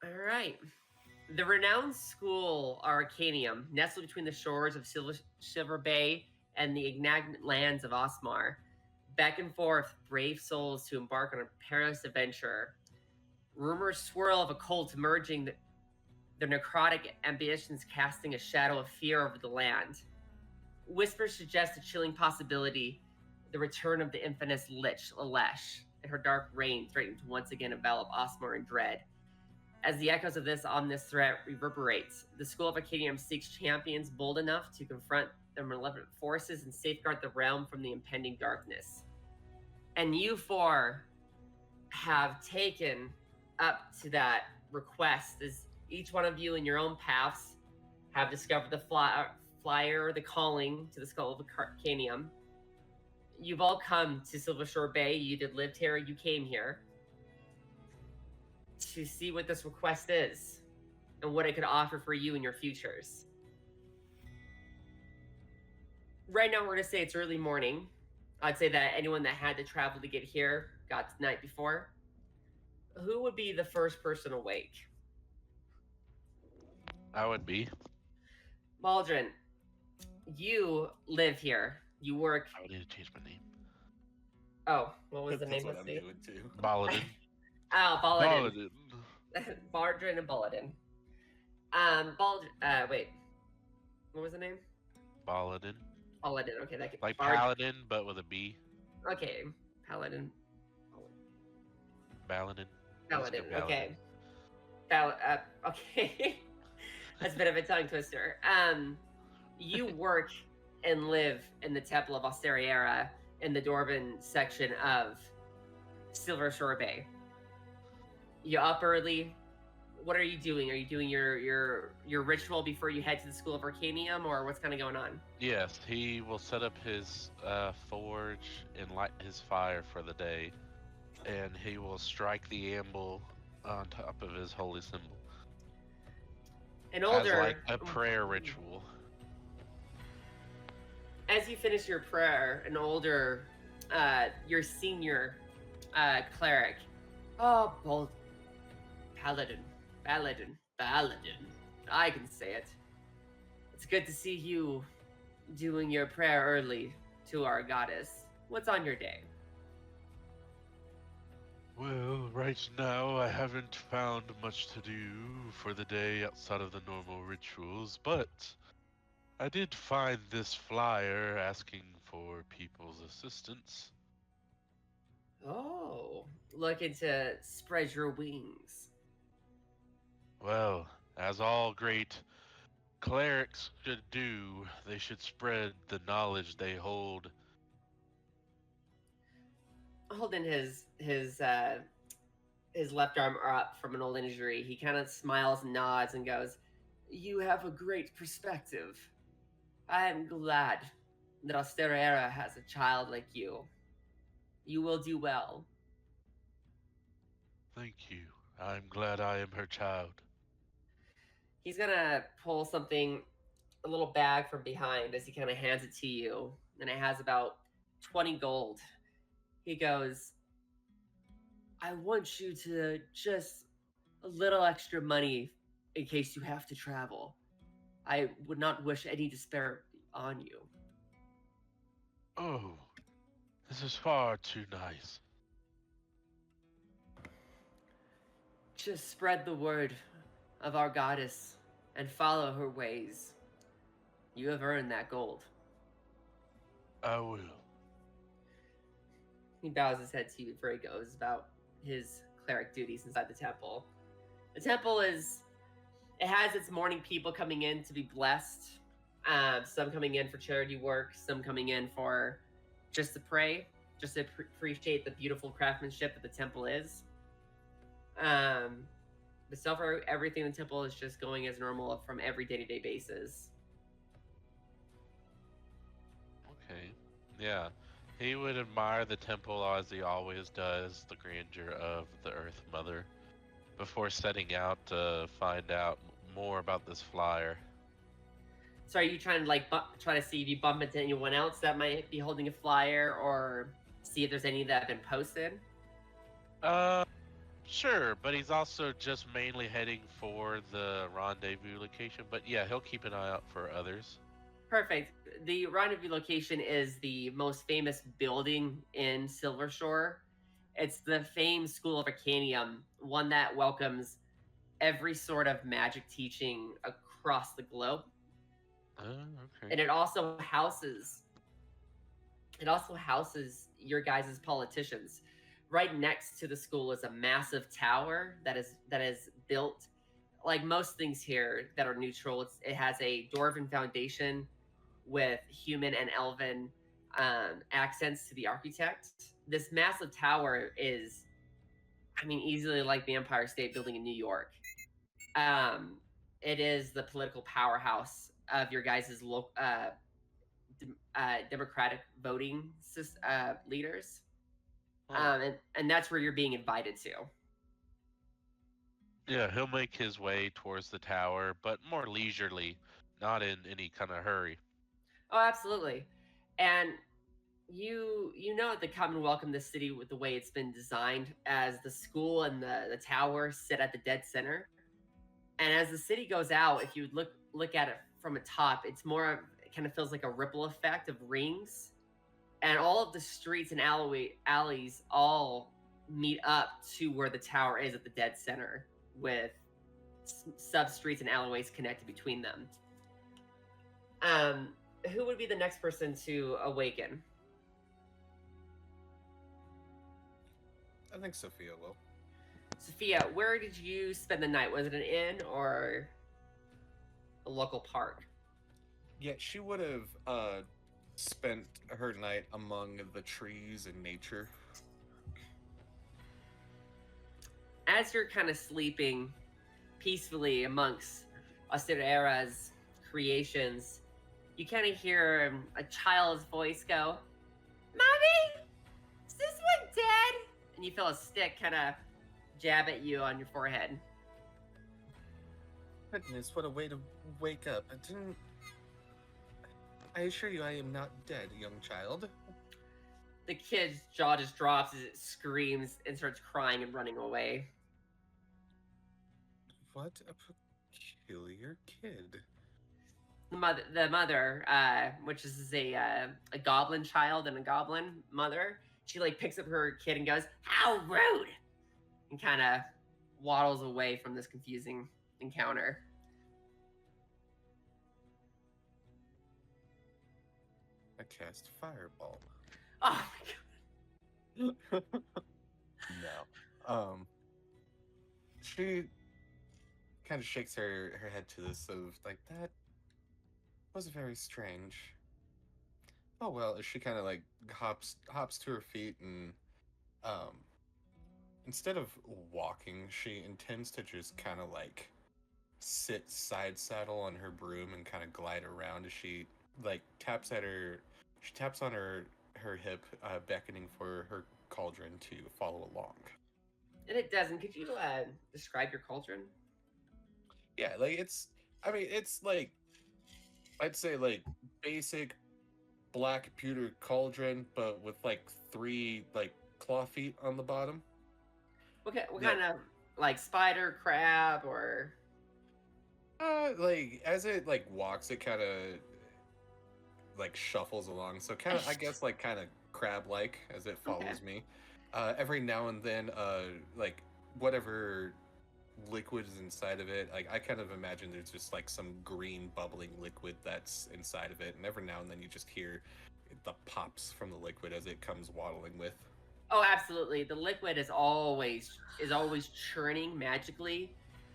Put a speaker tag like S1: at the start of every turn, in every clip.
S1: All right. The renowned school Arcanium, nestled between the shores of Silver Bay and the ignitant lands of Osmar, beckon forth brave souls to embark on a perilous adventure. Rumors swirl of a cult emerging, their necrotic ambitions casting a shadow of fear over the land. Whispers suggest a chilling possibility: the return of the infamous Lich, Lalesh, and her dark reign threatening to once again envelop Osmar in dread. As the echoes of this ominous threat reverberates, the School of Arcadium seeks champions bold enough to confront their malevolent forces and safeguard the realm from the impending darkness. And you four have taken up to that request, as each one of you in your own paths have discovered the flyer, the calling to the Skull of Arcanium. You've all come to Silver Shore Bay. You did live here. You came here to see what this request is and what it could offer for you in your futures. Right now, we're going to say it's early morning. I'd say that anyone that had to travel to get here got the night before. Who would be the first person awake?
S2: I would be.
S1: Baldrin, you live here. You work.
S2: I would need to change my name.
S1: Oh, what was the
S3: That's
S1: name?
S3: what
S1: Let's
S3: I'm
S1: see.
S3: doing too.
S2: Baladin.
S1: Oh, Baldrin.
S2: Baladin.
S1: Baldrin and Baldin. Wait. What was the name?
S2: Baladin.
S1: Paladin. Okay, that could
S2: Like Paladin, but with a B.
S1: Okay, Paladin.
S2: Baladin.
S1: Paladin.
S2: Baladin.
S1: Okay. Okay. That's a bit of a tongue twister. You work and live in the Temple of Austeriera in the Dwarven section of Silver Shore Bay. You up early. What are you doing? Are you doing your ritual before you head to the School of Arcanium, or what's kind of going on?
S2: Yes, he will set up his forge and light his fire for the day, and he will strike the amble on top of his holy symbol.
S1: An older,
S2: as like a prayer ritual.
S1: As you finish your prayer, an older, your senior cleric. Oh, bold. Paladin. I can say it. It's good to see you doing your prayer early to our goddess. What's on your day?
S2: Well, right now I haven't found much to do for the day outside of the normal rituals, but I did find this flyer asking for people's assistance.
S1: Oh, looking to spread your wings.
S2: Well, as all great clerics should do, they should spread the knowledge they hold.
S1: Holding his left arm up from an old injury, he kind of smiles and nods and goes, "You have a great perspective. I am glad that Austeriera has a child like you. You will do well."
S2: Thank you. I'm glad I am her child.
S1: He's gonna pull something, a little bag from behind as he kind of hands it to you, and it has about 20 gold. He goes, "I want you to just a little extra money in case you have to travel. I would not wish any despair on you."
S2: Oh, this is far too nice.
S1: Just spread the word of our goddess and follow her ways. You have earned that gold.
S2: I will.
S1: He bows his head to you before he goes about his cleric duties inside the temple. The temple it has its morning people coming in to be blessed. Some coming in for charity work, some coming in for just to pray, just to appreciate the beautiful craftsmanship that the temple is. But so far, everything in the temple is just going as normal from every day-to-day basis.
S2: Okay. Yeah. He would admire the temple as he always does, the grandeur of the Earth Mother, before setting out to find out more about this flyer.
S1: So are you trying to try to see if you bump into anyone else that might be holding a flyer, or see if there's any that have been posted?
S2: Sure, but he's also just mainly heading for the rendezvous location. But yeah, he'll keep an eye out for others.
S1: Perfect. The rendezvous location is the most famous building in Silvershore. It's the famed School of Arcanium, one that welcomes every sort of magic teaching across the globe.
S2: Okay.
S1: And it also houses your guys' politicians. Right next to the school is a massive tower that is built like most things here that are neutral. It has a dwarven foundation with human and elven accents to the architect. This massive tower is, I mean, easily like the Empire State Building in New York. Um, it is the political powerhouse of your guys' democratic voting leaders,
S2: Huh.
S1: and that's where you're being invited to.
S2: Yeah, he'll make his way towards the tower, but more leisurely, not in any kind of hurry.
S1: Oh, absolutely. And you know the common welcome the city with the way it's been designed, as the school and the tower sit at the dead center. And as the city goes out, if you would look at it from a top, it kind of feels like a ripple effect of rings, and all of the streets and alleys all meet up to where the tower is at the dead center, with sub streets and alleyways connected between them. Um, who would be the next person to awaken?
S3: I think Sophia will.
S1: Sophia, where did you spend the night? Was it an inn or a local park?
S3: Yeah, she would have spent her night among the trees and nature.
S1: As you're kind of sleeping peacefully amongst Astera's creations, you kind of hear a child's voice go, "Mommy, is this one dead?" And you feel a stick kind of jab at you on your forehead.
S3: Goodness, what a way to wake up. I assure you I am not dead, young child.
S1: The kid's jaw just drops as it screams and starts crying and running away.
S3: What a peculiar kid.
S1: The mother, which is a goblin child and a goblin mother, she like picks up her kid and goes, "How rude!" and kind of waddles away from this confusing encounter.
S3: I cast fireball.
S1: Oh my god!
S3: No. She kind of shakes her head to this of like that was very strange. Oh well, she kind of like hops to her feet and um instead of walking, she intends to just kind of like sit side saddle on her broom and kind of glide around as she like taps on her hip, beckoning for her cauldron to follow along.
S1: And it doesn't. Could you describe your cauldron?
S3: Yeah, like I mean it's like I'd say like basic black pewter cauldron, but with like three like claw feet on the bottom.
S1: What
S3: Yeah.
S1: kind of like spider, crab, or
S3: Like as it like walks, it kind of like shuffles along. So kind of, I guess, like kind of crab-like as it
S1: okay?
S3: follows me. Every now and then, like whatever liquid is inside of it, like I kind of imagine there's just like some green bubbling liquid that's inside of it, and every now and then you just hear the pops from the liquid as it comes waddling with.
S1: Oh, absolutely. The liquid is always churning magically,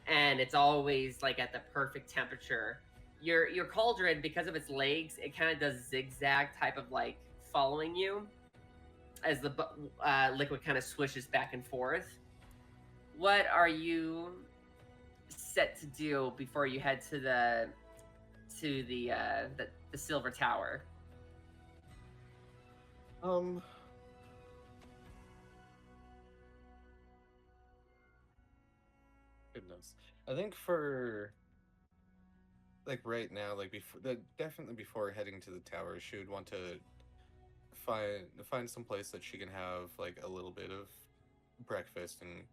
S1: and it's always like at the perfect temperature. Your cauldron, because of its legs, it kind of does zigzag type of like following you as the liquid kind of swishes back and forth. What are you set to do before you head to the silver tower?
S3: Um, Goodness. I think for like right now, like before, definitely before heading to the tower, she would want to find some place that she can have like a little bit of breakfast and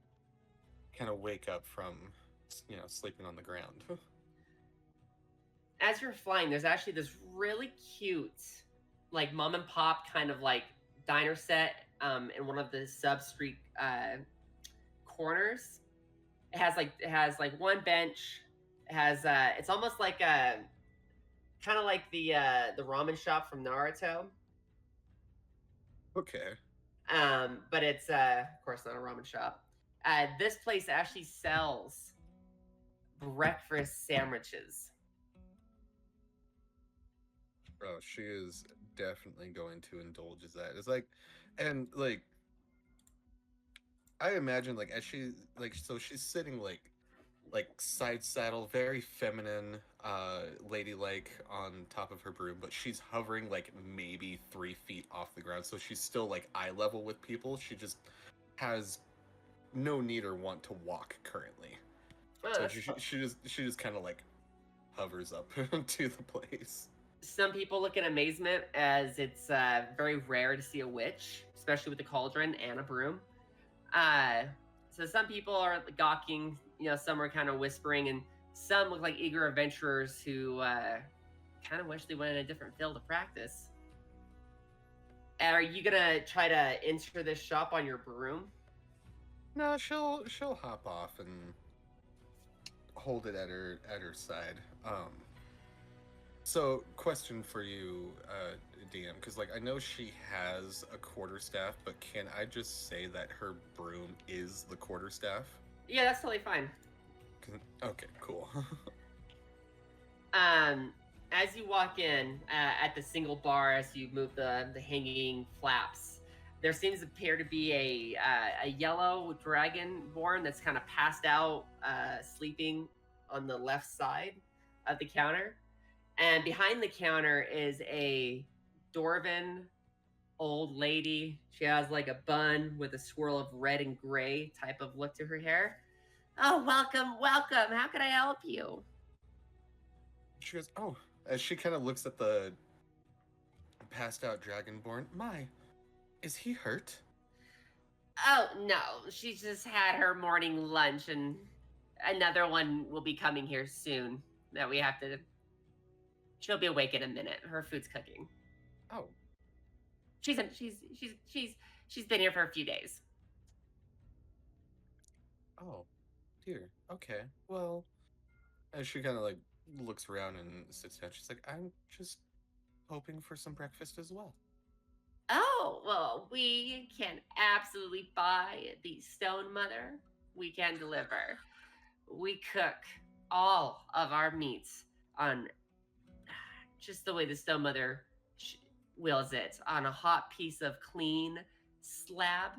S3: kind of wake up from, sleeping on the ground.
S1: As you're flying, there's actually this really cute, like mom and pop kind of like diner set in one of the sub street corners. It has like one bench. It has it's almost like a kind of like the ramen shop from Naruto.
S3: Okay.
S1: But it's of course not a ramen shop. This place actually sells breakfast sandwiches.
S3: Oh, she is definitely going to indulge as that. It's like, and like, I imagine like as she like so she's sitting like side saddle, very feminine, ladylike on top of her broom, but she's hovering like maybe 3 feet off the ground, so she's still like eye level with people. She just has no need or want to walk currently.
S1: Oh,
S3: So
S1: that's
S3: she just kind of like hovers up to the place.
S1: Some people look in amazement as it's very rare to see a witch, especially with a cauldron and a broom. So some people are gawking, some are kind of whispering, and some look like eager adventurers who kind of wish they went in a different field of practice. Are you gonna try to enter this shop on your broom?
S3: No, she'll hop off and hold it at her side. So, question for you, DM, because like I know she has a quarterstaff, but can I just say that her broom is the quarterstaff?
S1: Yeah, that's totally fine.
S3: Okay, cool.
S1: As you walk in at the single bar, as you move the hanging flaps, there seems to appear to be a yellow dragonborn that's kind of passed out, sleeping on the left side of the counter. And behind the counter is a dwarven old lady. She has like a bun with a swirl of red and gray type of look to her hair. Oh, welcome, welcome. How can I help you?
S3: She goes, oh, as she kind of looks at the passed out dragonborn. My, is he hurt?
S1: Oh, no. She just had her morning lunch, and another one will be coming here soon that we have to. She'll be awake in a minute. Her food's cooking.
S3: Oh,
S1: She's been here for a few days.
S3: oh, dear. Okay. Well, as she kind of like looks around and sits down, she's like, I'm just hoping for some breakfast as well.
S1: Oh, well, we can absolutely buy the Stone Mother. We can deliver. We cook all of our meats on just the way the Stone Mother wills it, on a hot piece of clean slab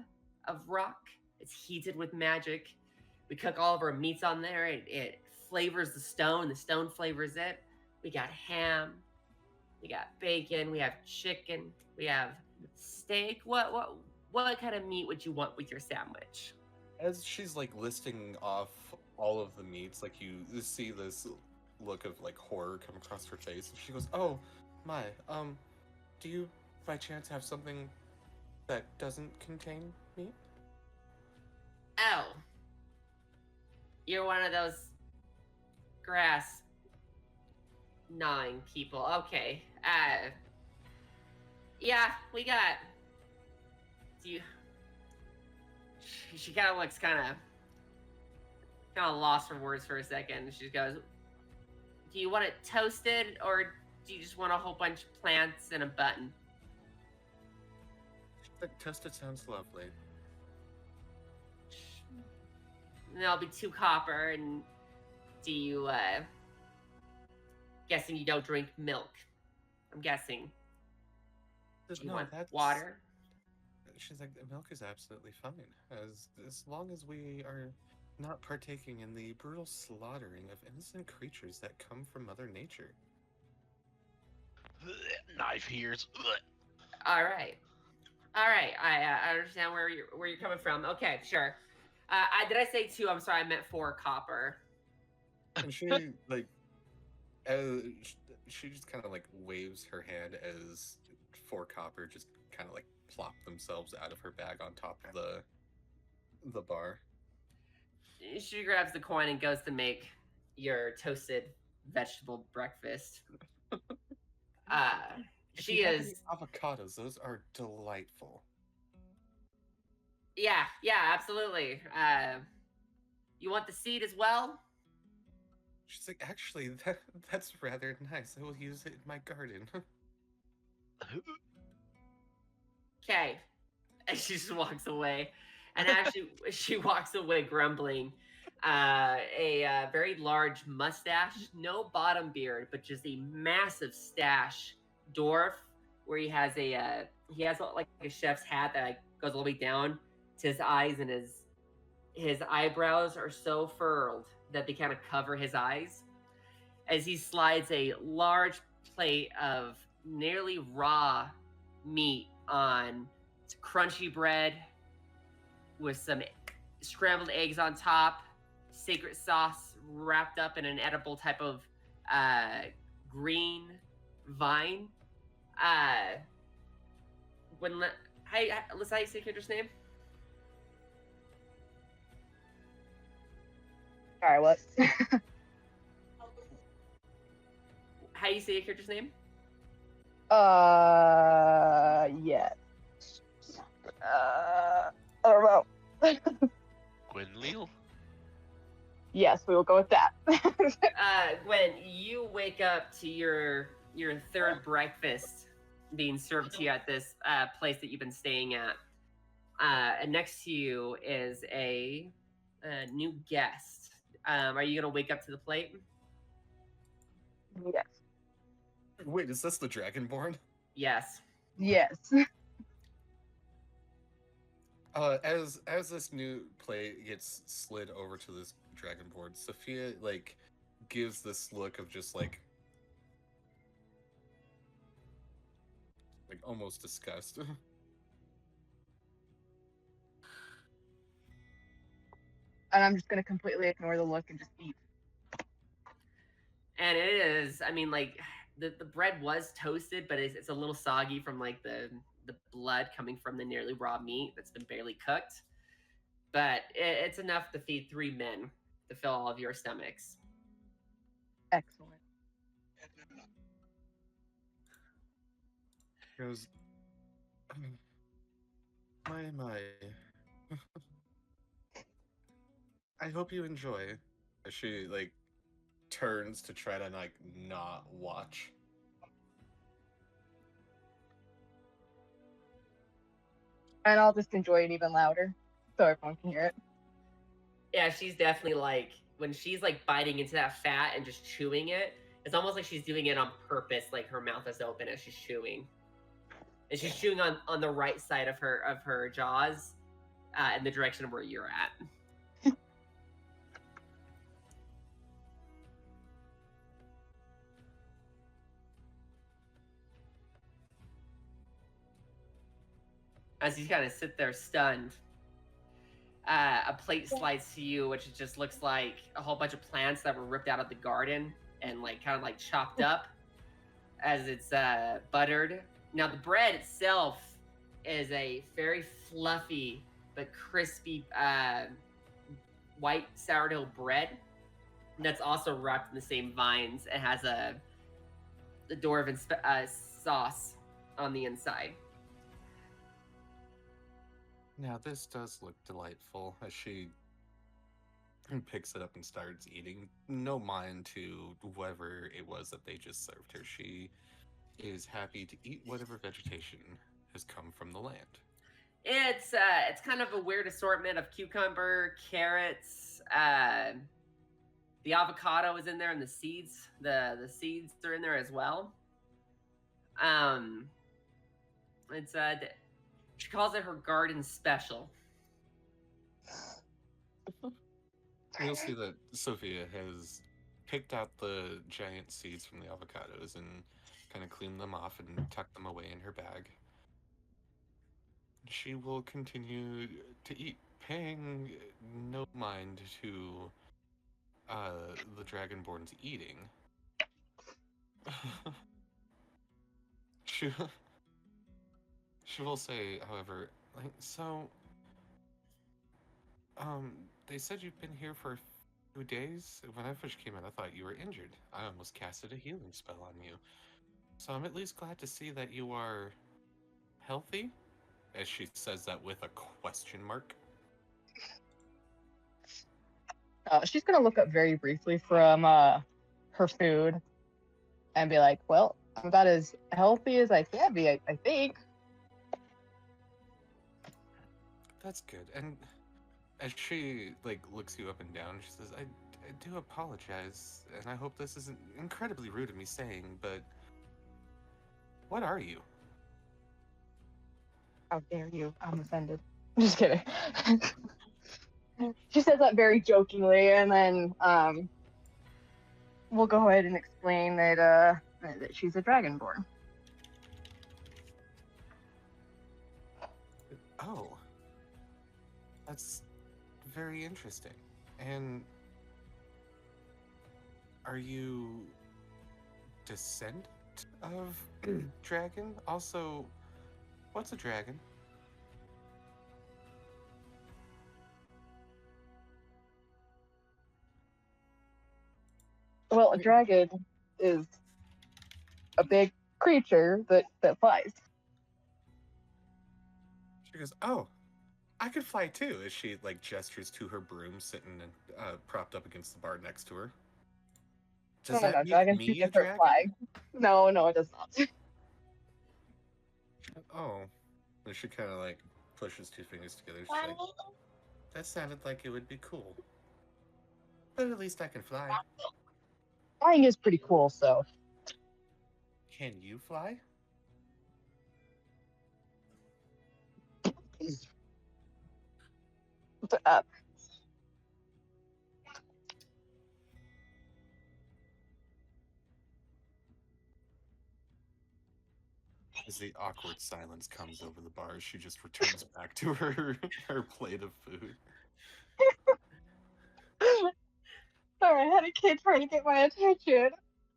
S1: of rock. It's heated with magic. We cook all of our meats on there. It flavors the stone flavors it. We got ham, we got bacon, we have chicken, we have steak. What kind of meat would you want with your sandwich?
S3: As she's like listing off all of the meats, like you see this look of like horror come across her face, and she goes, "Oh, my, do you by chance have something that doesn't contain meat?"
S1: Oh, you're one of those grass gnawing people. Okay. Yeah, we got. Do you? She kind of looks kind of lost for words for a second. She goes, "Do you want it toasted, or do you just want a whole bunch of plants and a button?"
S3: That toasted sounds lovely.
S1: And there'll be 2 copper. And do you? Guessing you don't drink milk. I'm guessing. Do you want water?
S3: She's like, the milk is absolutely fine, as long as we are not partaking in the brutal slaughtering of innocent creatures that come from Mother Nature.
S2: Knife here's.
S1: All right. I understand where you're coming from. Okay, sure. Did I say 2? I'm sorry. I meant 4 copper.
S3: And she like, as she just kind of like waves her hand as 4 copper just kind of like plop themselves out of her bag on top of the bar.
S1: She grabs the coin and goes to make your toasted vegetable breakfast. Uh,
S3: If
S1: she
S3: you have
S1: is.
S3: any avocados, those are delightful.
S1: Yeah, absolutely. You want the seed as well?
S3: She's like, actually, that's rather nice. I will use it in my garden.
S1: Okay. And she just walks away. And actually, she walks away grumbling. A very large mustache, no bottom beard, but just a massive stash dwarf, where he has like a chef's hat that goes all the way down to his eyes, and his eyebrows are so furled that they kind of cover his eyes as he slides a large plate of nearly raw meat on crunchy bread with some scrambled eggs on top, secret sauce wrapped up in an edible type of uh, green vine. Uh, hey, let's how you say your character's name?
S4: Sorry, what?
S1: How you say your character's name?
S4: Yes. I don't know.
S2: Gwynleal?
S4: Yes, we will go with that.
S1: Gwen, you wake up to your third breakfast being served to you at this place that you've been staying at. And next to you is a new guest. Are you gonna wake up to the plate?
S4: Yes.
S3: Wait, is this the Dragonborn?
S1: Yes.
S4: Yes.
S3: As this new plate gets slid over to this Dragonborn, Sophia like gives this look of just like almost disgust.
S4: And I'm just gonna completely ignore the look and just eat.
S1: And it is. I mean, like the bread was toasted, but it's a little soggy from like the blood coming from the nearly raw meat that's been barely cooked. But it's enough to feed 3 men to fill all of your stomachs.
S4: Excellent.
S3: Goes, my. I hope you enjoy. She like turns to try to like not watch.
S4: And I'll just enjoy it even louder, so everyone can hear it.
S1: Yeah, she's definitely like when she's like biting into that fat and just chewing it. It's almost like she's doing it on purpose. Like her mouth is open as she's chewing, and she's chewing on the right side of her jaws, in the direction of where you're at. As you kind of sit there stunned, a plate slides to you, which just looks like a whole bunch of plants that were ripped out of the garden and like kind of like chopped up as it's buttered. Now the bread itself is a very fluffy but crispy white sourdough bread that's also wrapped in the same vines. It has the dwarven sauce on the inside.
S3: Now this does look delightful as she picks it up and starts eating. No mind to whoever it was that they just served her. She is happy to eat whatever vegetation has come from the land.
S1: It's kind of a weird assortment of cucumber, carrots, the avocado is in there, and the seeds. The seeds are in there as well. It's she calls it her garden special.
S3: You'll see that Sophia has picked out the giant seeds from the avocados and kind of cleaned them off and tucked them away in her bag. She will continue to eat, paying no mind to the Dragonborn's eating. she will say, however, like, so They said you've been here for a few days. When I first came in, I thought you were injured. I almost casted a healing spell on you. So I'm at least glad to see that you are healthy. As she says that with a question mark.
S4: She's gonna look up very briefly from her food and be like, "Well, I'm about as healthy as I can be, I think."
S3: That's good. And as she looks you up and down, she says, I do apologize, and I hope this isn't incredibly rude of me saying, but what are you?
S4: How dare you? I'm offended. Just kidding. She says that very jokingly, and then we'll go ahead and explain that she's a dragonborn.
S3: Oh, that's very interesting. And are you descendant of dragon? Also, what's a dragon?
S4: Well, a dragon is a big creature that flies.
S3: She goes, oh, I could fly too, as she gestures to her broom sitting propped up against the bar next to her. Does
S4: No,
S3: that make
S4: dragons do
S3: me a
S4: different
S3: dragon?
S4: flying. No, it does not.
S3: Oh. And she kind of pushes two fingers together. She's like, that sounded like it would be cool. But at least I can fly.
S4: Flying is pretty cool, so.
S3: Can you fly?
S4: Uh,
S3: As the awkward silence comes over the bar, she just returns back to her plate of food.
S4: Sorry, I had a kid trying to get my attention.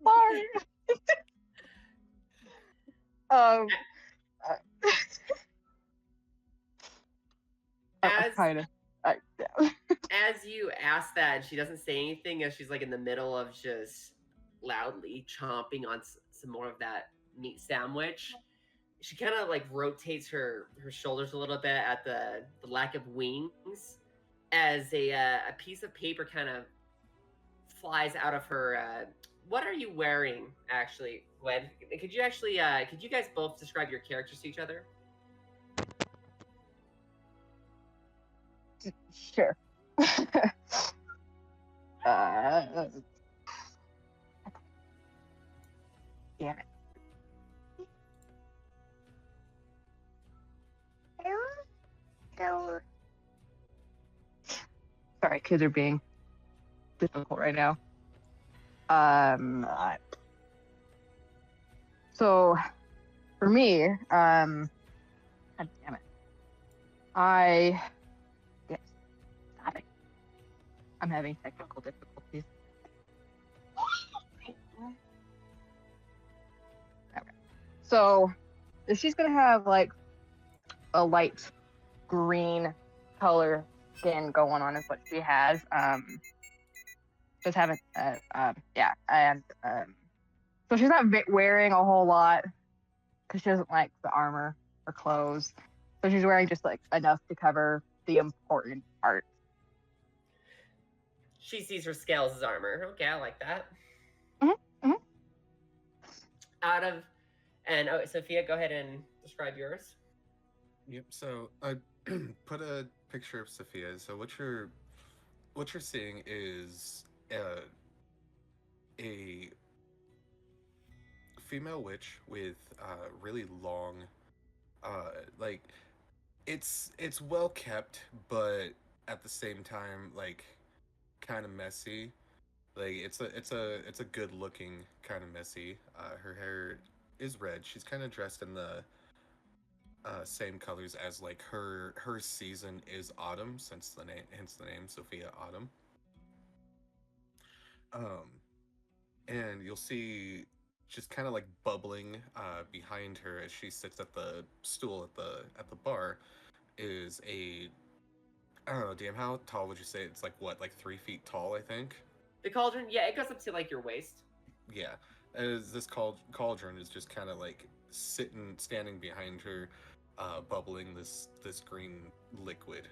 S4: Sorry. uh,
S1: As
S4: kind of. Yeah.
S1: as you ask that, she doesn't say anything as she's in the middle of just loudly chomping on some more of that meat sandwich. She kind of rotates her shoulders a little bit at the lack of wings as a piece of paper kind of flies out of her. What are you wearing, actually, Gwen? Could you guys both describe your characters to each other?
S4: Sure. Damn it. Sorry, kids are being difficult right now. So for me, God damn it. Yes, stop it. I'm having technical difficulties. Okay. So she's gonna have a light green color skin going on is what she has. Just haven't yeah, and so she's not wearing a whole lot because she doesn't like the armor or clothes. So she's wearing just enough to cover the important part.
S1: She sees her scales as armor. Okay, I like that.
S4: Mm-hmm.
S1: Sophia, go ahead and describe yours.
S3: Yep. So I put a picture of Sophia. So what you're seeing is a female witch with really long, it's well kept, but at the same time kind of messy. It's a good looking kind of messy. Her hair is red. She's kind of dressed in the same colors as her season is autumn, hence the name Sophia Autumn. And you'll see just kind of bubbling behind her as she sits at the stool at the bar is a I don't know, DM, how tall would you say it's? Like, what, like 3 feet tall, I think?
S1: The cauldron, yeah, it goes up to like your waist.
S3: Yeah. As this cauldron is just kind of like standing behind her, bubbling this green liquid.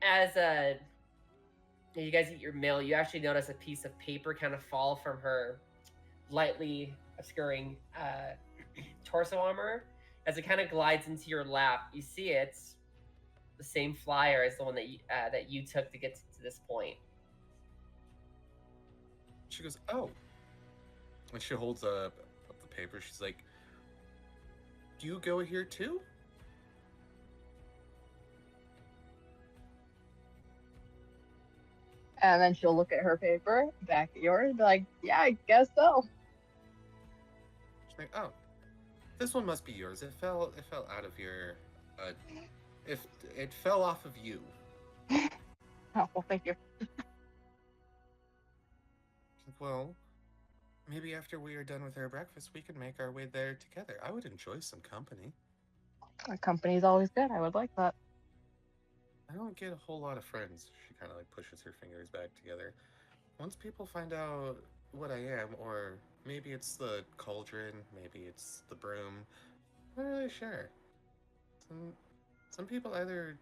S1: As you guys eat your meal, you actually notice a piece of paper kind of fall from her lightly obscuring torso armor. As it kind of glides into your lap, you see it's the same flyer as the one that you took to get to this point.
S3: She goes, "Oh," and she holds up the paper. She's like, "Do you go here too?"
S4: And then she'll look at her paper, back at yours, and be like, yeah, I guess so.
S3: She's like, "Oh, this one must be yours. It fell out of your, if it fell off of you."
S4: Oh, well, thank you.
S3: Well, maybe after we are done with our breakfast, we can make our way there together. I would enjoy some company.
S4: Company's always good. I would like that.
S3: I don't get a whole lot of friends. She kind of like pushes her fingers back together. Once people find out what I am, or maybe it's the cauldron, maybe it's the broom, I'm not really sure. Some people either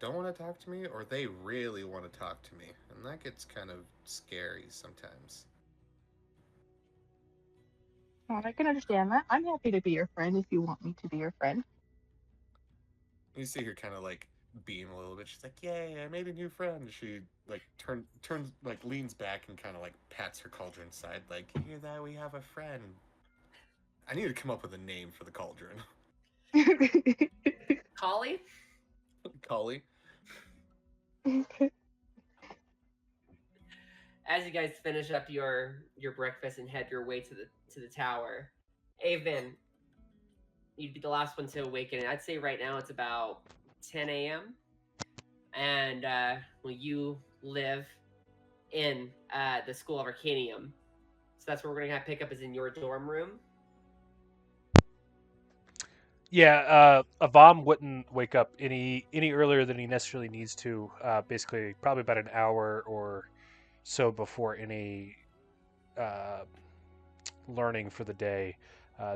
S3: don't want to talk to me, or they really want to talk to me, and that gets kind of scary sometimes.
S4: Oh, I can understand that. I'm happy to be your friend if you want me to be your friend.
S3: You see her kind of like beam a little bit. She's like, "Yay, I made a new friend." She like turns like leans back and kind of like pats her cauldron side, like, "You hear that? We have a friend." I need to come up with a name for the cauldron.
S1: Collie?
S3: Collie.
S1: As you guys finish up your breakfast and head your way to the tower, Avan, you'd be the last one to awaken. And I'd say right now it's about 10 a.m. And well, you live in the School of Arcanium, so that's where we're gonna pick up is in your dorm room.
S5: Yeah, Avam wouldn't wake up any earlier than he necessarily needs to. Basically, probably about an hour or so before any learning for the day.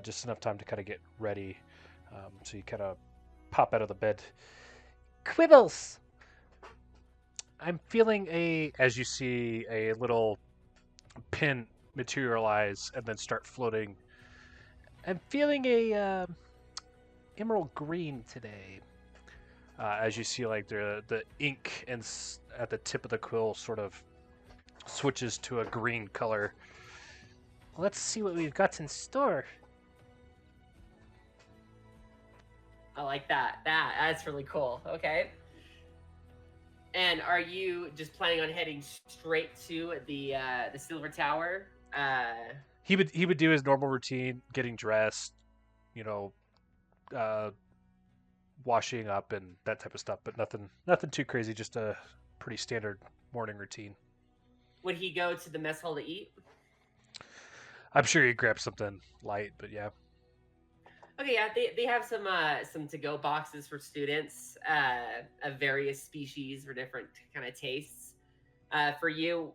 S5: Just enough time to kind of get ready. So you kind of pop out of the bed. Quibbles! I'm feeling as you see a little pin materialize and then start floating. I'm feeling a emerald green today. As you see, like the ink and at the tip of the quill sort of switches to a green color. Let's see what we've got in store.
S1: I like that. That's really cool. Okay. And are you just planning on heading straight to the Silver Tower?
S5: He would do his normal routine, getting dressed, washing up and that type of stuff, but nothing too crazy. Just a pretty standard morning routine.
S1: Would he go to the mess hall to eat?
S5: I'm sure he'd grab something light, but yeah.
S1: Okay, yeah, they have some to-go boxes for students of various species for different kind of tastes. For you,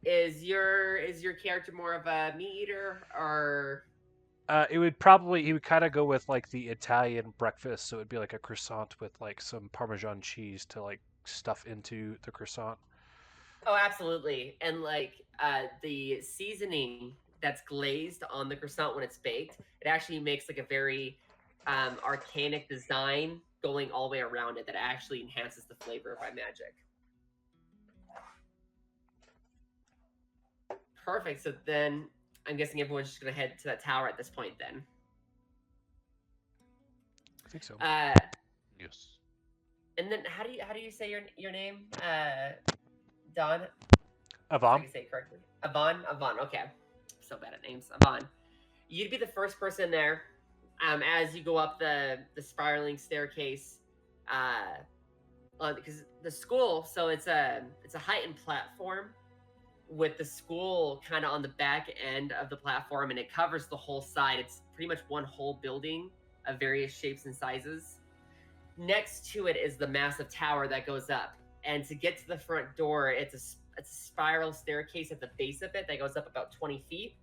S1: is your character more of a meat eater or?
S5: He would kind of go with like the Italian breakfast, so it'd be like a croissant with like some Parmesan cheese to like stuff into the croissant.
S1: Oh, absolutely, and like the seasoning that's glazed on the croissant when it's baked, it actually makes like a very arcanic design going all the way around it that actually enhances the flavor by magic. Perfect. So then I'm guessing everyone's just gonna head to that tower at this point then.
S5: I think so.
S2: Yes.
S1: And then how do you say your name? Don? If I
S5: Avam?
S1: can say it correctly. Avan? Okay. I'm so bad at names. Avan. You'd be the first person there. As you go up the spiraling staircase, because the school, so it's a heightened platform with the school kind of on the back end of the platform, and it covers the whole side. It's pretty much one whole building of various shapes and sizes. Next to it is the massive tower that goes up. And to get to the front door, it's a spiral staircase at the base of it that goes up about 20 feet.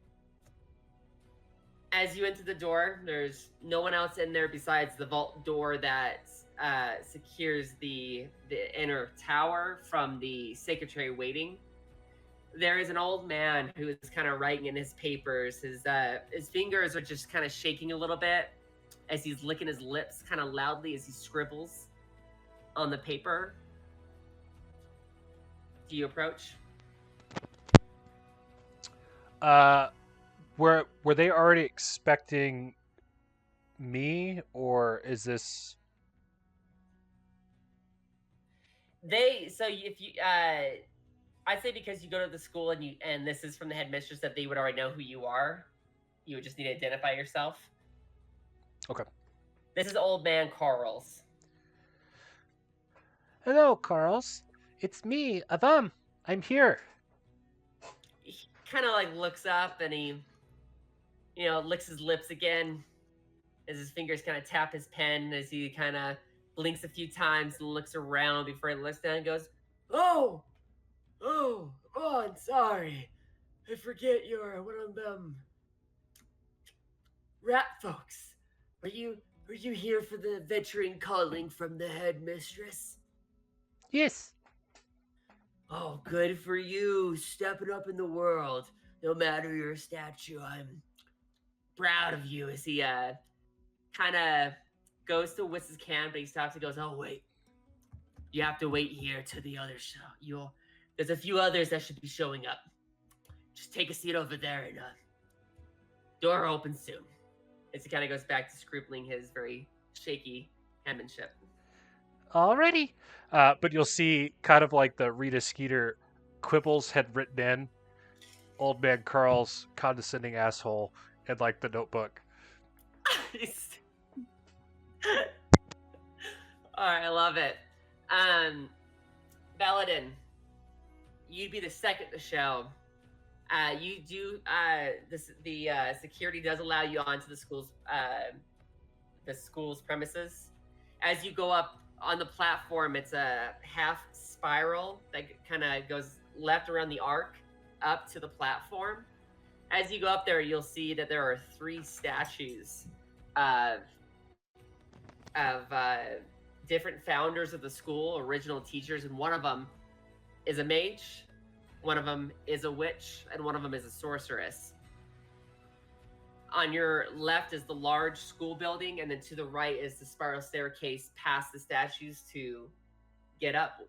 S1: As you enter the door, there's no one else in there besides the vault door that secures the inner tower from the secretary waiting. There is an old man who is kind of writing in his papers. His fingers are just kind of shaking a little bit as he's licking his lips kind of loudly as he scribbles on the paper. Do you approach?
S5: Were they already expecting me, or is this?
S1: If you I'd say because you go to the school and this is from the headmistress, that they would already know who you are. You would just need to identify yourself.
S5: Okay.
S1: This is old man Carl's.
S5: Hello, Carls. It's me, Avam. I'm here.
S1: He kind of like looks up and he, licks his lips again as his fingers kind of tap his pen as he kind of blinks a few times and looks around before he looks down and goes, Oh, I'm sorry. I forget you're one of them rat folks. Are you here for the veteran calling from the headmistress?
S5: Yes.
S1: Oh, good for you, stepping up in the world. No matter your stature, I'm proud of you. As he kind of goes to whisk his can, but he stops and goes, Oh, wait. You have to wait here to the other show. There's a few others that should be showing up. Just take a seat over there and door opens soon. As he kind of goes back to scribbling his very shaky penmanship.
S5: Alrighty. But you'll see kind of like the Rita Skeeter quibbles had written in Old Man Carl's condescending asshole in like the notebook.
S1: Alright, I love it. Baladin, you'd be the second to show. You do the security does allow you onto the school's premises. As you go up on the platform, it's a half spiral that kind of goes left around the arc up to the platform. As you go up there, you'll see that there are 3 statues of different founders of the school, original teachers, and one of them is a mage, one of them is a witch, and one of them is a sorceress. On your left is the large school building, and then to the right is the spiral staircase past the statues to get up.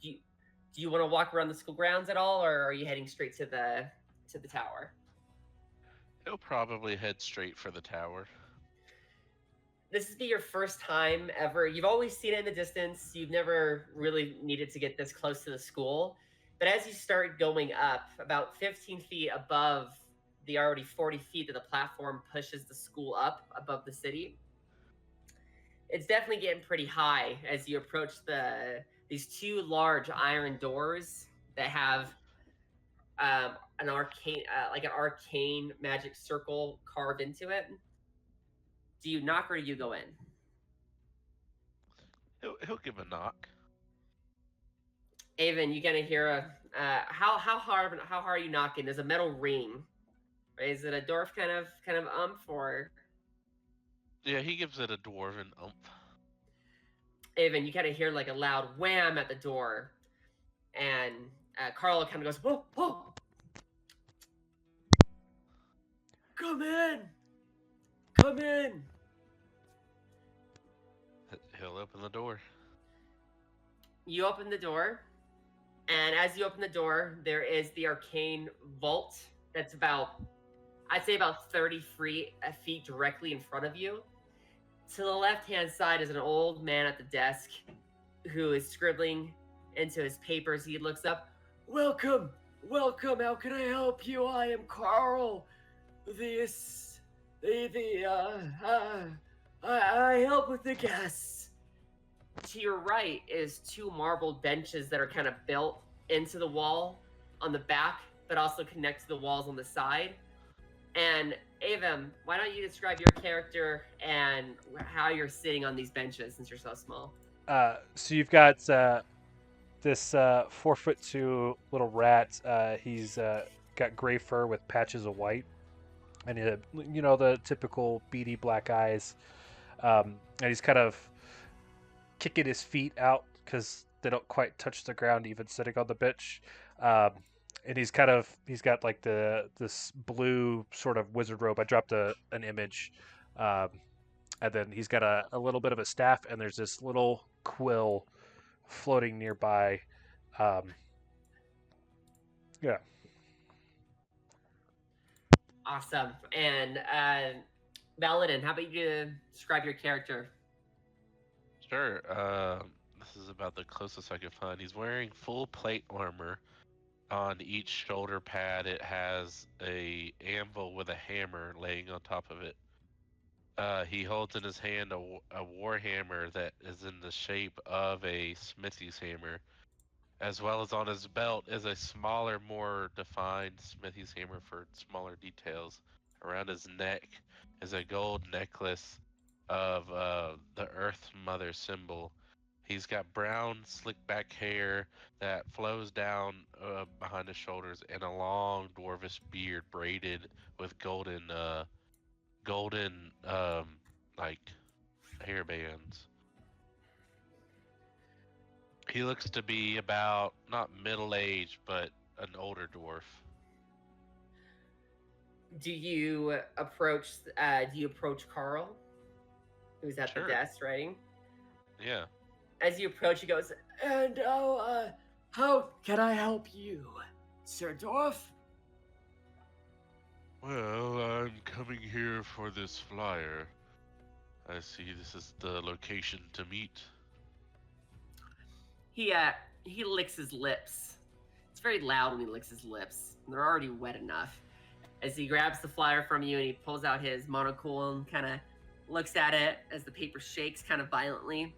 S1: Do you want to walk around the school grounds at all, or are you heading straight to the tower?
S2: He'll probably head straight for the tower.
S1: This would be your first time ever. You've always seen it in the distance. You've never really needed to get this close to the school. But as you start going up, about 15 feet above the already 40 feet that the platform pushes the school up above the city, it's definitely getting pretty high as you approach these 2 large iron doors that have an arcane magic circle carved into it. Do you knock or do you go in?
S2: He'll give a knock.
S1: Avan, you gonna hear how hard are you knocking? There's a metal ring. Right? Is it a dwarf kind of or?
S2: Yeah, he gives it a dwarven umph.
S1: Avan, you kind of hear like a loud wham at the door, and Carlo kind of goes, "Oh, come in."
S2: He'll open the door.
S1: You open the door, and as you open the door, there is the arcane vault that's I'd say about 30 feet directly in front of you. To the left-hand side is an old man at the desk who is scribbling into his papers. He looks up. Welcome. How can I help you? I am Carl. I help with the guests. To your right is 2 marble benches that are kind of built into the wall on the back, but also connect to the walls on the side. And Avam, why don't you describe your character and how you're sitting on these benches since you're so small?
S5: So you've got this 4'2" little rat. He's got gray fur with patches of white, and the typical beady black eyes. And he's kind of kicking his feet out because they don't quite touch the ground, even sitting on the bench. Um, and he's got like this blue sort of wizard robe. I dropped an image, um, and then he's got a little bit of a staff, and there's this little quill floating nearby. Yeah.
S1: Awesome. And Paladin, how about you describe your character?
S2: Sure. This is about the closest I could find. He's wearing full plate armor. On each shoulder pad, it has a anvil with a hammer laying on top of it. He holds in his hand a war hammer that is in the shape of a smithy's hammer, as well as on his belt is a smaller, more defined smithy's hammer for smaller details. Around his neck is a gold necklace of the Earth Mother symbol. He's got brown, slick back hair that flows down behind his shoulders, and a long dwarvish beard braided with golden like hair bands. He looks to be about not middle aged, but an older dwarf.
S1: Do you approach Carl, who's at
S2: Sure.
S1: the desk writing?
S2: Yeah.
S1: As you approach, he goes, "And how can I help you, Sir Dwarf?"
S2: Well, I'm coming here for this flyer. I see this is the location to meet.
S1: He licks his lips. It's very loud when he licks his lips. They're already wet enough. As he grabs the flyer from you and he pulls out his monocle and kind of looks at it as the paper shakes kind of violently.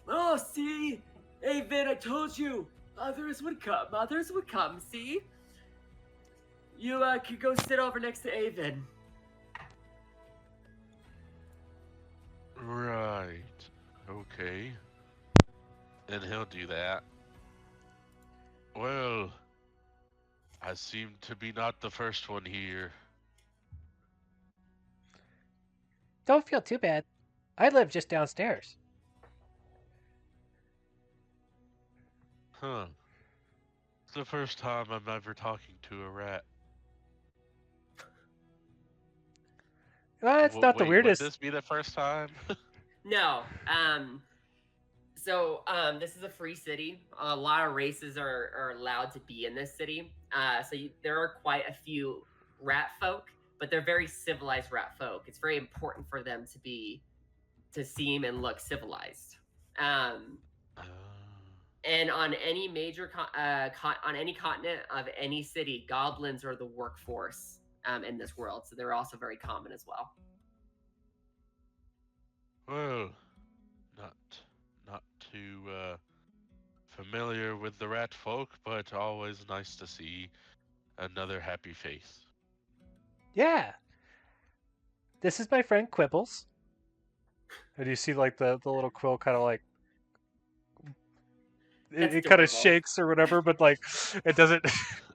S1: "Oh, see? Avin, I told you. Others would come, see? You could go sit over next to Avin."
S2: Right. Okay. And he'll do that. Well, I seem to be not the first one here.
S6: Don't feel too bad. I live just downstairs.
S2: Huh. It's the first time I'm ever talking to a rat.
S6: Well, it's not the
S2: Wait,
S6: weirdest.
S2: would this be the first time?
S1: No. This is a free city. A lot of races are allowed to be in this city. There are quite a few rat folk, but they're very civilized rat folk. It's very important for them to seem and look civilized. And on any major on any continent of any city, goblins are the workforce in this world. So they're also very common as well.
S2: Well, not too familiar with the rat folk, but always nice to see another happy face.
S6: Yeah. This is my friend Quibbles.
S5: And you see like the little quill kind of like
S1: That's
S5: it kind of
S1: adorable.
S5: shakes or whatever, but like it doesn't.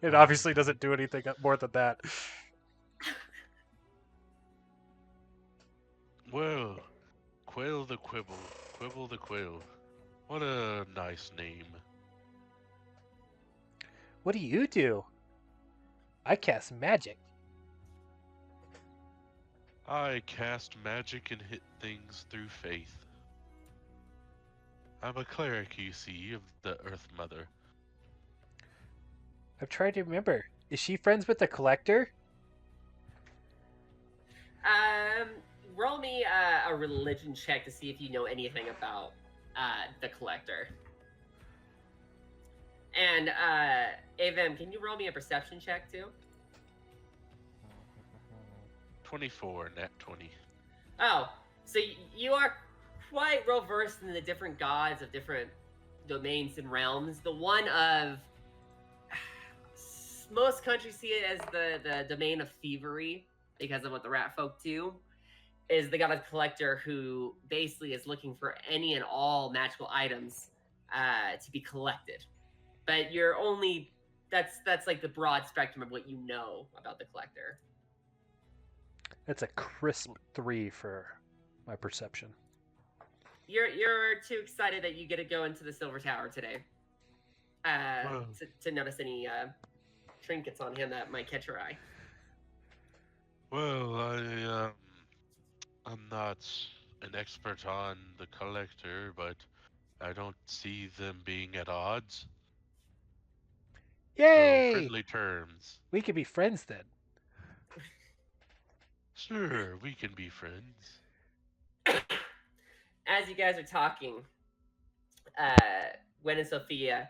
S5: It obviously doesn't do anything more than that.
S2: Well, Quill the Quibble, Quibble the Quill. What a nice name.
S6: What do you do? I cast magic.
S2: I cast magic and hit things through faith. I'm a cleric, you see, of the Earth Mother.
S6: I'm trying to remember. Is she friends with the collector?
S1: Roll me a religion check to see if you know anything about the collector. And Avim, can you roll me a perception check too?
S2: 24, nat 20.
S1: Oh, so you are quite well versed in the different gods of different domains and realms. The one of most countries see it as the domain of thievery. because of what the rat folk do, is they got a collector who basically is looking for any and all magical items to be collected. But you're only that's like the broad spectrum of what you know about the collector.
S5: That's a crisp 3 for my perception.
S1: You're too excited that you get to go into the Silver Tower today
S2: Wow.
S1: to notice any trinkets on him that might catch your eye.
S2: Well, I'm not an expert on the collector, but I don't see them being at odds. So
S6: Yay!
S2: friendly terms.
S6: We could be friends then.
S2: Sure, we can be friends.
S1: As you guys are talking, Gwen and Sophia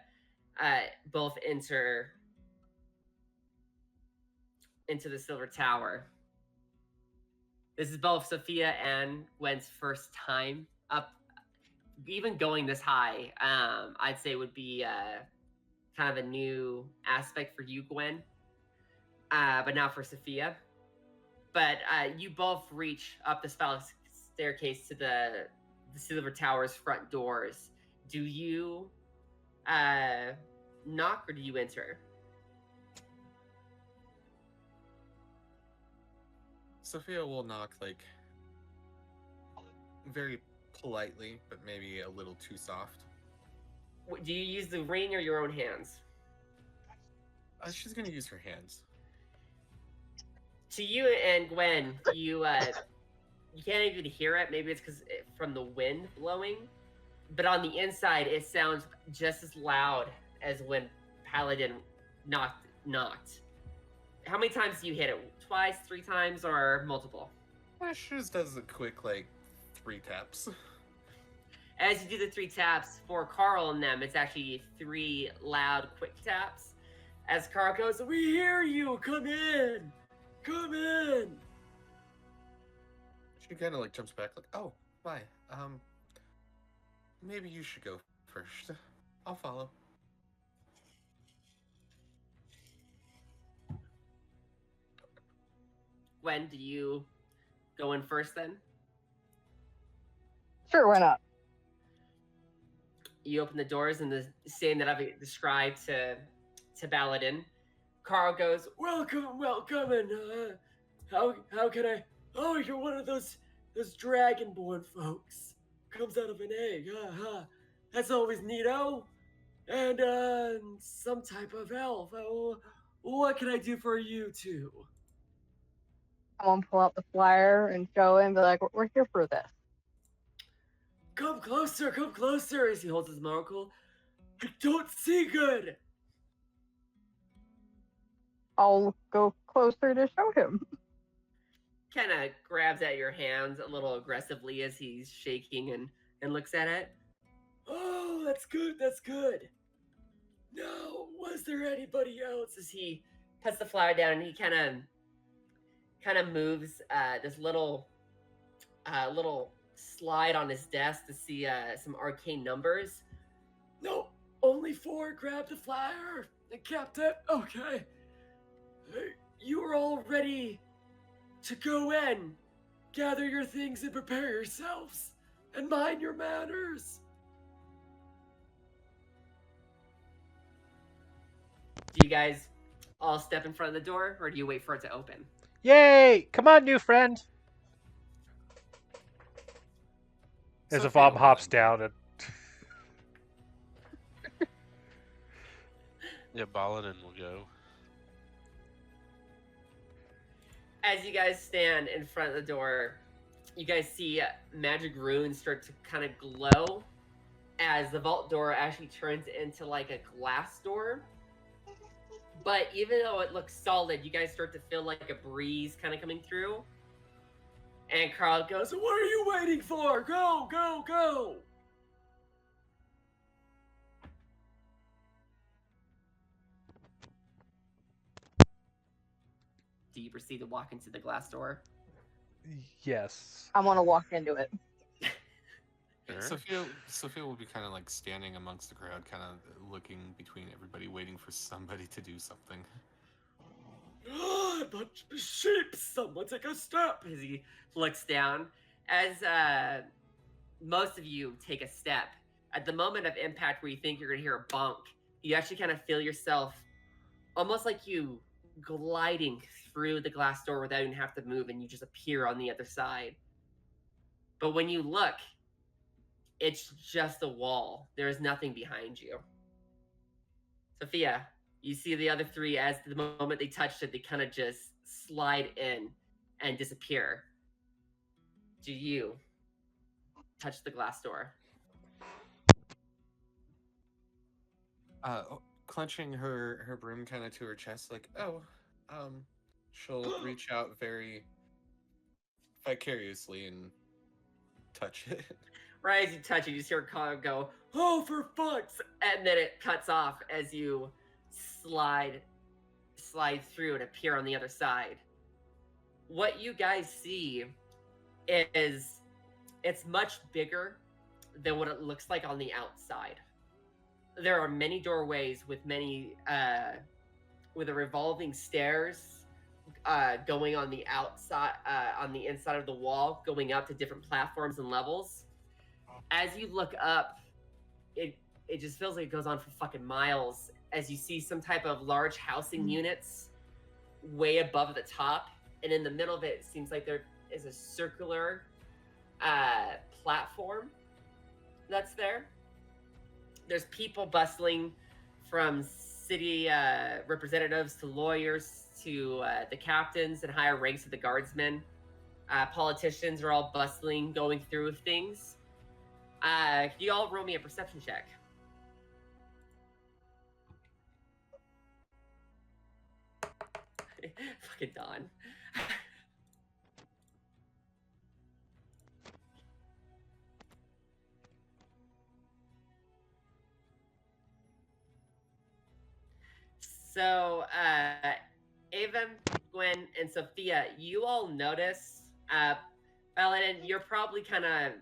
S1: both enter into the Silver Tower. This is both Sophia and Gwen's first time up, even going this high. I'd say would be kind of a new aspect for you, Gwen, but not for Sophia. But you both reach up the spiral staircase to the Silver Tower's front doors. Do you knock or do you enter?
S3: Sophia will knock, like, very politely, but maybe a little too soft.
S1: Do you use the ring or your own hands?
S3: She's gonna use her hands.
S1: To you and Gwen, you can't even hear it. Maybe it's because from the wind blowing, but on the inside, it sounds just as loud as when Paladin knocked. How many times do you hit it? Twice, 3 times, or multiple?
S3: She just does a quick, like, 3 taps.
S1: As you do the 3 taps, for Carl and them, it's actually 3 loud, quick taps. As Carl goes, "We hear you! Come in! Come in!"
S3: She kind of, like, jumps back, like, "Oh, bye. Maybe you should go first. I'll follow."
S1: Gwen, do you go in first then?
S4: Sure, why not?
S1: You open the doors in the same that I've described to Baladin. Carl goes, "Welcome, welcome, and how can I? Oh, you're one of those dragonborn folks. Comes out of an egg. That's always neato. And some type of elf. Oh, what can I do for you two?"
S4: I want to pull out the flyer and show him, be like, we're here for this.
S1: Come closer, as he holds his monocle. "I don't see good."
S4: I'll go closer to show him.
S1: Kind of grabs at your hands a little aggressively as he's shaking and looks at it. "Oh, that's good. Now, was there anybody else?" As he puts the flower down and he kind of moves this little slide on his desk to see some arcane numbers. "No, only 4. Grab the flyer and kept it. Okay. You are all ready to go in. Gather your things and prepare yourselves. And mind your manners." Do you guys all step in front of the door, or do you wait for it to open?
S6: Yay! Come on, new friend.
S5: As
S3: Sophia
S5: Avam
S3: will
S5: hops
S3: then-
S5: down and
S2: Yeah, Baladin will go.
S1: As you guys stand in front of the door, you guys see magic runes start to kind of glow as the vault door actually turns into like a glass door. But even though it looks solid, you guys start to feel like a breeze kind of coming through. And Carl goes, "What are you waiting for? Go, go, go!" Do you proceed to walk into the glass door?
S5: yes.
S4: I want to walk into it.
S2: Sure.
S3: Sophia will be kind of like standing amongst the crowd, kind of looking between everybody, waiting for somebody to do something.
S1: A bunch of sheep! Someone take a step! As he looks down. As most of you take a step, at the moment of impact where you think you're going to hear a bonk, you actually kind of feel yourself almost like you gliding through the glass door without even have to move, and you just appear on the other side. But when you look, it's just a wall. There's nothing behind you. Sophia, you see the other three, as the moment they touched it, they kind of just slide in and disappear. Do you touch the glass door?
S3: Clenching her broom kind of to her chest, like, oh, she'll reach out very vicariously and touch it.
S1: Right as you touch it, you just hear Kyle go, "Oh, for fuck's!" And then it cuts off as you slide through and appear on the other side. What you guys see is it's much bigger than what it looks like on the outside. There are many doorways with many with a revolving stairs going on the outside, on the inside of the wall, going up to different platforms and levels. As you look up, it just feels like it goes on for fucking miles. As you see some type of large housing units way above the top, and in the middle of it, it seems like there is a circular platform that's there. There's people bustling, from city representatives to lawyers to the captains and higher ranks of the guardsmen. Politicians are all bustling, going through things. You all roll me a perception check. Fucking Don. So, Avam, Gwen, and Sophia, you all notice, Paladin, you're probably kind of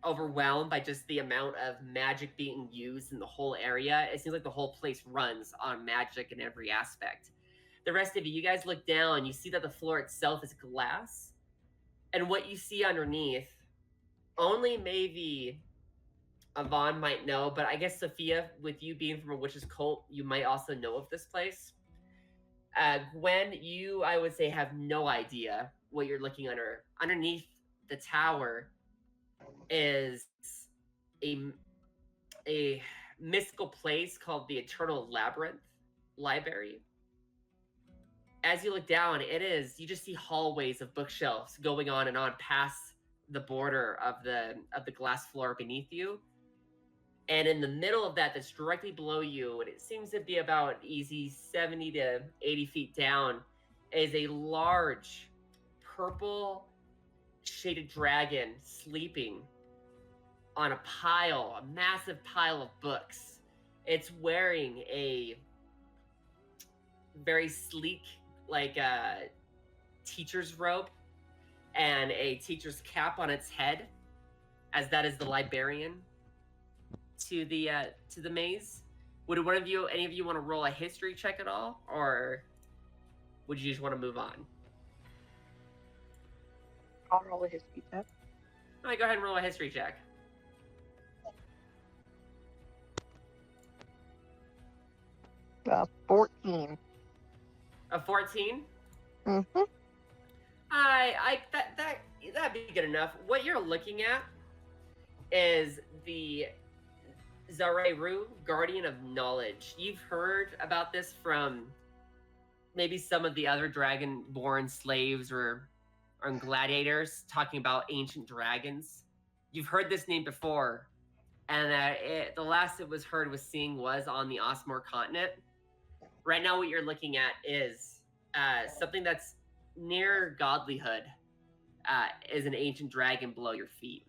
S1: overwhelmed by just the amount of magic being used in the whole area. It seems like the whole place runs on magic in every aspect. The rest of you guys look down, you see that the floor itself is glass. And what you see underneath, only maybe Avam might know, but I guess Sophia, with you being from a witch's cult, you might also know of this place. Gwen, you, I would say, have no idea what you're looking under. Underneath the tower is a mystical place called the Eternal Labyrinth Library. As you look down, you just see hallways of bookshelves going on and on past the border of the glass floor beneath you. And in the middle of that, that's directly below you, and it seems to be about easy 70 to 80 feet down, is a large purple shaded dragon sleeping on a massive pile of books. It's wearing a very sleek, like teacher's robe and a teacher's cap on its head, as that is the librarian to the maze. Would any of you want to roll a history check at all, or would you just want to move on?
S4: I'll roll a history check.
S1: All right, go ahead and roll a history check.
S4: Uh, 14.
S1: A 14?
S4: Mm-hmm.
S1: That'd be good enough. What you're looking at is the Zareru, Guardian of Knowledge. You've heard about this from maybe some of the other dragon-born slaves or gladiators talking about ancient dragons. You've heard this name before, and the last it was heard was on the Osmore continent. Right now, what you're looking at is something that's near godlyhood, is an ancient dragon below your feet.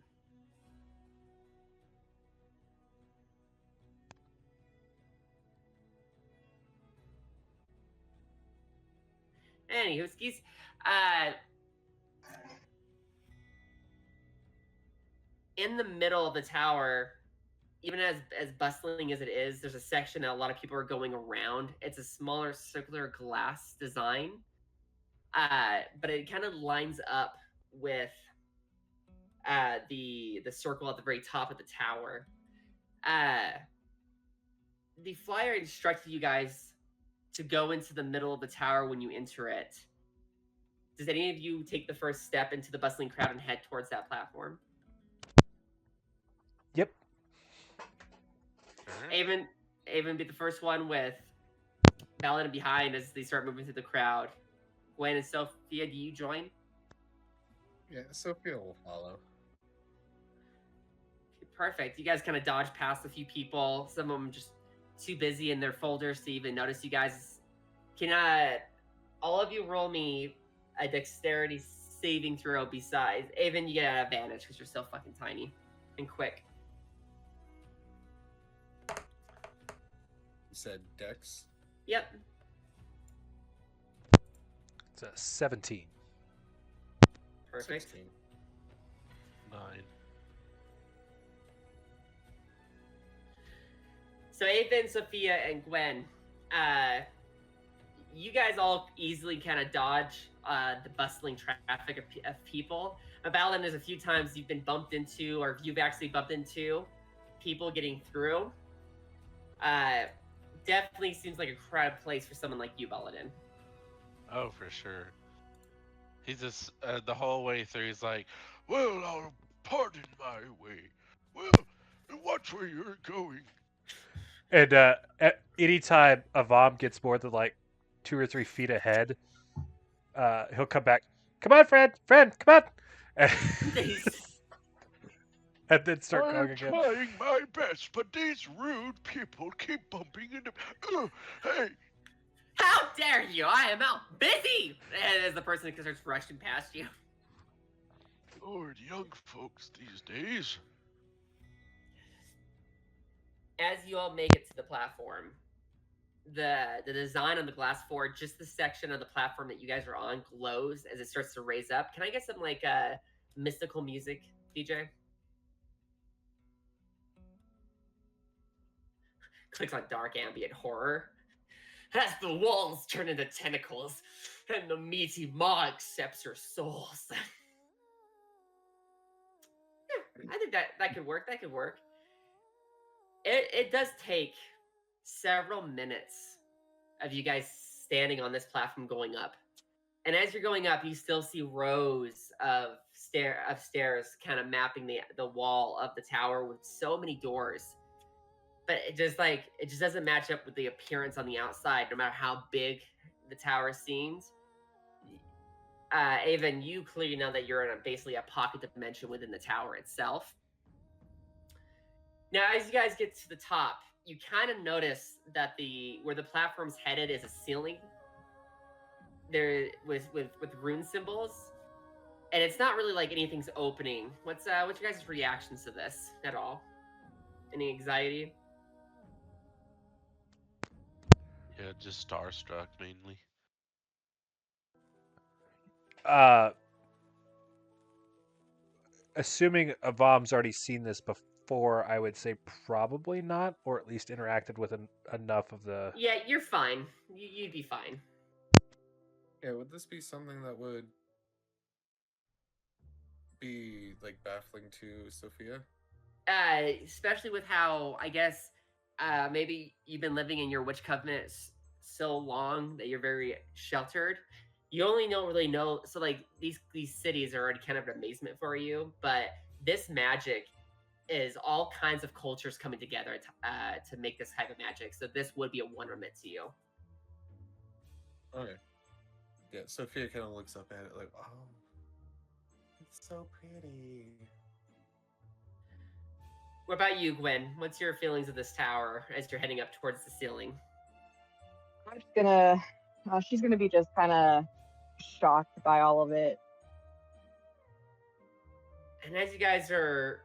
S1: Anywho, skis. In the middle of the tower, even as bustling as it is, there's a section that a lot of people are going around. It's a smaller circular glass design. but it kind of lines up with the circle at the very top of the tower. The flyer instructed you guys to go into the middle of the tower when you enter it. Does any of you take the first step into the bustling crowd and head towards that platform?
S5: Yep.
S2: Sure.
S1: Aven be the first one with Paladin behind as they start moving through the crowd. Gwen and Sophia, do you join?
S3: Yeah, Sophia will follow.
S1: Perfect. You guys kind of dodge past a few people. Some of them just too busy in their folders to even notice you guys. Can all of you roll me a dexterity saving throw besides? Aven, you get an advantage because you're so fucking tiny and quick.
S3: You said Dex?
S1: Yep.
S5: It's a 17.
S1: Perfect.
S3: 16.
S2: 9.
S1: So Aven, Sophia, and Gwen, you guys all easily kind of dodge the bustling traffic of people. Balin, there's a few times you've been bumped into, or you've actually bumped into people getting through. Definitely seems like a crowded place for someone like you, Baladin.
S2: Oh, for sure. He's just the whole way through. He's like, "Well, I'll pardon my way. Well, watch where you're going."
S5: And at any time Avam gets more than like 2 or 3 feet ahead, he'll come back. Come on, friend, come on, and then start going
S2: I'm
S5: again.
S2: trying my best, but these rude people keep bumping into. Hey,
S1: How dare you! I am out busy! As the person starts rushing past you.
S2: Lord, young folks these days.
S1: As you all make it to the platform, the design on the glass floor, just the section of the platform that you guys are on, glows as it starts to raise up. Can I get some like mystical music, DJ? Clicks on dark ambient horror. As the walls turn into tentacles and the meaty maw accepts your souls. Yeah, I think that could work. That could work. It does take several minutes of you guys standing on this platform going up. And as you're going up, you still see rows of stairs kind of mapping the wall of the tower with so many doors. But it just doesn't match up with the appearance on the outside, no matter how big the tower seems. Aven, you clearly know that you're in basically a pocket dimension within the tower itself. Now, as you guys get to the top, you kind of notice that where the platform's headed is a ceiling. There with rune symbols, and it's not really like anything's opening. What's your guys' reactions to this at all? Any anxiety?
S2: Yeah, just starstruck mainly.
S5: Assuming Avam's already seen this before, I would say probably not, or at least interacted with enough of the.
S1: Yeah, you're fine. You'd be fine.
S3: Yeah, would this be something that would be like baffling to Sophia?
S1: Especially with how I guess maybe you've been living in your witch covenant so long that you're very sheltered. You only really know, so like these cities are already kind of an amazement for you, but this magic is all kinds of cultures coming together to make this type of magic. So this would be a wonderment to you.
S3: Okay. Yeah, Sophia kind of looks up at it like, oh, it's so pretty.
S1: What about you, Gwen? What's your feelings of this tower as you're heading up towards the ceiling?
S4: I'm just gonna. She's gonna be just kind of shocked by all of it.
S1: And as you guys are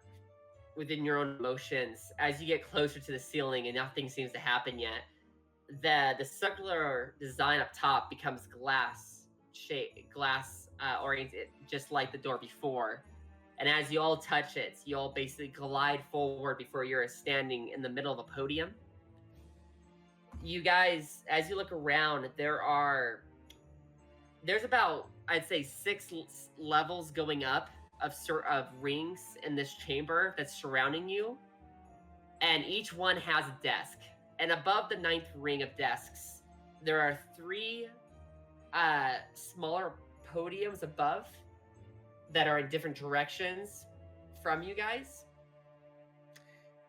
S1: within your own emotions, as you get closer to the ceiling and nothing seems to happen yet, the circular design up top becomes glass oriented, just like the door before. And as you all touch it, you all basically glide forward before you're standing in the middle of a podium. You guys, as you look around, there are there's about, I'd say, levels going up of rings in this chamber that's surrounding you, and each one has a desk. And above the ninth ring of desks, there are three smaller podiums above that are in different directions from you guys.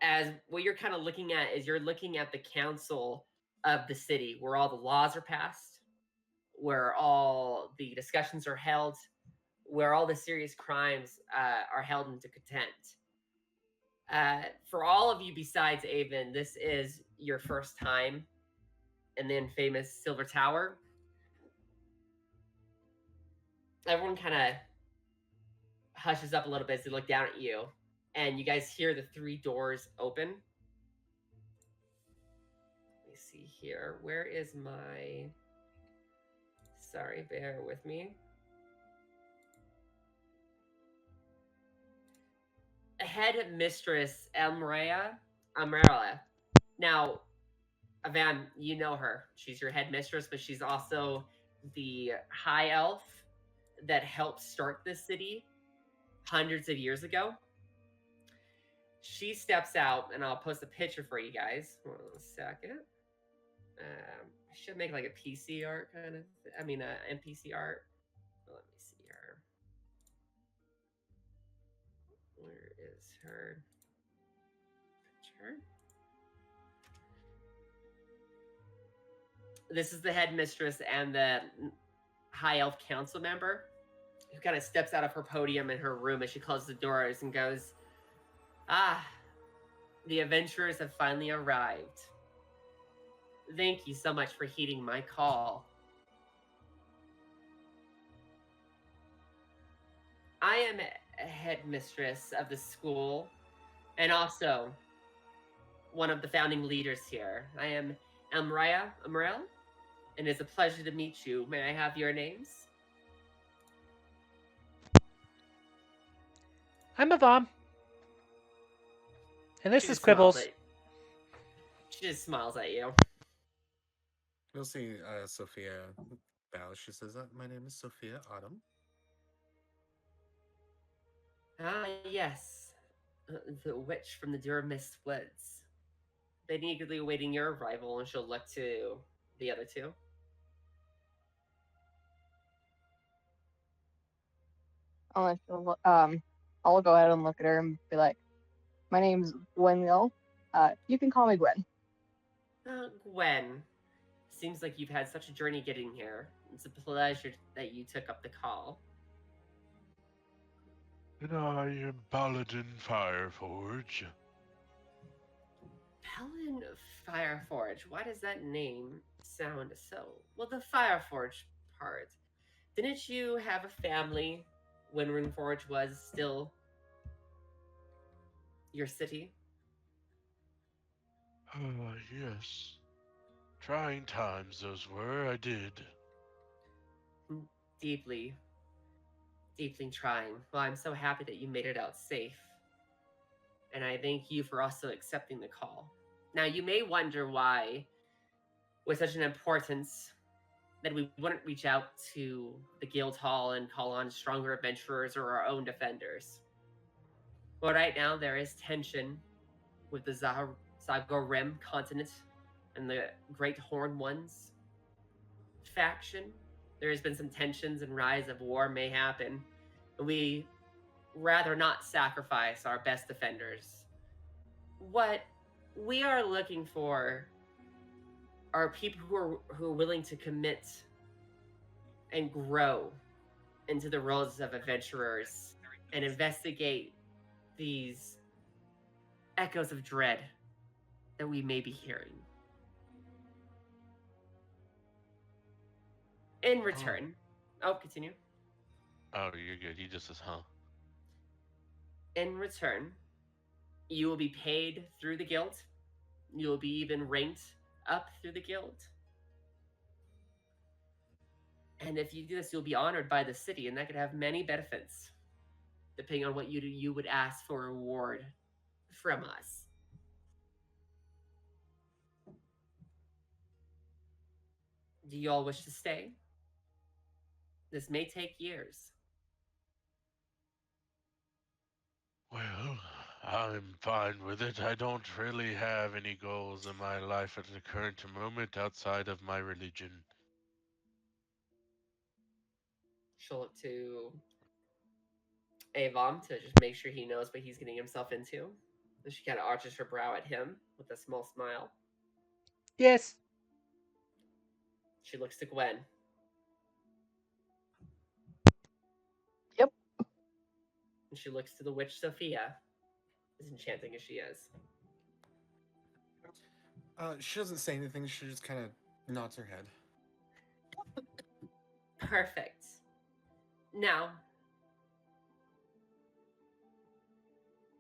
S1: As what you're kind of looking at is you're looking at the council of the city, where all the laws are passed, where all the discussions are held, where all the serious crimes are held into contempt. For all of you besides Avon, this is your first time in the infamous Silver Tower. Everyone kind of hushes up a little bit as they look down at you, and you guys hear the three doors open. Let me see here. Where is my... Sorry, bear with me. Head Mistress Umrella. Now, Avam, you know her. She's your head mistress, but she's also the high elf that helped start this city hundreds of years ago. She steps out, and I'll post a picture for you guys. Hold on a second. I should make like a PC art kind of. NPC art. Let me see her. Where is her picture? This is the headmistress and the high elf council member who kind of steps out of her podium in her room as she closes the doors and goes, "Ah, the adventurers have finally arrived. Thank you so much for heeding my call. I am a headmistress of the school and also one of the founding leaders here. I am Umrella, and it's a pleasure to meet you. May I have your names?"
S6: I'm Avam. And this
S1: She
S6: is
S1: just smiles
S6: Quibbles.
S1: She just smiles at you.
S3: You'll see Sophia bows. She says, "My name is Sophia Autumn."
S1: Ah, yes. The witch from the Durmist Woods. Been eagerly awaiting your arrival, and she'll look to the other two.
S4: I'll go ahead and look at her and be like, "My name's Gwenville. You can call me Gwen."
S1: Gwen, seems like you've had such a journey getting here. It's a pleasure that you took up the call.
S2: And I am Paladin Fireforge.
S1: Paladin Fireforge. Why does that name sound so... Well, the Fireforge part. Didn't you have a family when Runeforge was still your city?
S2: Yes. Trying times those were, I did.
S1: Deeply, deeply trying. Well, I'm so happy that you made it out safe. And I thank you for also accepting the call. Now, you may wonder why, with such an importance, that we wouldn't reach out to the guild hall and call on stronger adventurers or our own defenders. But right now, there is tension with the Zagorim continent and the Great Horn Ones faction. There has been some tensions and rise of war may happen. We rather not sacrifice our best defenders. What we are looking for are people who are willing to commit and grow into the roles of adventurers and investigate these echoes of dread that we may be hearing. In return, continue.
S2: Oh, you're good. He just says, huh?
S1: In return, you will be paid through the guild. You will be even ranked up through the guild. And if you do this, you'll be honored by the city, and that could have many benefits, depending on what you would ask for a reward from us. Do you all wish to stay? This may take years.
S2: Well, I'm fine with it. I don't really have any goals in my life at the current moment outside of my religion.
S1: She'll look to Avam to just make sure he knows what he's getting himself into. And she kind of arches her brow at him with a small smile.
S6: Yes.
S1: She looks to Gwen.
S4: Yep.
S1: And she looks to the witch Sophia, as enchanting as she is.
S3: She doesn't say anything. She just kind of nods her head.
S1: Perfect. Now,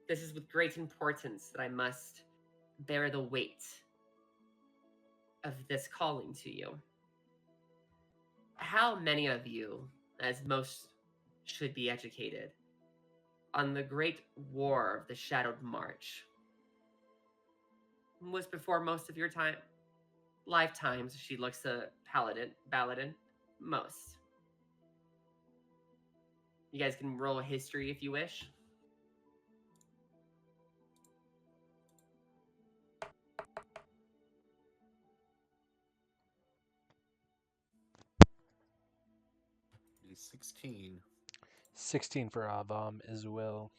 S1: this is with great importance that I must bear the weight of this calling to you. How many of you, as most should be educated, on the Great War of the Shadowed March was before most of your lifetimes? She looks to Baladin, most. You guys can roll a history if you wish.
S3: He's 16.
S5: 16 for Avam as well.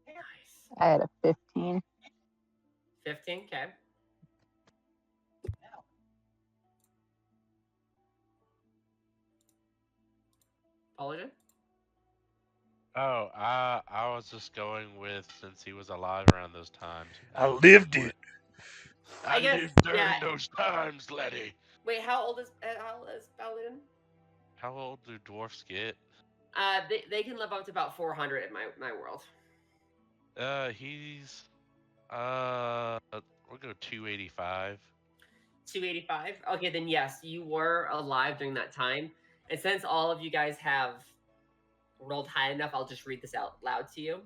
S1: Nice.
S4: I had a 15.
S1: 15, okay. Paladin?
S2: Oh, I was just going with since he was alive around those times.
S6: I lived it.
S1: I guess,
S2: lived during
S1: yeah.
S2: those times, Letty.
S1: Wait, how old is Paladin?
S2: How old do dwarfs get?
S1: They can live up to about 400 in my world.
S2: He's we'll go 285.
S1: 285. Okay, then yes, you were alive during that time. And since all of you guys have rolled high enough, I'll just read this out loud to you.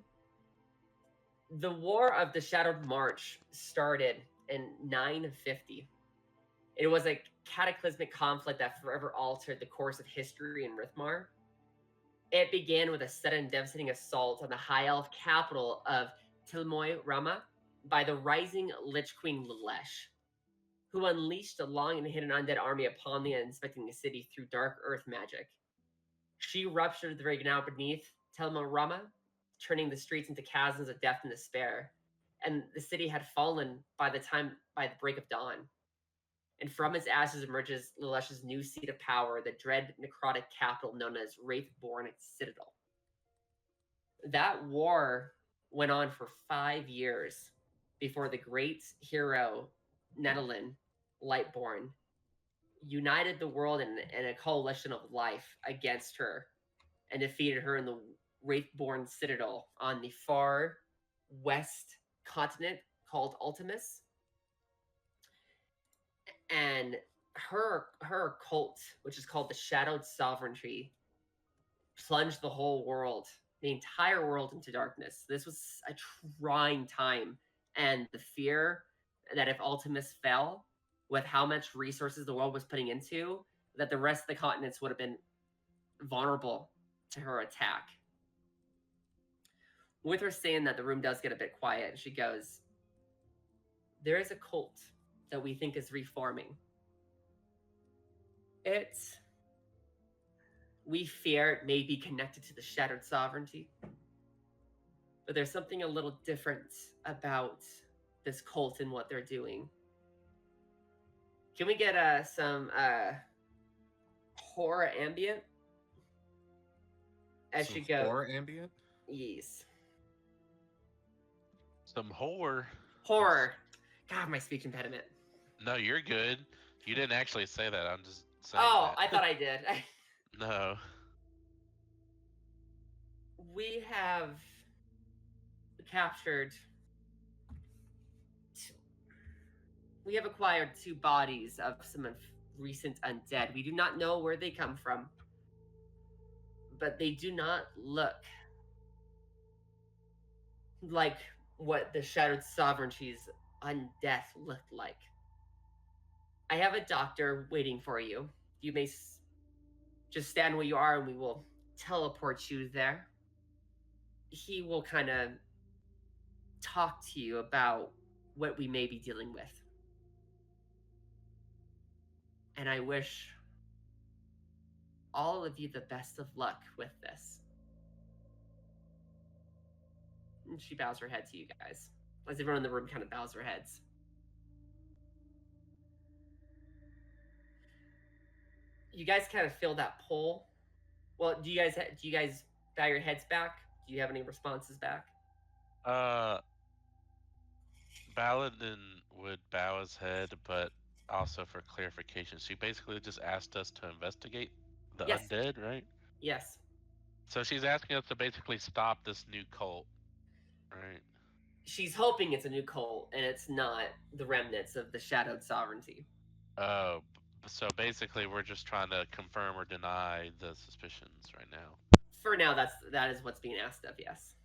S1: The War of the Shadowed March started in 950. It was a cataclysmic conflict that forever altered the course of history in Rithmar. It began with a sudden devastating assault on the High Elf capital of Tilmoy Rama by the rising Lich Queen Lilesh, who unleashed a long and hidden undead army upon the inspecting the city through dark earth magic. She ruptured the very ground beneath Telma Rama, turning the streets into chasms of death and despair. And the city had fallen by the break of dawn. And from its ashes emerges Lilesh's new seat of power, the dread necrotic capital known as Wraithborn Citadel. That war went on for 5 years before the great hero Nedalin Lightborn united the world in a coalition of life against her and defeated her in the Wraithborn Citadel on the far west continent called Ultimus. And her cult, which is called the Shadowed Sovereignty, plunged the whole world, the entire world, into darkness. This was a trying time, and the fear that if Ultimus fell, with how much resources the world was putting into, that the rest of the continents would have been vulnerable to her attack. With her saying that, the room does get a bit quiet, and she goes, "There is a cult that we think is reforming. We fear it may be connected to the Shattered Sovereignty, but there's something a little different about this cult and what they're doing. Can we get some horror ambient?" As
S3: Some
S1: she goes,
S3: horror ambient?
S1: yes.
S2: Some whore.
S1: Horror. God, my speech impediment.
S2: No, you're good. You didn't actually say that. I'm just saying
S1: Oh,
S2: that.
S1: I thought I did.
S2: No.
S1: We have captured. We have acquired 2 bodies of some recent undead. We do not know where they come from, but they do not look like what the Shattered Sovereignty's undeath looked like. I have a doctor waiting for you. You may Just stand where you are and we will teleport you there. He will kind of talk to you about what we may be dealing with. And I wish all of you the best of luck with this. And she bows her head to you guys, as everyone in the room kind of bows their heads. You guys kind of feel that pull. Well, do you guys bow your heads back? Do you have any responses back?
S2: Baladin would bow his head, but also for clarification, she basically just asked us to investigate the
S1: Yes.
S2: undead, right?
S1: Yes.
S2: So she's asking us to basically stop this new cult, right?
S1: She's hoping it's a new cult and it's not the remnants of the shadowed sovereignty.
S2: Oh, so basically we're just trying to confirm or deny the suspicions right now.
S1: For now, that is what's being asked of. Yes.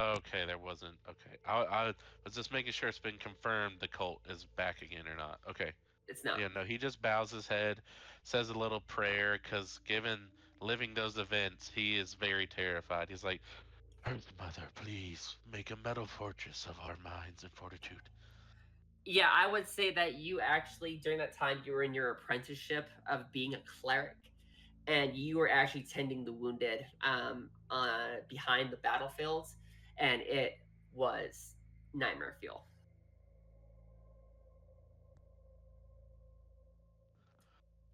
S2: Okay, there wasn't. Okay, I was just making sure it's been confirmed the cult is back again or not. Okay.
S1: It's not.
S2: Yeah, no, he just bows his head, says a little prayer, because given living those events, he is very terrified. He's like, Earth Mother, please make a metal fortress of our minds and fortitude.
S1: Yeah, I would say that you actually, during that time, you were in your apprenticeship of being a cleric, and you were actually tending the wounded behind the battlefields, and it was nightmare fuel.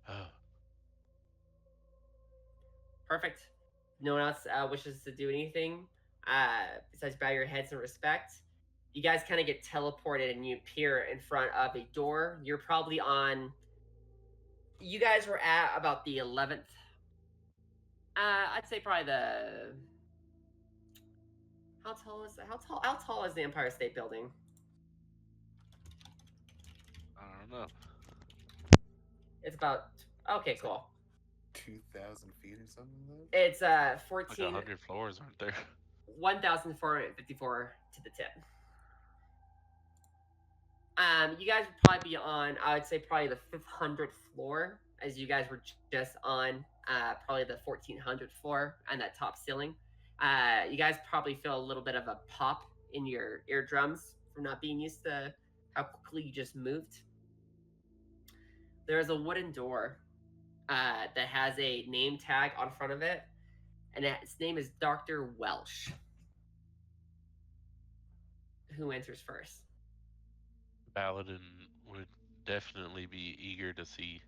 S2: Oh,
S1: Perfect. No one else wishes to do anything besides bow your heads in respect. You guys kind of get teleported and you appear in front of a door. You're probably on. You guys were at about the 11th. I'd say probably the. How tall is that? How tall is the Empire State Building?
S2: I don't know.
S1: It's about. Okay, cool.
S3: 2,000 feet or something like that?
S1: It's
S2: Like
S1: 14.
S2: 100 floors, aren't there?
S1: 1,454 to the tip. You guys would probably be on, I would say, probably the 500th floor, as you guys were just on probably the 1,400th floor on that top ceiling. You guys probably feel a little bit of a pop in your eardrums from not being used to how quickly you just moved. There is a wooden door that has a name tag on front of it, and its name is Dr. Welsh. Who enters first?
S2: Baladin would definitely be eager to see.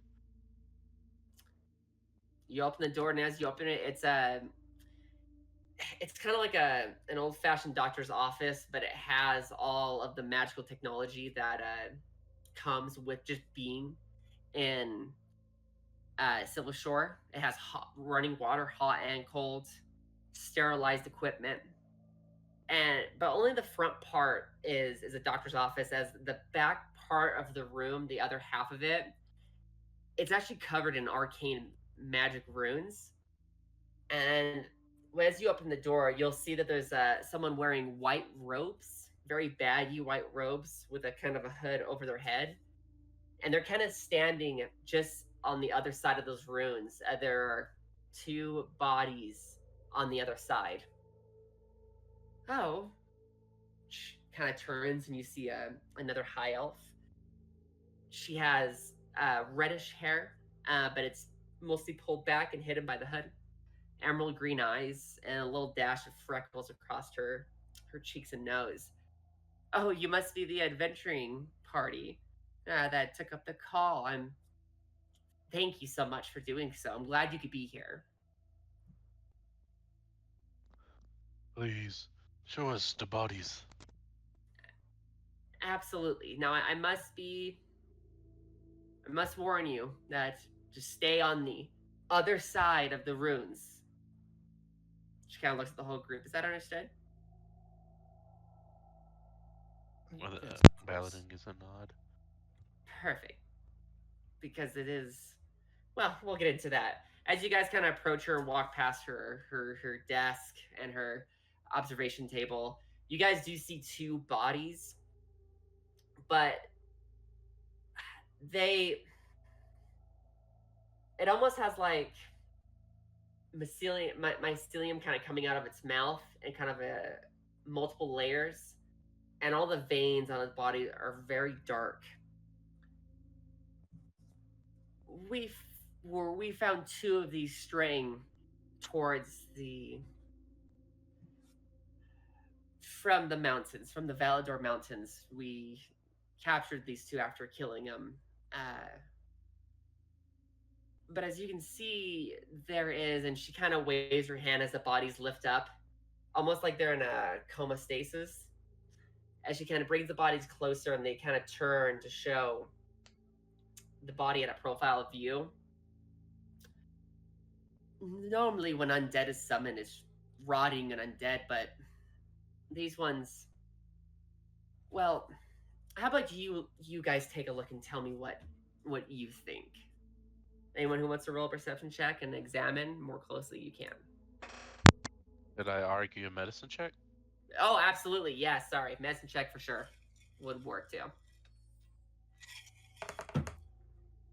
S1: You open the door, and as you open it, it's kind of like an old fashioned doctor's office, but it has all of the magical technology that comes with just being in Silver Shore. It has running water, hot and cold, sterilized equipment, but only the front part is a doctor's office. As the back part of the room, the other half of it, it's actually covered in arcane magic runes. And as you open the door, you'll see that there's someone wearing white robes, very baggy white robes with a kind of a hood over their head. And they're kind of standing just on the other side of those runes. There are two bodies on the other side. Oh. Kind of turns and you see another high elf. She has reddish hair, but it's mostly pulled back and hidden by the hood. Emerald green eyes and a little dash of freckles across her cheeks and nose. Oh, you must be the adventuring party that took up the call. Thank you so much for doing so. I'm glad you could be here.
S2: Please, show us the bodies.
S1: Absolutely. Now I must warn you that just stay on the other side of the runes. She kind of looks at the whole group. Is that understood?
S2: Well,
S3: Yes, of course.
S2: Baladin gives a nod.
S1: Perfect. Because it is. Well, we'll get into that. As you guys kind of approach her and walk past her desk and her observation table, you guys do see two bodies, but it almost has like mycelium kind of coming out of its mouth and kind of multiple layers, and all the veins on its body are very dark. We found two of these straying towards from the mountains, from the Valador Mountains. We captured these two after killing them. But as you can see, there is, and she kind of waves her hand as the bodies lift up, almost like they're in a coma stasis. As she kind of brings the bodies closer and they kind of turn to show the body at a profile view. Normally when undead is summoned, it's rotting and undead, but these ones, well, how about you guys take a look and tell me what you think? Anyone who wants to roll a perception check and examine more closely, you can.
S2: Did I argue a medicine check?
S1: Oh, absolutely. Yeah, sorry. Medicine check for sure would work too.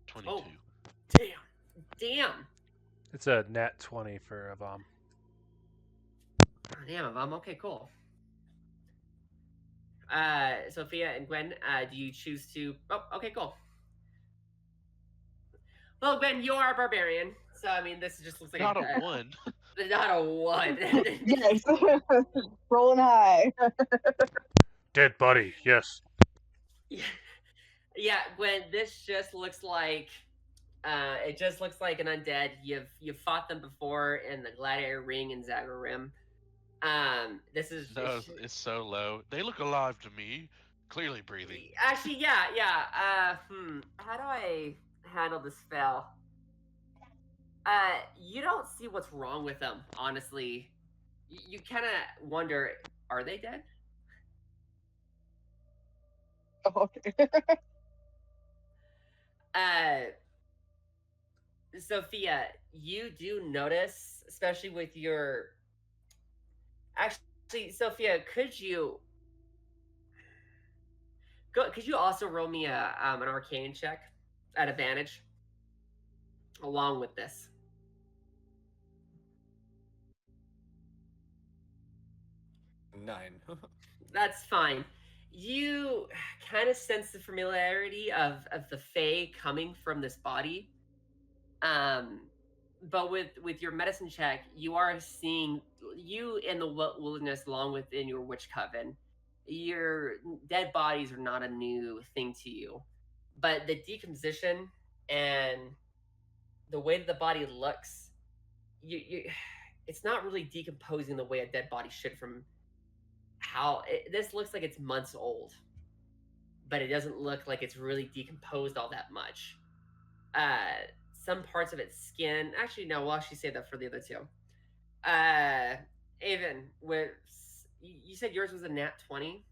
S2: 22.
S1: Oh, damn.
S5: It's a nat 20 for Avam.
S1: Oh, damn, Avam. Okay, cool. Sophia and Gwen, do you choose to... Oh, okay, cool. Well, Gwen, you are a barbarian, so, I mean, this just looks like
S2: Not a 1.
S1: Not a 1.
S4: Yes. Rolling high.
S5: Dead body, yes.
S1: Yeah, Gwen, this just looks like... it just looks like an undead. You've fought them before in the Gladiator Ring in Zagrerim. This is...
S2: No, it's so low. They look alive to me. Clearly breathing.
S1: Actually, yeah. How do I handle the spell? You don't see what's wrong with them, honestly. You kind of wonder, are they dead?
S4: Okay.
S1: Sophia, you do notice, especially with your... Actually, Sophia, could you also roll me an arcane check at advantage along with this?
S3: 9.
S1: That's fine. You kind of sense the familiarity of the Fae coming from this body. But with your medicine check, you are seeing you in the wilderness along within your witch coven. Your dead bodies are not a new thing to you, but the decomposition and the way that the body looks, it's not really decomposing the way a dead body should. From how this looks like it's months old, but it doesn't look like it's really decomposed all that much. Some parts of its skin. Actually, no. We'll actually say that for the other two. Avan, you said yours was a nat 20.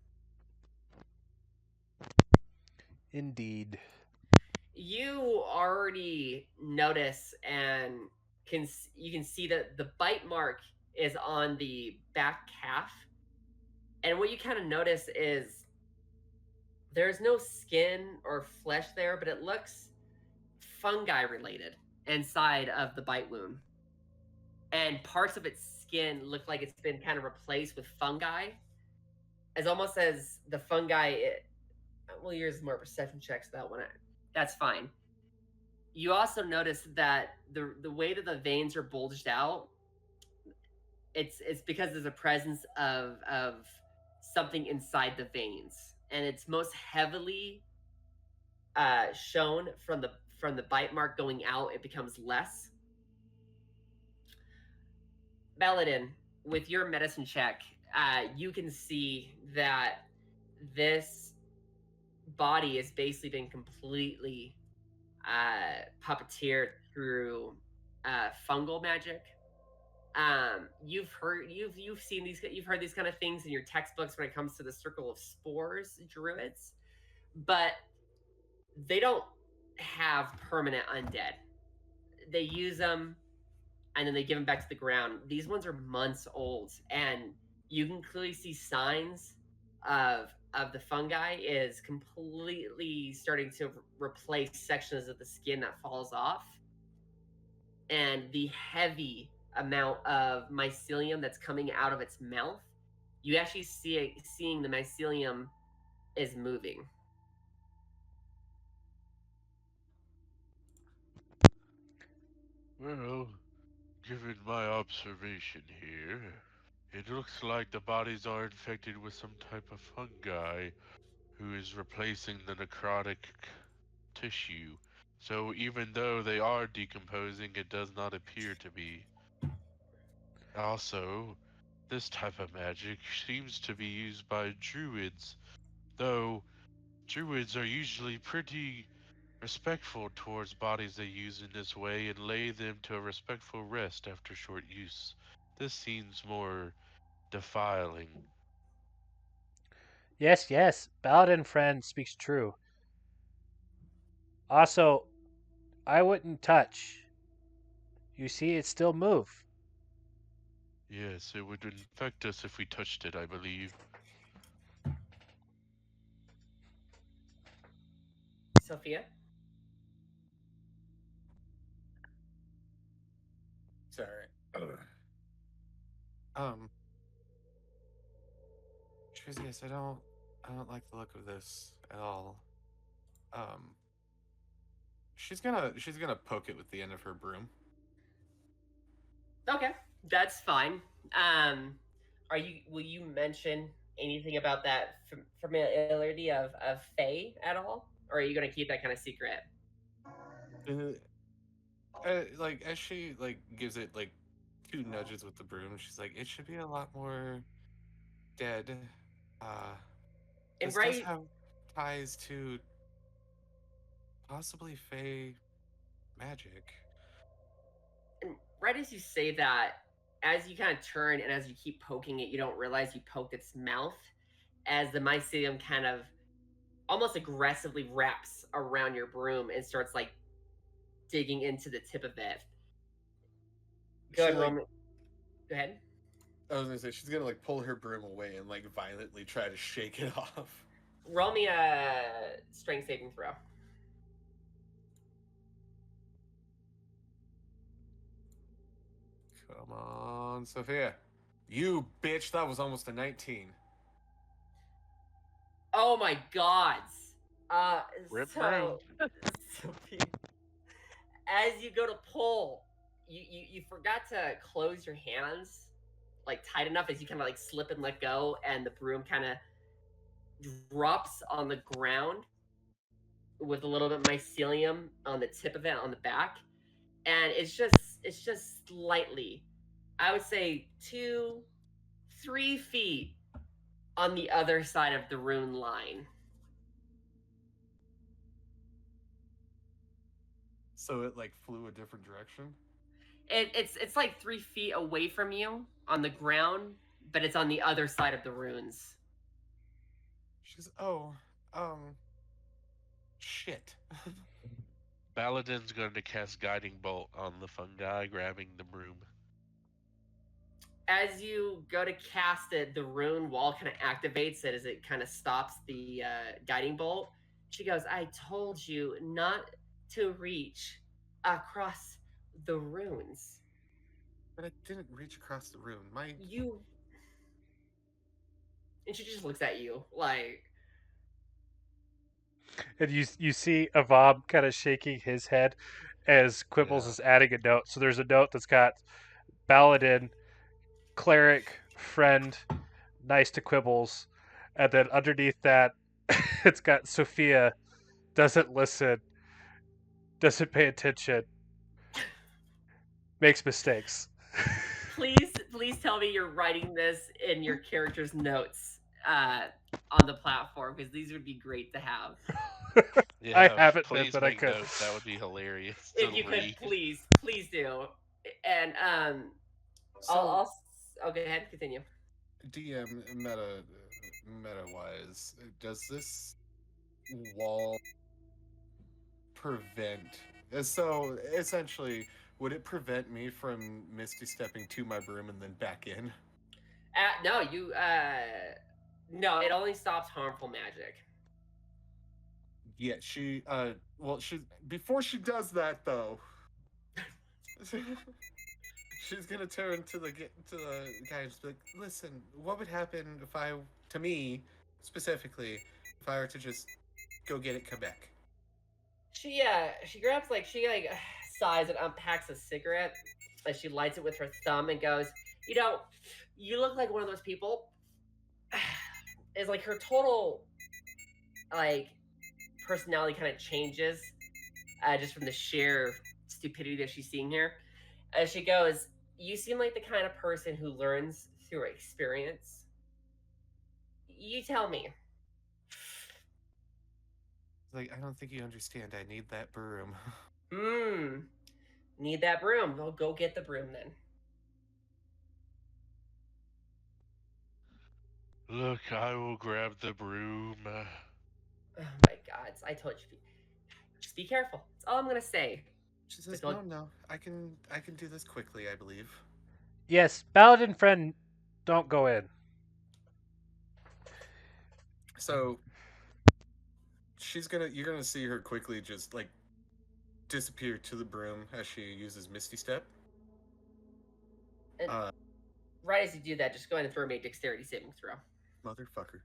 S5: Indeed.
S1: You already notice and you can see that the bite mark is on the back calf, and what you kind of notice is there's no skin or flesh there, but it looks fungi related inside of the bite wound, and parts of its skin look like it's been kind of replaced with fungi, as almost as the fungi. We'll use more perception checks that one. That's fine. You also notice that the way that the veins are bulged out, it's because there's a presence of something inside the veins, and it's most heavily shown from the bite mark going out. It becomes less. Baladin, with your medicine check, you can see that this body has basically been completely puppeteered through fungal magic. You've heard these kind of things in your textbooks when it comes to the circle of spores druids, but they don't have permanent undead. They use them and then they give them back to the ground. These ones are months old, and you can clearly see signs of the fungi is completely starting to replace sections of the skin that falls off, and the heavy amount of mycelium that's coming out of its mouth. You actually seeing the mycelium is moving.
S2: Well, given my observation here, it looks like the bodies are infected with some type of fungi who is replacing the necrotic tissue. So even though they are decomposing, it does not appear to be. Also, this type of magic seems to be used by druids, though druids are usually pretty respectful towards bodies they use in this way and lay them to a respectful rest after short use. This seems more defiling.
S6: Yes, yes. Paladin friend speaks true. Also, I wouldn't touch. You see, it still move.
S2: Yes, it would infect us if we touched it, I believe.
S1: Sophia?
S3: Sorry. um, Yes, I don't like the look of this at all. Um, she's gonna poke it with the end of her broom.
S1: Okay, that's fine. Will you mention anything about that familiarity of Fae at all, or are you gonna keep that kind of secret?
S3: Uh, like as she like gives it like two nudges with the broom, she's like, it should be a lot more dead. Uh,
S1: And
S3: this does
S1: right,
S3: have ties to possibly Fey magic.
S1: and right as you say that, as you kind of turn and as you keep poking it, you don't realize you poked its mouth. As the mycelium kind of almost aggressively wraps around your broom and starts like digging into the tip of it. Go
S3: She
S1: ahead,
S3: like
S1: Roman. Go ahead.
S3: I was gonna say she's gonna like pull her broom away and like violently try to shake it off.
S1: Roll me a strength saving throw.
S3: Come on, Sophia. You bitch, that was almost a 19.
S1: Oh my gods. Uh,
S2: Rip
S1: so, Sophie, as you go to pull, you forgot to close your hands like tight enough as you kind of like slip and let go, and the broom kind of drops on the ground with a little bit of mycelium on the tip of it on the back, and it's just slightly, I would say 2-3 feet on the other side of the rune line.
S3: So it like flew a different direction.
S1: It's like 3 feet away from you on the ground, but it's on the other side of the runes.
S3: She's shit.
S2: Baladin's going to cast Guiding Bolt on the fungi, grabbing the broom.
S1: As you go to cast it, the rune wall kind of activates it as it kind of stops the guiding bolt. She goes, "I told you not to reach across the runes.
S3: But I didn't reach across the room. My
S1: You." And she just looks at you like,
S5: And you see Avam kind of shaking his head as Quibbles
S3: Yeah.
S5: is adding a note. So there's a note that's got Paladin, cleric, friend, nice to Quibbles, and then underneath that, it's got Sophia, doesn't listen, doesn't pay attention, makes mistakes.
S1: please tell me you're writing this in your character's notes on the platform, because these would be great to have.
S5: I
S2: Yeah,
S5: haven't been,
S2: please
S5: but I
S2: make
S5: could.
S2: notes. That would be hilarious
S1: If
S2: to
S1: you could,
S2: read.
S1: please do. And
S3: So
S1: I'll go ahead, continue.
S3: DM meta wise, does this wall prevent? So essentially, would it prevent me from misty stepping to my broom and then back in?
S1: No, no, it only stops harmful magic.
S3: Yeah, well, she before she does that though. she's gonna turn to the guy and just be like, "Listen, what would happen if to me specifically, if I were to just go get it, come back?"
S1: She grabs sighs and unpacks a cigarette as she lights it with her thumb and goes, you look like one of those people. Is like her total like personality kind of changes just from the sheer stupidity that she's seeing here. As she goes, you seem like the kind of person who learns through experience. You tell me.
S3: Like, I don't think you understand. I need that broom.
S1: Need that broom. Well, go get the broom then.
S2: Look, I will grab the broom.
S1: Oh my God! I told you. Just be careful. That's all I'm gonna say.
S3: She says,
S1: But
S3: "No, I can do this quickly, I believe."
S6: Yes, paladin friend, don't go in.
S3: So you're gonna see her quickly just like disappear to the broom as she uses Misty Step.
S1: And right as you do that, just go ahead and throw me a dexterity saving throw.
S3: Motherfucker.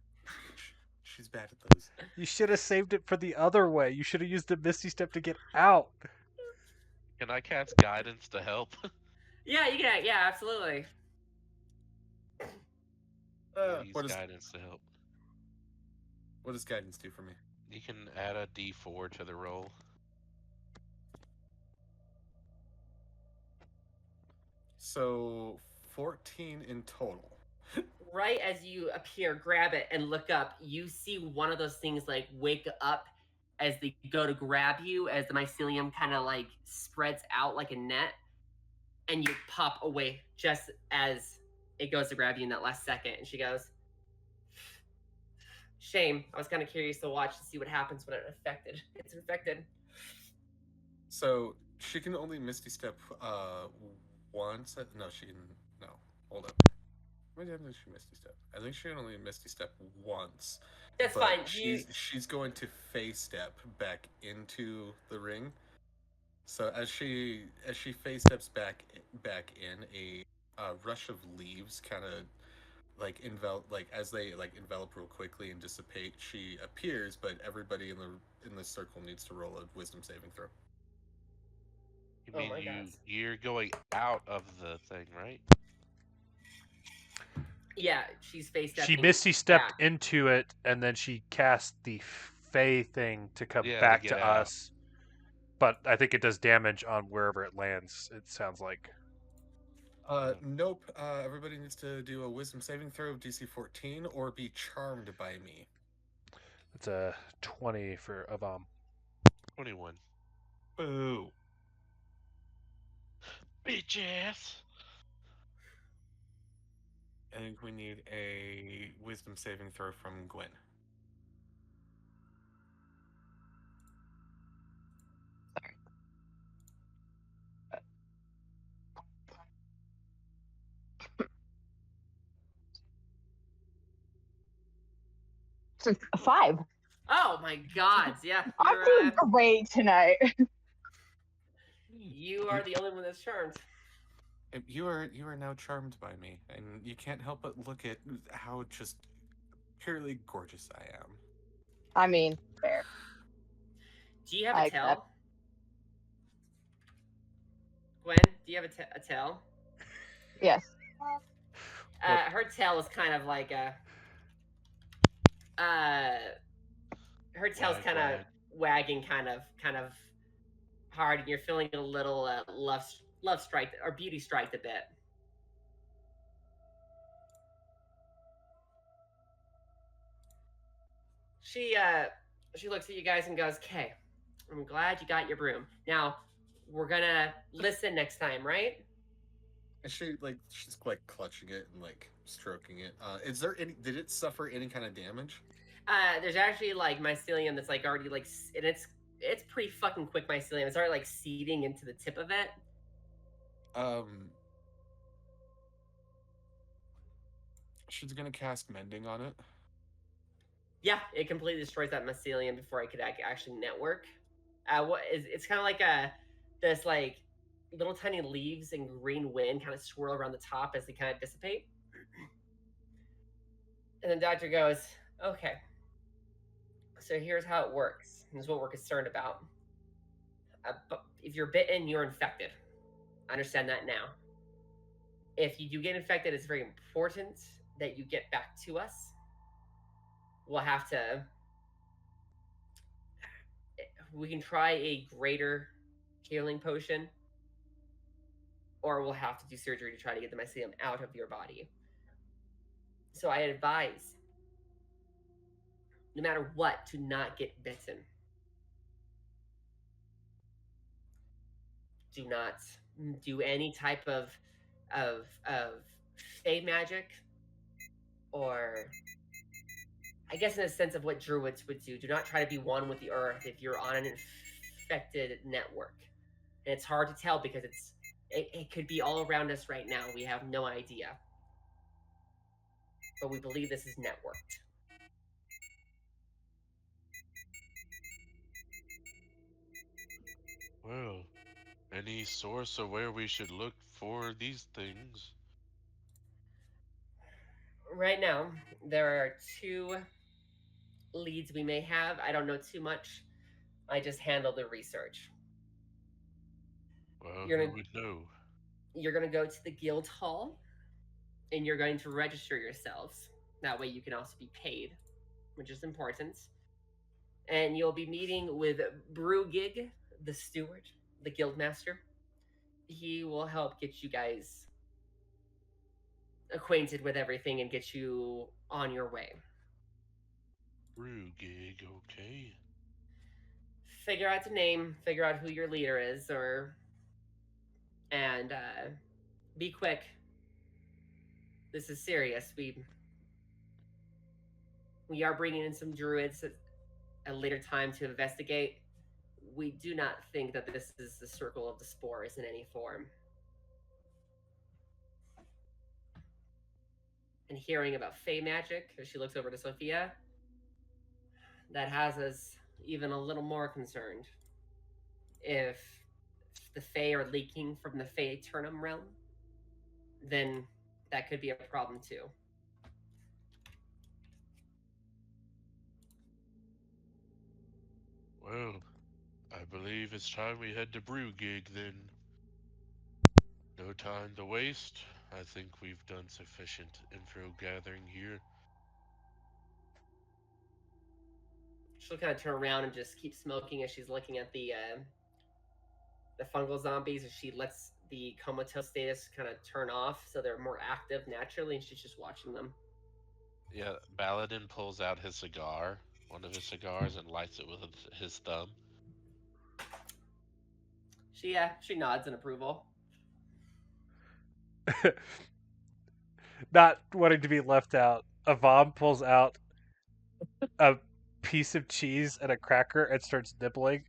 S3: She's bad at those.
S6: You should have saved it for the other way. You should have used the Misty Step to get out.
S2: Can I cast guidance to help?
S1: Yeah, you can. Yeah, absolutely.
S2: Use
S3: What
S2: guidance to help.
S3: What does guidance do for me?
S2: You can add a D4 to the roll.
S3: So 14 in total.
S1: Right as you appear, grab it and look up, you see one of those things like wake up as they go to grab you, as the mycelium kind of like spreads out like a net, and you pop away just as it goes to grab you in that last second. And she goes, "Shame. I was kind of curious to watch to see what happens when it's infected."
S3: So she can only Misty Step once. No, she can. No, hold up. When did she Misty Step? I think she can only Misty Step once.
S1: That's
S3: but
S1: fine.
S3: She's going to phase step back into the ring. So as she phase steps back in, a rush of leaves kind of like as they envelop real quickly and dissipate. She appears, but everybody in the circle needs to roll a wisdom saving throw.
S2: You
S1: Oh
S2: mean
S1: my God.
S2: you're going out of the thing, right?
S1: Yeah, she's face
S6: She
S1: stepping.
S6: Misty stepped
S1: back.
S6: into it, and then she cast the Fey thing to come
S2: Yeah, to
S6: back
S2: get
S6: to
S2: out.
S6: us. But I think it does damage on wherever it lands, it sounds like.
S3: Nope. Everybody needs to do a wisdom saving throw of DC 14 or be charmed by me.
S6: It's a 20 for Avam.
S2: 21.
S3: Boo.
S2: Bitch ass.
S3: I think we need a wisdom saving throw from Gwen.
S4: It's a 5.
S1: Oh my God! Yeah,
S4: I'm doing great tonight.
S1: you are the only one that's charmed.
S3: You are now charmed by me, and you can't help but look at how just purely gorgeous I am.
S4: I mean, fair.
S1: Do you have
S4: I
S1: a
S4: accept.
S1: tail? Gwen, do you have a tail?
S4: Yes.
S1: Her tail is kind of like a. Her tail's kind of wagging, kind of hard, and you're feeling a little love strike or beauty strike a bit. She looks at you guys and goes, "Okay, I'm glad you got your broom. Now we're gonna listen next time, right?"
S3: And she's clutching it and like stroking it. Is there any? Did it suffer any kind of damage?
S1: There's actually like mycelium that's like already like, and it's pretty fucking quick mycelium. It's already like seeding into the tip of it.
S3: She's gonna cast mending on it.
S1: Yeah, it completely destroys that mycelium before I could actually network. It's kind of like this like little tiny leaves and green wind kind of swirl around the top as they kind of dissipate. And then Doctor goes, okay, so here's how it works. This is what we're concerned about. If you're bitten, you're infected. I understand that now. If you do get infected, it's very important that you get back to us. We'll have to. We can try a greater healing potion, or we'll have to do surgery to try to get the mycelium out of your body. So I advise, no matter what, to not get bitten. Do not do any type of fey magic, or I guess in a sense of what druids would do. Do not try to be one with the earth if you're on an infected network. And it's hard to tell because it could be all around us right now. We have no idea. But we believe this is networked.
S2: Well, any source of where we should look for these things?
S1: Right now, there are 2 leads we may have. I don't know too much. I just handle the research.
S2: Well,
S1: You're
S2: who
S1: gonna-
S2: would know?
S1: You're going to go to the guild hall, and you're going to register yourselves. That way you can also be paid, which is important. And you'll be meeting with Brewgig, the steward, the guild master. He will help get you guys acquainted with everything and get you on your way.
S2: Brew gig, okay.
S1: Figure out the name, figure out who your leader is, and be quick. This is serious. We are bringing in some druids at a later time to investigate. We do not think that this is the circle of the spores in any form. And hearing about fey magic, as she looks over to Sophia, that has us even a little more concerned. If the fey are leaking from the fey Turnum realm, then that could be a problem too.
S2: Well, I believe it's time we head to Brew gig then. No time to waste. I think we've done sufficient info gathering here.
S1: She'll kind of turn around and just keep smoking as she's looking at the fungal zombies as she lets the comatose status kind of turn off so they're more active naturally, and she's just watching them.
S2: Yeah, Baladin pulls out his cigar, one of his cigars, and lights it with his thumb.
S1: She nods in approval.
S5: Not wanting to be left out, Avam pulls out a piece of cheese and a cracker and starts nibbling.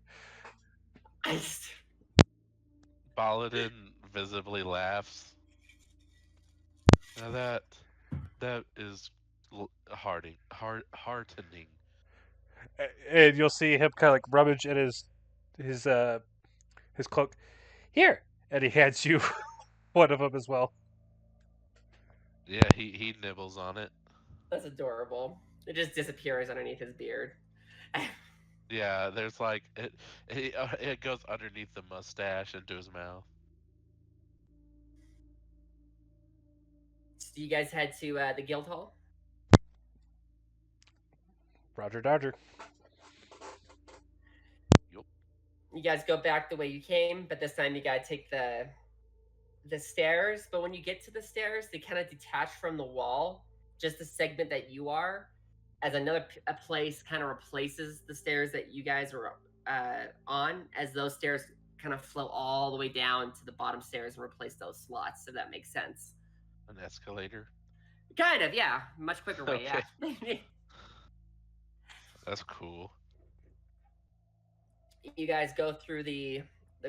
S2: Baladin visibly laughs. Now that is heartening.
S5: And you'll see him kind of like rummage in his cloak. Here, and he hands you one of them as well.
S2: Yeah, he nibbles on it.
S1: That's adorable. It just disappears underneath his beard.
S2: Yeah, there's like it goes underneath the mustache into his mouth.
S1: So you guys head to the guild hall?
S5: Roger Dodger.
S2: Yup.
S1: You guys go back the way you came, but this time you gotta take the stairs. But when you get to the stairs, they kind of detach from the wall, just the segment that you are, as a place kind of replaces the stairs that you guys were on, as those stairs kind of flow all the way down to the bottom stairs and replace those slots. So that makes sense.
S2: An escalator.
S1: Kind of, yeah. Much quicker way,
S2: Okay.
S1: yeah.
S2: That's cool.
S1: You guys go through the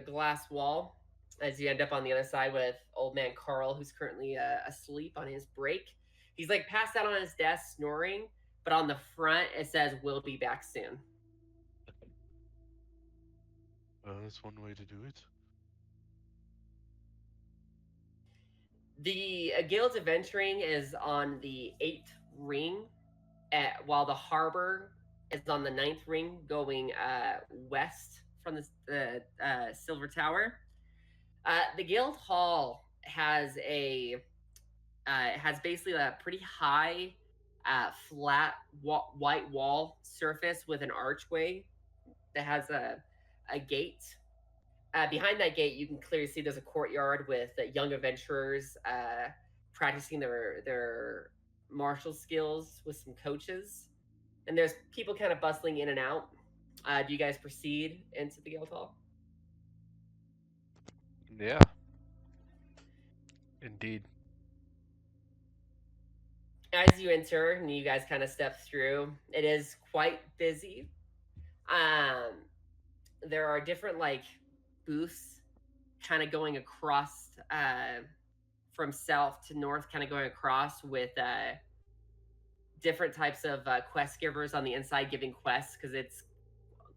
S1: glass wall as you end up on the other side with old man Carl, who's currently asleep on his break. He's like passed out on his desk snoring, but on the front it says "We'll be back soon."
S2: That's one way to do it.
S1: The Guild's adventuring is on the 8th ring, while the harbor is on the 9th ring, going west from the Silver Tower. The Guild Hall has basically a pretty high, flat white wall surface with an archway that has a gate. Behind that gate, you can clearly see there's a courtyard with young adventurers practicing their martial skills with some coaches, and there's people kind of bustling in and out. Do you guys proceed into the guild hall?
S2: Yeah.
S5: Indeed.
S1: As you enter and you guys kind of step through, it is quite busy. Um, there are different like booths kind of going across from south to north, kind of going across with different types of quest givers on the inside giving quests because it's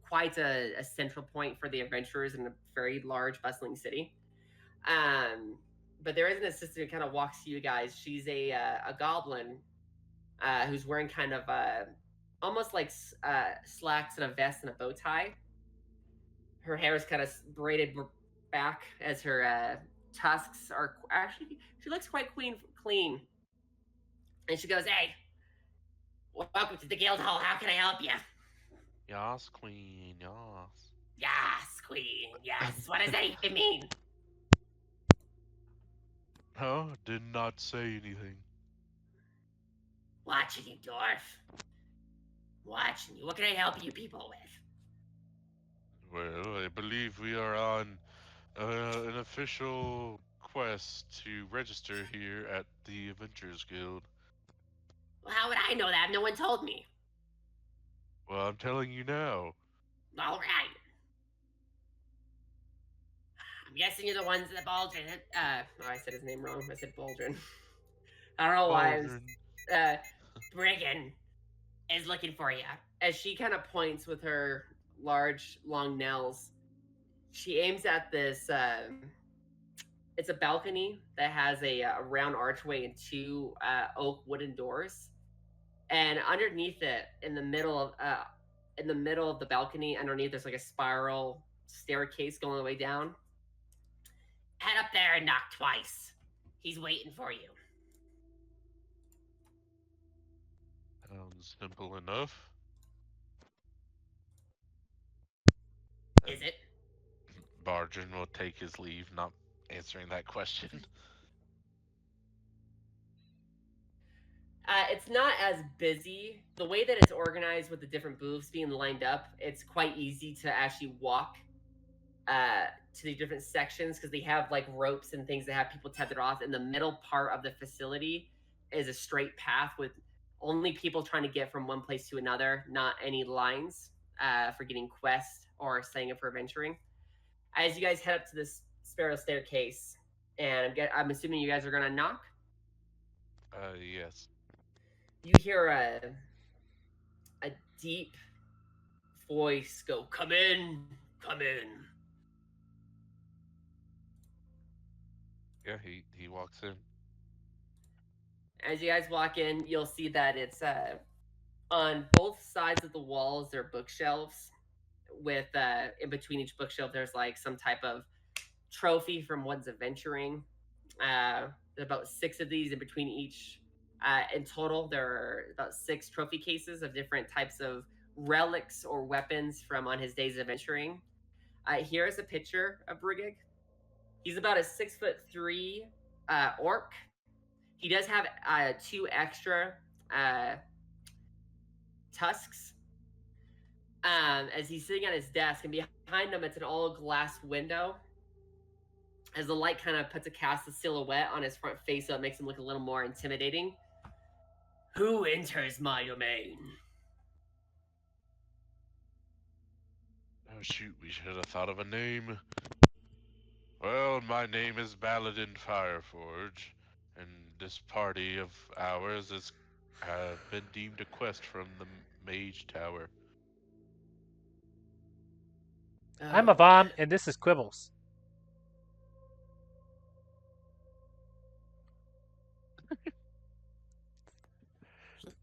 S1: quite a central point for the adventurers in a very large, bustling city. But there is an assistant who kind of walks to you guys. She's a goblin who's wearing kind of almost like slacks and a vest and a bow tie. Her hair is kind of braided back as her tusks are actually. She looks quite clean. And she goes, "Hey, welcome to the guild hall. How can I help you?"
S2: Yas, queen, yas.
S1: Yes, queen. Yes. What does that even mean?
S2: Huh? Did not say anything.
S1: Watching you, dwarf. Watching you. What can I help you people with?
S2: Well, I believe we are on an official quest to register here at the Adventurers Guild.
S1: Well, how would I know that? No one told me.
S2: Well, I'm telling you now.
S1: All right. I'm guessing you're the ones that Baldrin. I said his name wrong. I said Baldrin. I don't know why.
S2: Baldrin.
S1: Brigand is looking for you. As she kind of points with her large, long nails, she aims at this. It's a balcony that has a round archway and two oak wooden doors, and underneath it, in the middle of the balcony, underneath there's like a spiral staircase going all the way down. Head up there and knock twice. He's waiting for you.
S2: Sounds simple enough.
S1: Is it?
S2: Baldrin will take his leave, not answering that question.
S1: It's not as busy. The way that it's organized with the different booths being lined up, it's quite easy to actually walk to the different sections because they have like ropes and things that have people tethered off. In the middle part of the facility is a straight path with only people trying to get from one place to another, not any lines for getting quests or signing up for adventuring. As you guys head up to this spiral staircase, and I'm assuming you guys are gonna knock.
S2: Yes.
S1: You hear a deep voice go, "Come in, come in."
S2: Yeah, he walks in.
S1: As you guys walk in, you'll see that it's on both sides of the walls. There are bookshelves with in between each bookshelf there's like some type of trophy from one's adventuring. There's about 6 of these in between each. In total, there are about 6 trophy cases of different types of relics or weapons from on his days of adventuring. Here's a picture of Brigig. He's about a 6'3" orc. He does have 2 extra tusks. As he's sitting at his desk, and behind him, it's an all glass window. As the light kind of puts a cast of silhouette on his front face, so it makes him look a little more intimidating. Who enters my domain?
S2: Oh shoot, we should have thought of a name. Well, my name is Baladin Fireforge, and this party of ours has been deemed a quest from the Mage Tower.
S6: I'm Avam, and this is Quibbles.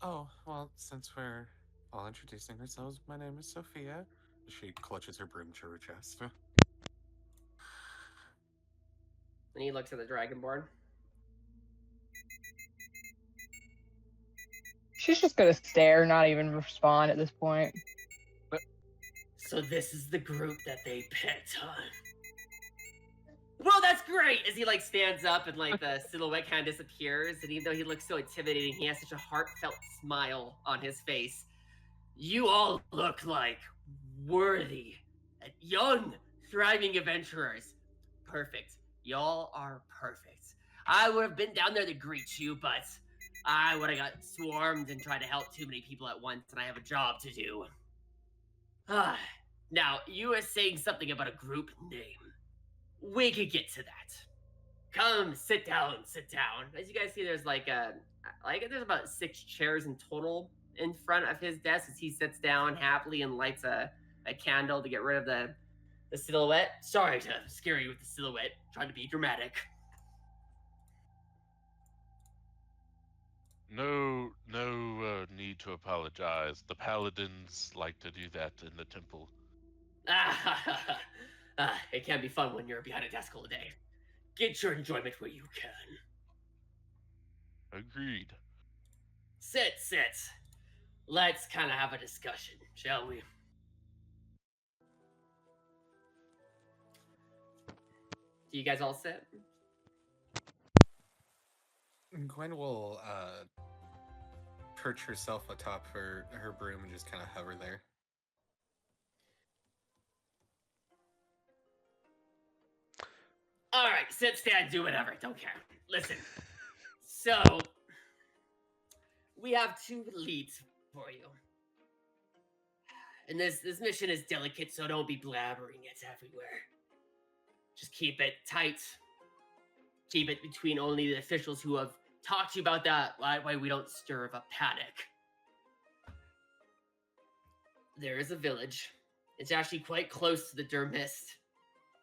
S3: Oh, well, since we're all introducing ourselves, my name is Sophia. She clutches her broom to her chest.
S1: And he looks at the Dragonborn.
S4: She's just gonna stare, not even respond at this point.
S1: So this is the group that they picked, huh? Well, that's great! As he like stands up and like the silhouette kind of disappears, and even though he looks so intimidating, he has such a heartfelt smile on his face. You all look like worthy, young, thriving adventurers. Perfect. Y'all are perfect. I would have been down there to greet you, but I would have got swarmed and tried to help too many people at once, and I have a job to do. Now, you were saying something about a group name. We could get to that. Come, sit down, sit down. As you guys see, there's there's about 6 chairs in total in front of his desk as he sits down happily and lights a candle to get rid of the silhouette. Sorry to scare you with the silhouette, trying to be dramatic.
S2: No need to apologize. The paladins like to do that in the temple.
S1: It can be fun when you're behind a desk all day. Get your enjoyment where you can.
S2: Agreed.
S1: Sit. Let's kind of have a discussion, shall we? Do you guys all sit?
S3: Gwen will perch herself atop her broom and just kind of hover there.
S1: All right, sit, stand, do whatever. Don't care. Listen. So, we have 2 leads for you. And this mission is delicate, so don't be blabbering it everywhere. Just keep it tight. Keep it between only the officials who have talked to you about that. That way we don't stir up a panic. There is a village. It's actually quite close to the Dermist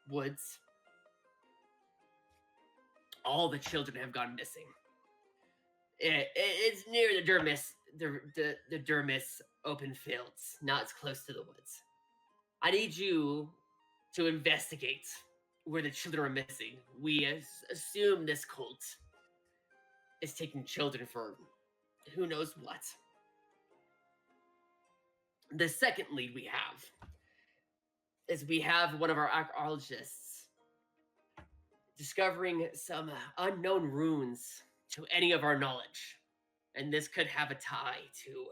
S1: woods. All the children have gone missing. It's near the Dermis open fields, not as close to the woods. I need you to investigate where the children are missing. We assume this cult is taking children for who knows what. The second lead we have is we have one of our archaeologists discovering some unknown runes to any of our knowledge. And this could have a tie to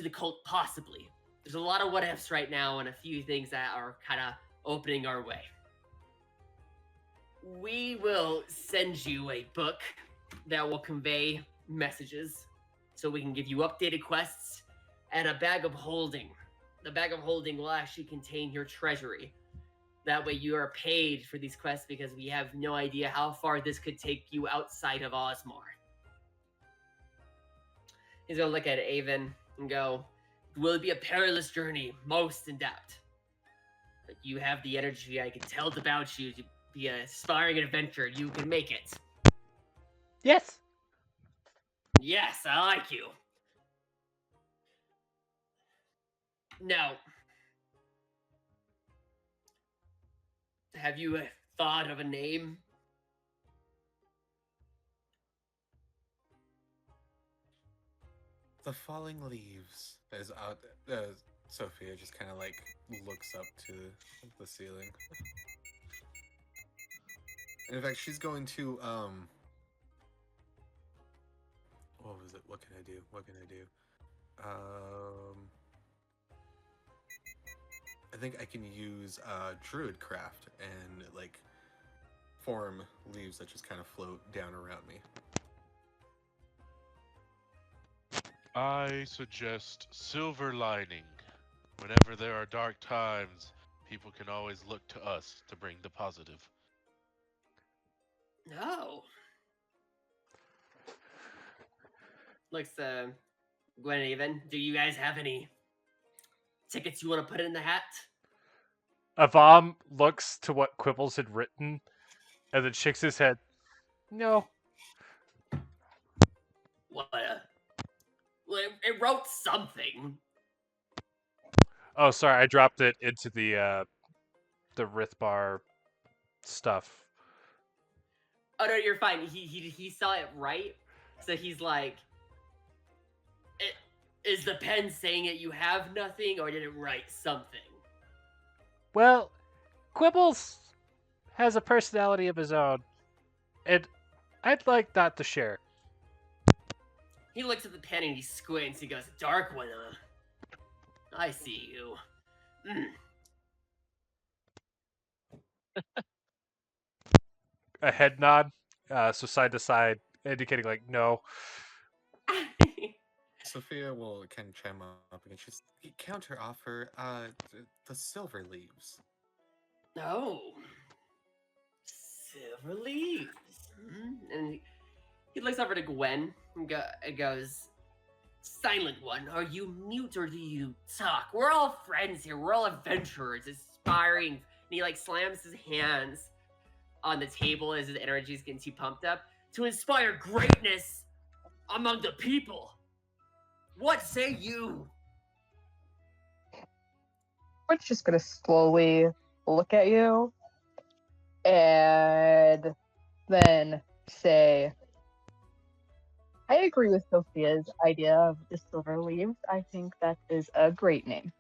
S1: the cult, possibly. There's a lot of what ifs right now and a few things that are kind of opening our way. We will send you a book that will convey messages so we can give you updated quests and a bag of holding. The bag of holding will actually contain your treasury. That way you are paid for these quests because we have no idea how far this could take you outside of Osmar. He's going to look at Avan and go, it will be a perilous journey, most in depth. But you have the energy I can tell about you to be an aspiring adventurer. You can make it.
S6: Yes.
S1: Yes, I like you. Now, have you thought of a name?
S3: The falling leaves is out. Sophia just kind of like looks up to the ceiling. And in fact, she's going to what was it? What can I do? I think I can use druid craft and like form leaves that just kind of float down around me.
S2: I suggest silver lining. Whenever there are dark times, people can always look to us to bring the positive.
S1: No. Looks Gwen and Avan, do you guys have any tickets you want to put in the hat?
S5: Avam looks to what Quibbles had written and then shakes his head. No.
S1: Well, it wrote something.
S5: Oh, sorry, I dropped it into the Rithbar stuff.
S1: Oh no, you're fine. He saw it right, so he's like, "Is the pen saying that you have nothing, or did it write something?"
S6: Well, Quibbles has a personality of his own, and I'd like that to share.
S1: He looks at the pen and he squints. He goes, "Dark one, I see you."
S5: A head nod, so side to side, indicating like no.
S3: Sophia will kind of chime up and she's counter offer. The silver leaves.
S1: No. Silver leaves. And he looks over to Gwen and goes, "Silent one, are you mute or do you talk? We're all friends here. We're all adventurers, aspiring." And he like slams his hands on the table as his energy is getting too pumped up to inspire greatness among the people. What say you?
S4: We're just gonna slowly look at you and then say, I agree with Sophia's idea of the silver leaves. I think that is a great name.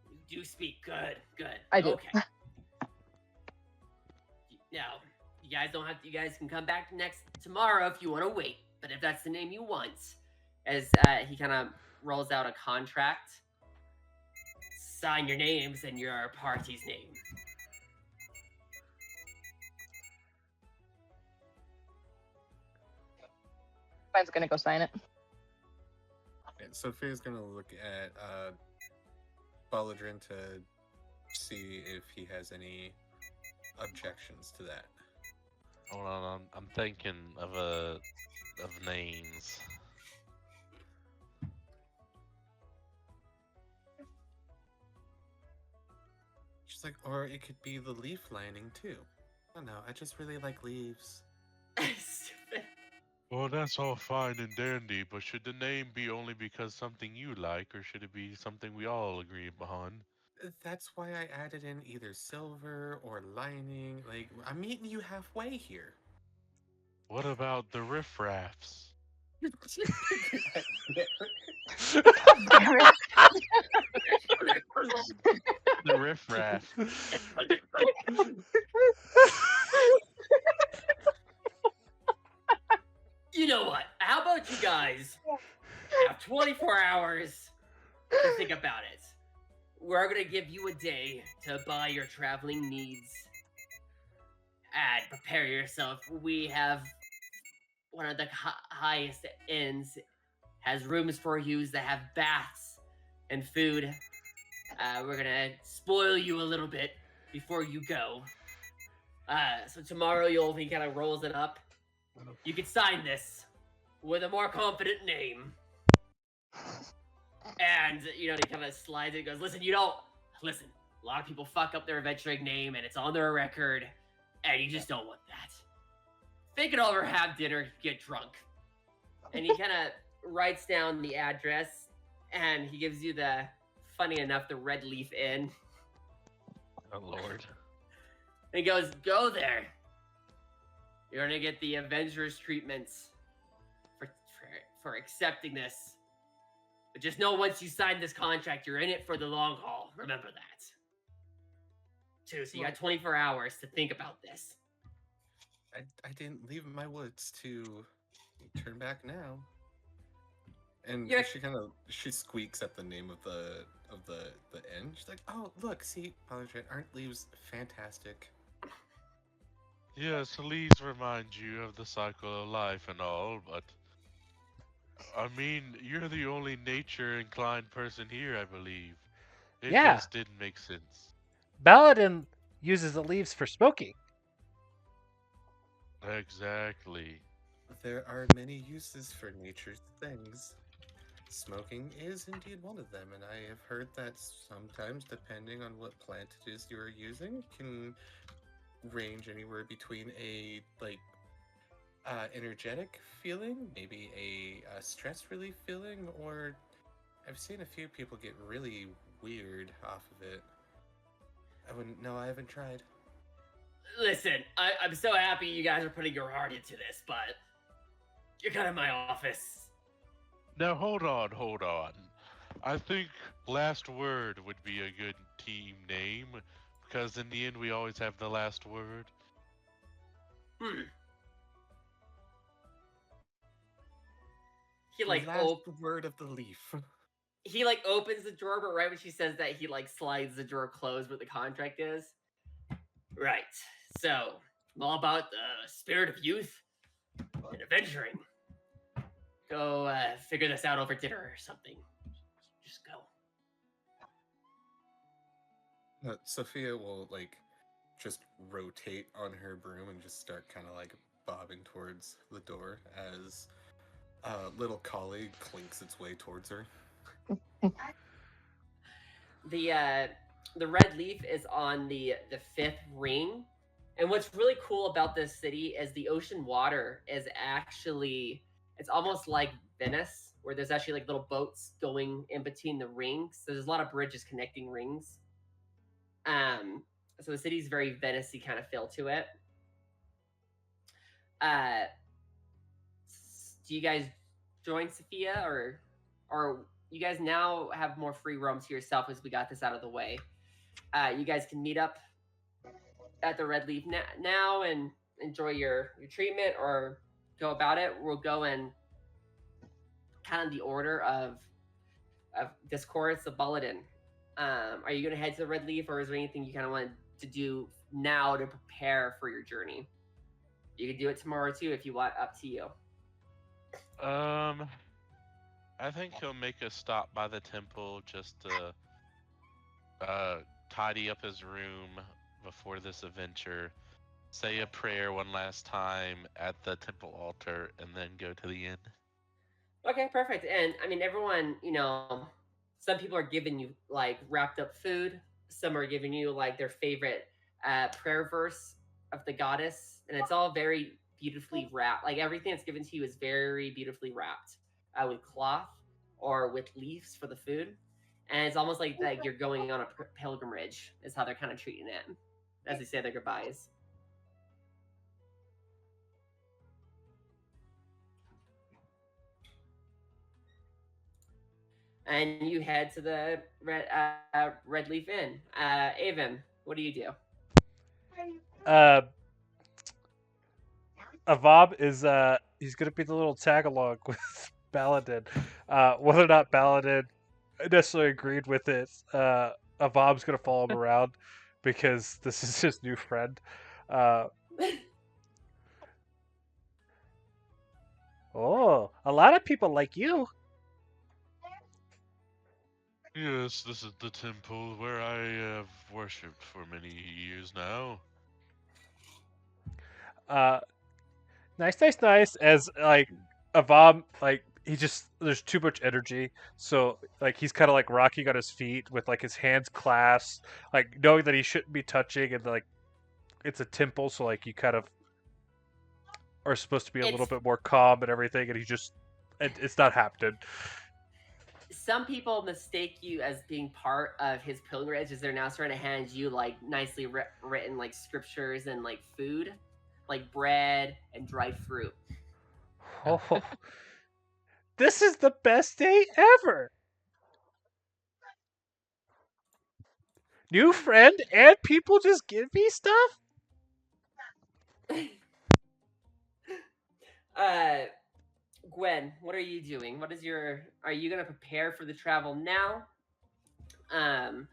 S1: You do speak good.
S4: I do.
S1: Okay. Now, you guys don't have to, you guys can come back tomorrow if you want to wait. But if that's the name you want, as he kind of rolls out a contract, sign your names and your party's name.
S4: Mine's gonna go sign it.
S3: And Sophia's gonna look at Baladrin to see if he has any objections to that.
S2: Hold on, I'm thinking of names.
S3: She's like, or it could be the leaf lining too. I don't know. I just really like leaves.
S1: Stupid.
S2: Well, that's all fine and dandy, but should the name be only because something you like, or should it be something we all agree upon?
S3: That's why I added in either silver or lining. Like, I'm meeting you halfway here.
S2: What about the riffraffs? The riffraff.
S1: You know what? How about you guys have 24 hours to think about it? We're gonna give you a day to buy your traveling needs and prepare yourself. We have one of the highest inns, has rooms for you that have baths and food. We're gonna spoil you a little bit before you go. So tomorrow he kind of rolls it up. You can sign this with a more confident name. And, he kind of slides it and goes, listen, a lot of people fuck up their adventuring name and it's on their record, and you just don't want that. Think it over, have dinner, get drunk. And he kind of writes down the address, and he gives you funny enough, the Red Leaf Inn.
S2: Oh, Lord.
S1: And he goes, go there. You're gonna get the Avengers treatments for accepting this. But just know once you sign this contract, you're in it for the long haul. Remember that. So you got 24 hours to think about this.
S3: I didn't leave my woods to turn back now. And
S1: Yeah.
S3: she squeaks at the name of the inn. She's like, oh look, see, Baladrin, aren't leaves fantastic?
S2: Yes, leaves remind you of the cycle of life and all, but I mean, you're the only nature-inclined person here, I believe. It
S6: Yeah.
S2: just didn't make sense.
S6: Baladin uses the leaves for smoking.
S2: Exactly.
S3: There are many uses for nature's things. Smoking is indeed one of them, and I have heard that sometimes, depending on what plant it is you are using, can range anywhere between a energetic feeling, maybe a stress relief feeling, or I've seen a few people get really weird off of it. I wouldn't know. I haven't tried.
S1: Listen, I'm so happy you guys are putting your heart into this, but you're kind of my office.
S2: Now hold on. I think last word would be a good team name because in the end we always have the last word.
S1: He like
S3: Last word of the leaf.
S1: he like opens the drawer, but right when she says that, he like slides the drawer closed where the contract is. Right. So, I'm all about the spirit of youth and adventuring. Go figure this out over dinner or something. Just go.
S3: Sophia will like just rotate on her broom and just start kind of like bobbing towards the door as a little colleague clinks its way towards her.
S1: The red leaf is on the fifth ring, and what's really cool about this city is the ocean water is actually, it's almost like Venice, where there's actually like little boats going in between the rings. So there's a lot of bridges connecting rings. So the city's very Venice-y kind of feel to it. Do you guys join Sophia, or you guys now have more free roam to yourself as we got this out of the way? You guys can meet up at the Red Leaf now and enjoy your treatment, or go about it. We'll go in kind of the order of discourse of Bulletin. Are you going to head to the Red Leaf, or is there anything you kind of want to do now to prepare for your journey? You can do it tomorrow too if you want. Up to you.
S2: I think he'll make a stop by the temple just to tidy up his room before this adventure, say a prayer one last time at the temple altar, and then go to the inn.
S1: Okay, perfect. And I mean, everyone, some people are giving you like wrapped up food. Some are giving you like their favorite prayer verse of the goddess, and it's all very beautifully wrapped. Like everything that's given to you is very beautifully wrapped with cloth or with leaves for the food, and it's almost like you're going on a pilgrimage. Is how they're kind of treating it as they say their goodbyes. And you head to the Red Leaf Inn. Avam, what do you do?
S5: Avam is he's gonna be the little tag along with Baladin. Whether or not Baladin necessarily agreed with it, Avam's gonna follow him around because this is his new friend. Oh, a lot of people like you.
S2: Yes, this is the temple where I have worshipped for many years now.
S5: Nice. As like Avam, like he just there's too much energy, so like he's kind of like rocking on his feet with like his hands clasped, like knowing that he shouldn't be touching, and like it's a temple, so like you kind of are supposed to be a little bit more calm and everything, and it's not happening.
S1: Some people mistake you as being part of his pilgrimage, as they're now starting to hand you like nicely written like scriptures and like food, like bread and dried fruit.
S5: Oh, this is the best day ever. New friend and people just give me stuff.
S1: Gwen, what are you doing? Are you gonna prepare for the travel now? And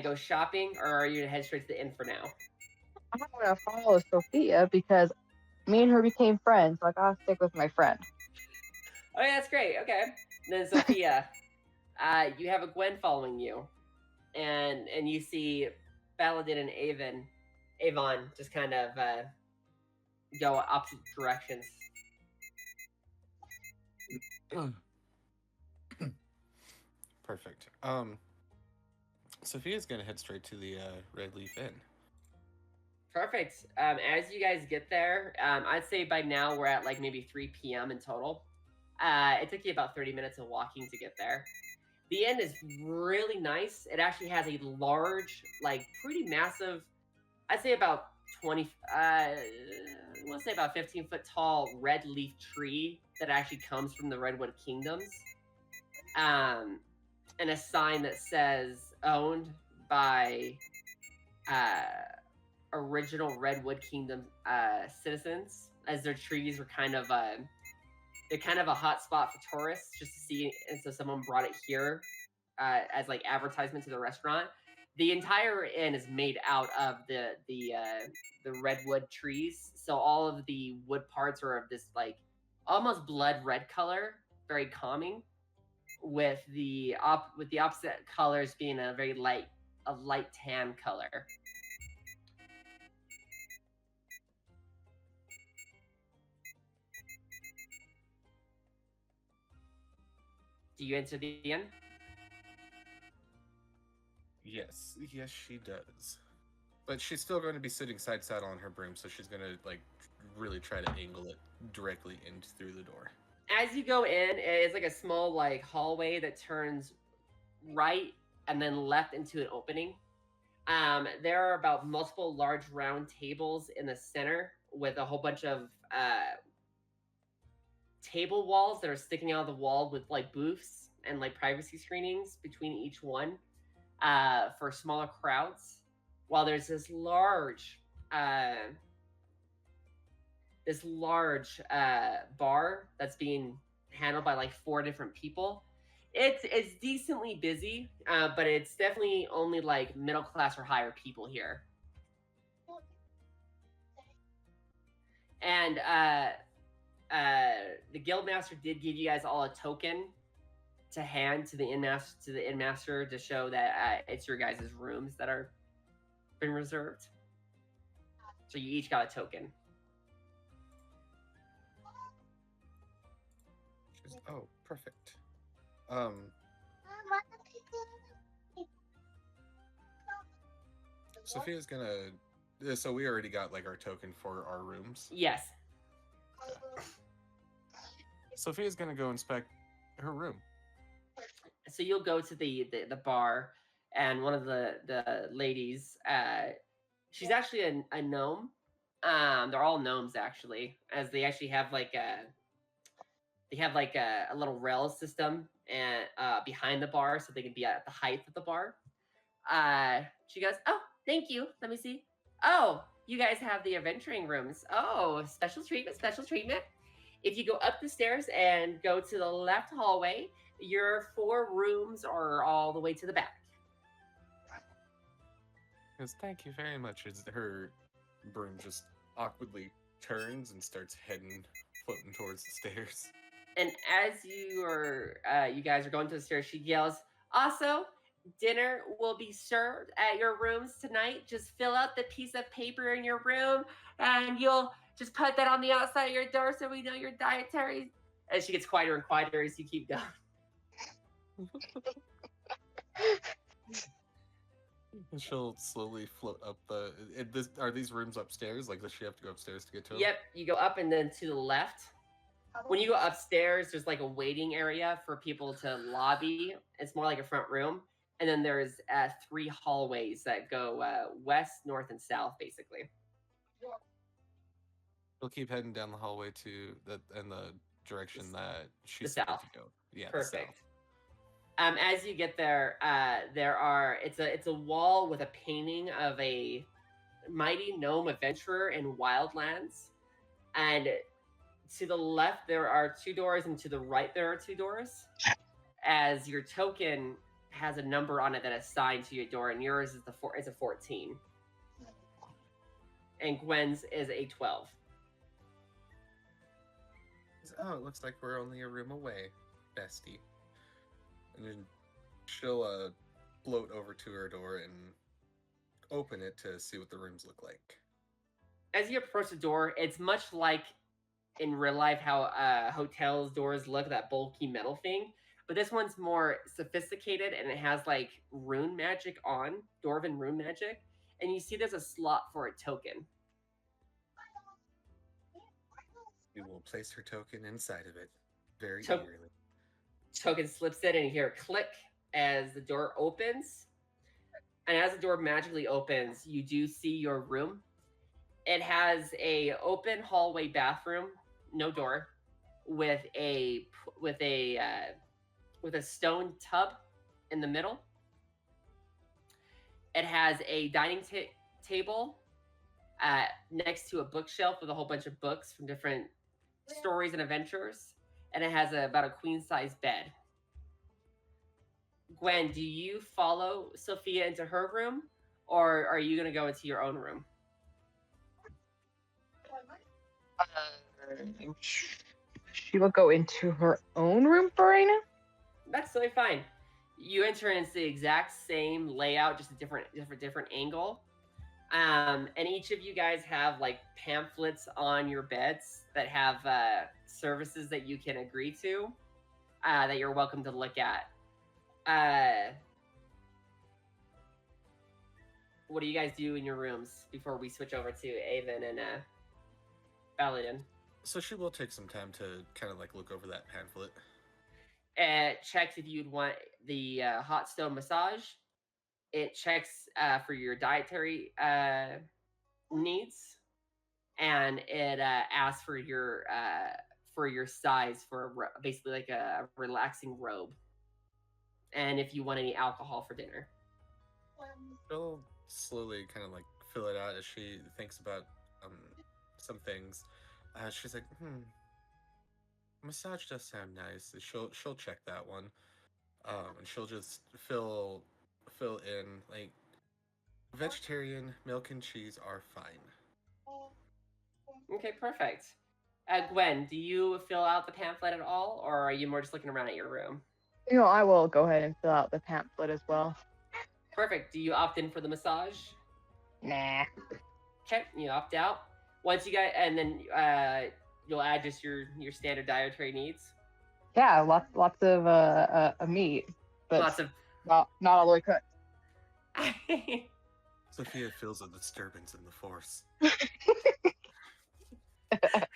S1: go shopping, or are you gonna head straight to the inn for now?
S4: I'm gonna follow Sophia because me and her became friends, so I gotta stick with my friend.
S1: Oh, yeah, that's great. Okay. And then Sophia, you have a Gwen following you, and you see Baladin and Avon just kind of go opposite directions.
S3: Perfect. Sophia's gonna head straight to the Red Leaf Inn.
S1: Perfect. As you guys get there, I'd say by now we're at like maybe 3 p.m. in total. It took you about 30 minutes of walking to get there. The inn is really nice. It actually has a large, like pretty massive, I'd say about 20, let's say about 15-foot tall red leaf tree that actually comes from the Redwood Kingdoms. And a sign that says owned by original Redwood Kingdom citizens, as their trees were kind of they're kind of a hot spot for tourists just to see, and so someone brought it here as like advertisement to the restaurant. The entire inn is made out of the redwood trees, so all of the wood parts are of this like almost blood red color, very calming, with the opposite colors being a very light tan color. Do you enter the inn?
S3: Yes, she does. But she's still going to be sitting side saddle on her broom, so she's going to like really try to angle it directly in through the door.
S1: As you go in, it's like a small like hallway that turns right and then left into an opening. There are about multiple large round tables in the center with a whole bunch of table walls that are sticking out of the wall with like booths and like privacy screenings between each one for smaller crowds. While there's this large bar that's being handled by like 4 different people. It's decently busy, but it's definitely only like middle class or higher people here. And the guildmaster did give you guys all a token to hand to the innmaster to show that it's your guys' rooms that are been reserved. So you each got a token.
S3: Oh, perfect. Sophia's gonna. So we already got like our token for our rooms.
S1: Yes.
S3: Sophia's gonna go inspect her room.
S1: So you'll go to the bar, and one of the ladies, she's actually a gnome. They're all gnomes actually, as they actually have like a little rail system and behind the bar, so they can be at the height of the bar. She goes, "Oh, thank you. Let me see. Oh, you guys have the adventuring rooms. Oh, special treatment, special treatment. If you go up the stairs and go to the left hallway, your 4 rooms are all the way to the back."
S3: Because thank you very much. As her broom just awkwardly turns and starts floating towards the stairs.
S1: And as you guys are going to the stairs, she yells, "Also, dinner will be served at your rooms tonight. Just fill out the piece of paper in your room, and you'll just put that on the outside of your door so we know your dietary." And she gets quieter and quieter as you keep going.
S3: She'll slowly float up are these rooms upstairs? Like, does she have to go upstairs to get to them?
S1: Yep, you go up and then to the left. When you go upstairs, there's like a waiting area for people to lobby. It's more like a front room. And then there's 3 hallways that go west, north, and south, basically.
S3: We'll keep heading down the hallway in the direction that she's
S1: the
S3: supposed
S1: south.
S3: to go. Yeah,
S1: Perfect.
S3: The south.
S1: As you get there, it's a wall with a painting of a mighty gnome adventurer in Wildlands, and to the left there are 2 doors, and to the right there are 2 doors. As your token has a number on it that is assigned to your door, and yours is a 14, and Gwen's is a 12.
S3: Oh, it looks like we're only a room away, bestie. And then she'll float over to her door and open it to see what the rooms look like.
S1: As you approach the door, it's much like in real life how hotels' doors look, that bulky metal thing. But this one's more sophisticated, and it has like rune magic on, Dwarven rune magic. and you see there's a slot for a token.
S3: We will place her token inside of it very
S1: To-
S3: eagerly.
S1: Token slips in, and you hear a click as the door opens. And as the door magically opens, you do see your room. It has a open hallway bathroom, no door, with a stone tub in the middle. It has a dining table next to a bookshelf with a whole bunch of books from different stories and adventures, and it has about a queen-size bed. Gwen, do you follow Sophia into her room, or are you going to go into your own room?
S4: She will go into her own room for right now.
S1: That's totally fine. You enter into the exact same layout, just a different angle. And each of you guys have like pamphlets on your beds that have services that you can agree to, that you're welcome to look at. What do you guys do in your rooms before we switch over to Avan and Paladin?
S3: So she will take some time to kind of like look over that pamphlet.
S1: It checks if you'd want the hot stone massage. It checks for your dietary needs, and it asks for your size for basically like a relaxing robe, and if you want any alcohol for dinner.
S3: She'll slowly kind of like fill it out as she thinks about some things. She's like, massage does sound nice. She'll check that one, and she'll just fill in like vegetarian milk and cheese are fine.
S1: Okay, perfect. Gwen, do you fill out the pamphlet at all, or are you more just looking around at your room?
S4: I will go ahead and fill out the pamphlet as well.
S1: Perfect. Do you opt in for the massage?
S4: Nah.
S1: Okay, you opt out. Once you guys, and then you'll add just your standard dietary needs.
S4: Yeah, lots of meat, but
S1: Lots of.
S4: not all the way cooked.
S3: Sophia feels a disturbance in the force.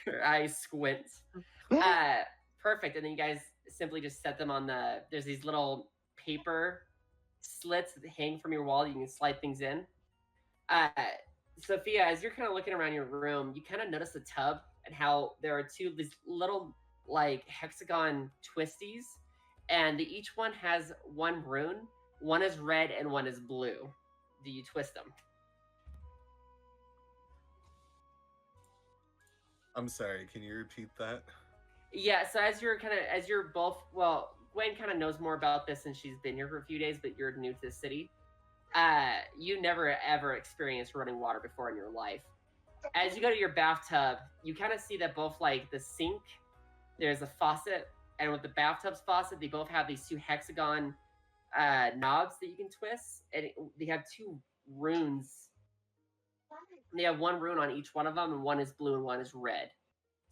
S1: Her eyes squint. Perfect. And then you guys simply just set them on there's these little paper slits that hang from your wall. You can slide things in. Sophia, as you're kind of looking around your room, you kind of notice the tub and how there are these little like hexagon twisties, and each one has one rune. One is red and one is blue. Do you twist them?
S3: I'm sorry, can you repeat that?
S1: Yeah, so as you're both, well, Gwen kind of knows more about this since she's been here for a few days, but you're new to the city. You never ever experienced running water before in your life. As you go to your bathtub, you kind of see that both like the sink, there's a faucet, and with the bathtub's faucet, they both have these two hexagon knobs that you can twist, and they have two runes. They have one rune on each one of them, and one is blue and one is red.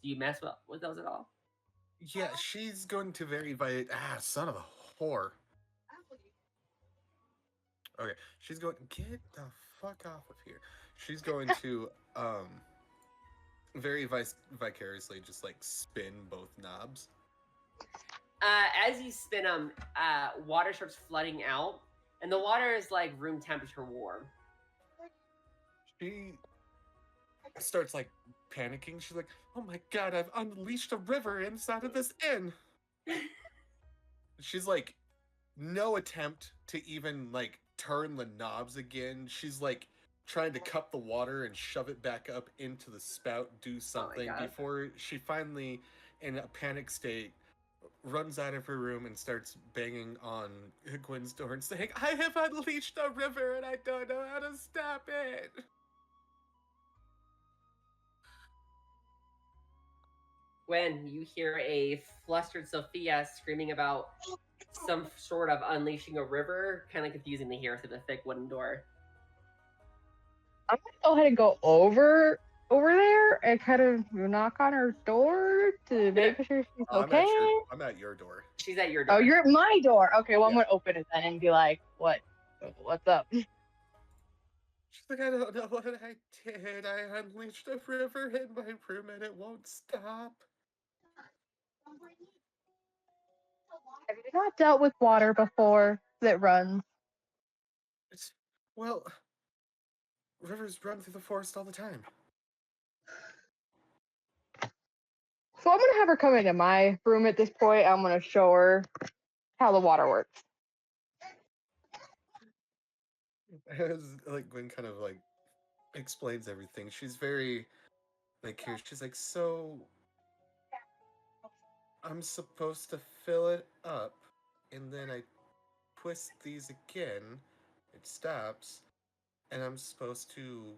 S1: Do you mess with those at all?
S3: Yeah, she's going to son of a whore. Okay, she's going, get the fuck off of here. She's going to, very vicariously just, like, spin both knobs.
S1: As you spin them, water starts flooding out, and the water is, like, room temperature warm.
S3: She starts, like, panicking. She's like, oh my god, I've unleashed a river inside of this inn! She's, like, no attempt to even, like, turn the knobs again. She's, like, trying to cup the water and shove it back up into the spout, do something, before she finally, in a panic state, runs out of her room and starts banging on Gwen's door and saying, I have unleashed a river and I don't know how to stop it!
S1: Gwen, you hear a flustered Sophia screaming about some sort of unleashing a river, kind of confusing to hear through the thick wooden door.
S4: I'm gonna go ahead and go over there and kind of knock on her door to make sure she's okay.
S3: I'm at your door.
S1: She's at your door.
S4: Oh, you're at my door. Okay, well, I'm
S3: Yeah.
S4: gonna open it then and be like, what's up?
S3: She's like, I don't know what I did. I unleashed a river in my room and it won't stop.
S4: Have you not dealt with water before that runs?
S3: It's, well, rivers run through the forest all the time.
S4: So I'm gonna have her come into my room at this point. I'm gonna show her how the water works.
S3: As like Gwen kind of like explains everything, she's very like curious. She's like, so I'm supposed to fill it up, and then I twist these again, it stops, and I'm supposed to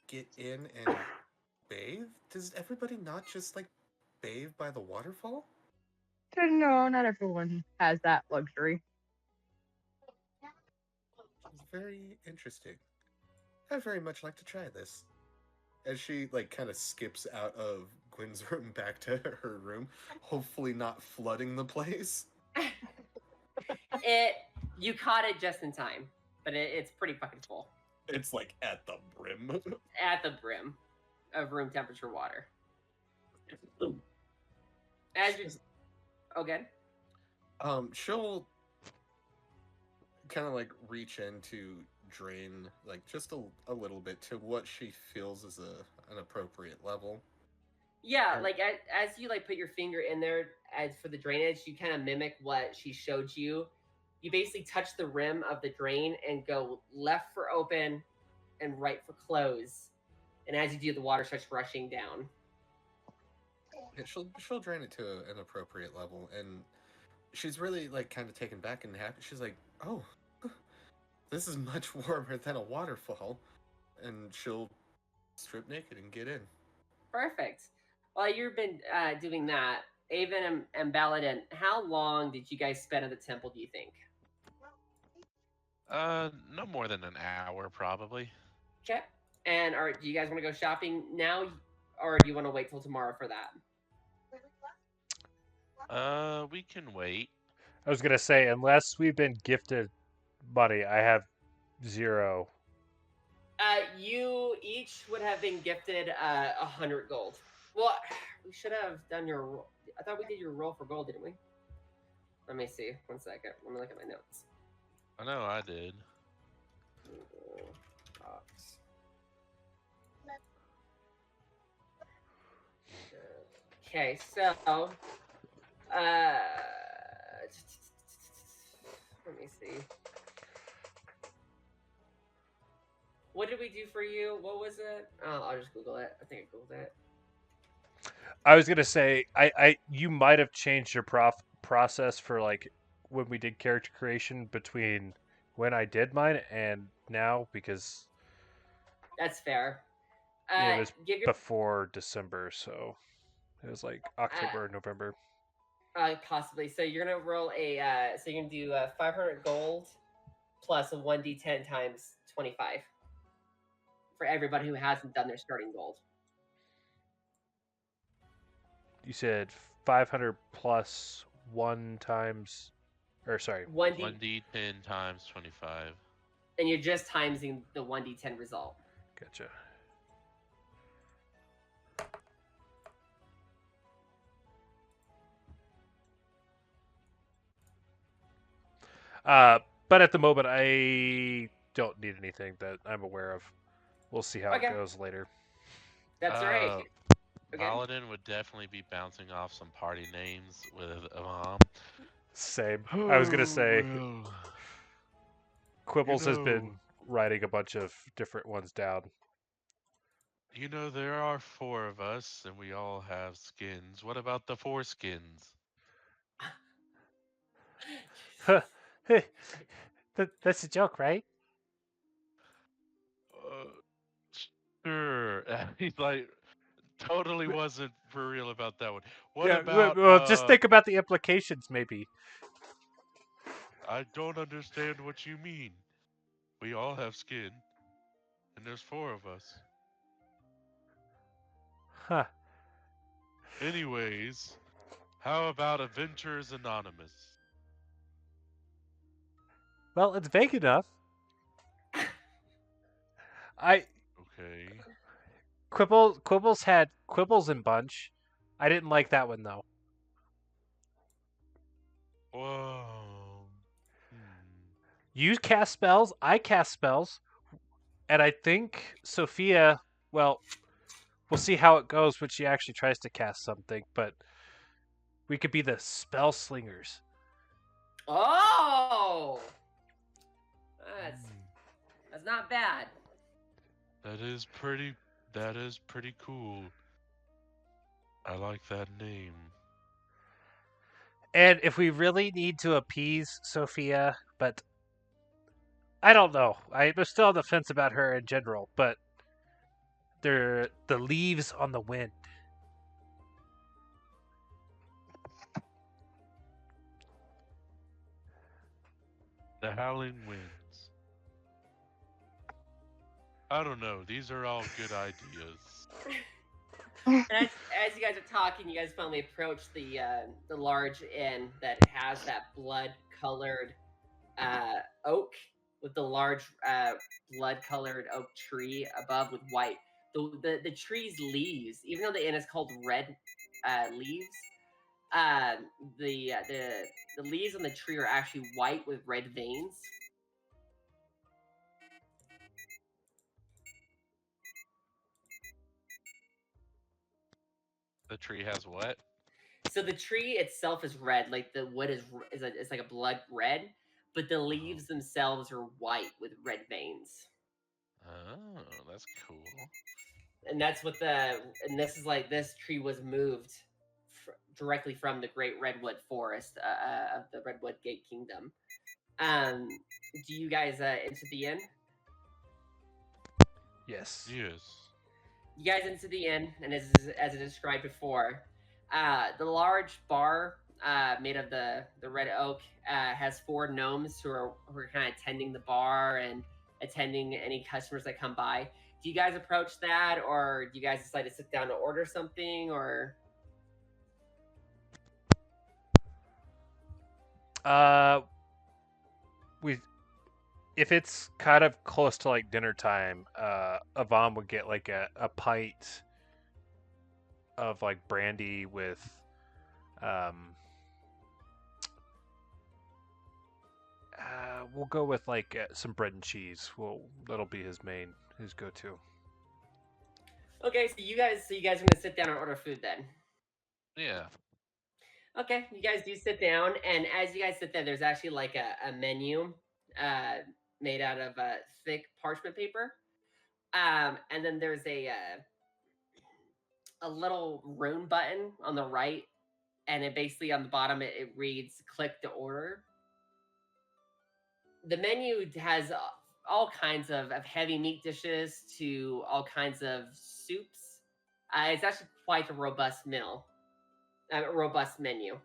S3: get in and bathe? Does everybody not just like bathe by the waterfall?
S4: No, not everyone has that luxury.
S3: It's very interesting. I'd very much like to try this. As she like kind of skips out of Gwen's room back to her room, hopefully not flooding the place.
S1: You caught it just in time, but it's pretty fucking full
S3: It's like at the brim.
S1: at the brim of room temperature water. As you, oh, good.
S3: She'll kind of like reach in to drain like just a little bit to what she feels is an appropriate level.
S1: Yeah,
S3: Or-
S1: like as you like put your finger in there as for the drainage, you kind of mimic what she showed you. You basically touch the rim of the drain and go left for open and right for close. And as you do, the water starts rushing down.
S3: Yeah, she'll drain it to an appropriate level, and she's really like kind of taken back and happy. She's like, "Oh, this is much warmer than a waterfall," and she'll strip naked and get in.
S1: Perfect. While you've been doing that, Aven and Baladin, how long did you guys spend at the temple, do you think?
S2: No more than an hour, probably.
S1: Okay. And do you guys want to go shopping now, or do you want to wait till tomorrow for that?
S2: We can wait.
S5: I was gonna say, unless we've been gifted money, I have 0.
S1: You each would have been gifted 100 gold. Well, we should have done your. I thought we did your roll for gold, didn't we? Let me see. 1 second. Let me look at my notes.
S2: I know I did.
S1: Box. Okay, so let me see. What did we do for you? What was it? Oh, I'll just Google it. I think I Googled it.
S5: I was gonna say, you might have changed your process for like when we did character creation between when I did mine and now, because
S1: That's fair.
S5: it was
S1: Give your
S5: before December, so it was like October or November.
S1: possibly. So you're gonna roll a. So you're gonna do 500 gold plus a 1d10 times 25 for everybody who hasn't done their starting gold.
S5: You said 500 plus 1 times, or sorry,
S1: 1d,
S2: 1d10 times 25.
S1: and you're just timesing the 1d10 result.
S5: gotcha. But at the moment, I don't need anything that I'm aware of. We'll see how
S1: Okay.
S5: it goes later.
S1: That's all right. Okay.
S2: Paladin would definitely be bouncing off some party names with Avam.
S5: Same. I was gonna say,
S2: well,
S5: Quibbles has
S2: know-
S5: been writing a bunch of different ones down.
S2: You know, there are 4 of us, and we all have skins. What about the 4 skins?
S6: That's a joke, right?
S2: Sure. He's like, totally wasn't for real about that one. What
S5: Yeah,
S2: about?
S5: well, just think about the implications, maybe.
S2: I don't understand what you mean. We all have skin, and there's 4 of us.
S6: Huh.
S2: Anyways, how about Adventures Anonymous?
S6: Well, it's vague enough.
S5: I
S2: Okay.
S5: Quibbles had Quibbles and Bunch. I didn't like that one though.
S2: Whoa.
S5: You cast spells, I cast spells, and I think Sophia, well, we'll see how it goes when she actually tries to cast something, but we could be the spell slingers.
S1: Oh, that's not bad.
S2: That is pretty. That is pretty cool. I like that name.
S5: And if we really need to appease Sophia, but I don't know. I'm still on the fence about her in general, but they're the leaves on the wind.
S2: The Howling Winds. I don't know. These are all good ideas.
S1: And as you guys are talking, you guys finally approach the large inn that has that blood-colored oak with the large blood-colored oak tree above with white. The tree's leaves, even though the inn is called Red Leaves, the leaves on the tree are actually white with red veins.
S2: The tree has what?
S1: So the tree itself is red, like the wood is like a blood red, but the leaves themselves are white with red veins.
S2: Oh, that's cool.
S1: And that's what this is like. This tree was moved directly from the Great Redwood Forest of the Redwood Gate Kingdom. Do you guys enter the inn?
S5: Yes.
S2: Yes.
S1: You guys into the inn, and as I described before, the large bar made of the red oak has 4 gnomes who are kind of attending the bar and attending any customers that come by. Do you guys approach that, or do you guys decide to sit down to order something, or?
S5: We if it's kind of close to like dinner time, Avam would get like a pint of like brandy with we'll go with like some bread and cheese. That'll be his go-to.
S1: Okay, so you guys are gonna sit down and order food then.
S2: Yeah.
S1: Okay, you guys do sit down, and as you guys sit there, there's actually like a menu made out of thick parchment paper. And then there's a little rune button on the right, and it basically on the bottom it reads "click to order." The menu has all kinds of heavy meat dishes to all kinds of soups. It's actually quite a robust meal, a robust menu.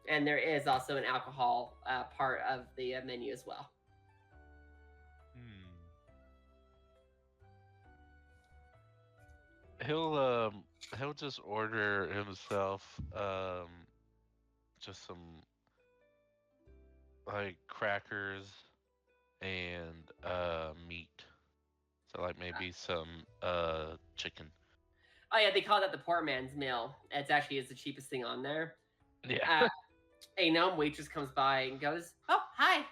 S1: And there is also an alcohol part of the menu as well.
S2: He'll just order himself just some like crackers and meat. So like maybe some chicken.
S1: Oh yeah, they call that the poor man's meal. It's actually is the cheapest thing on there.
S2: Yeah.
S1: A gnome waitress comes by and goes, "Oh, hi.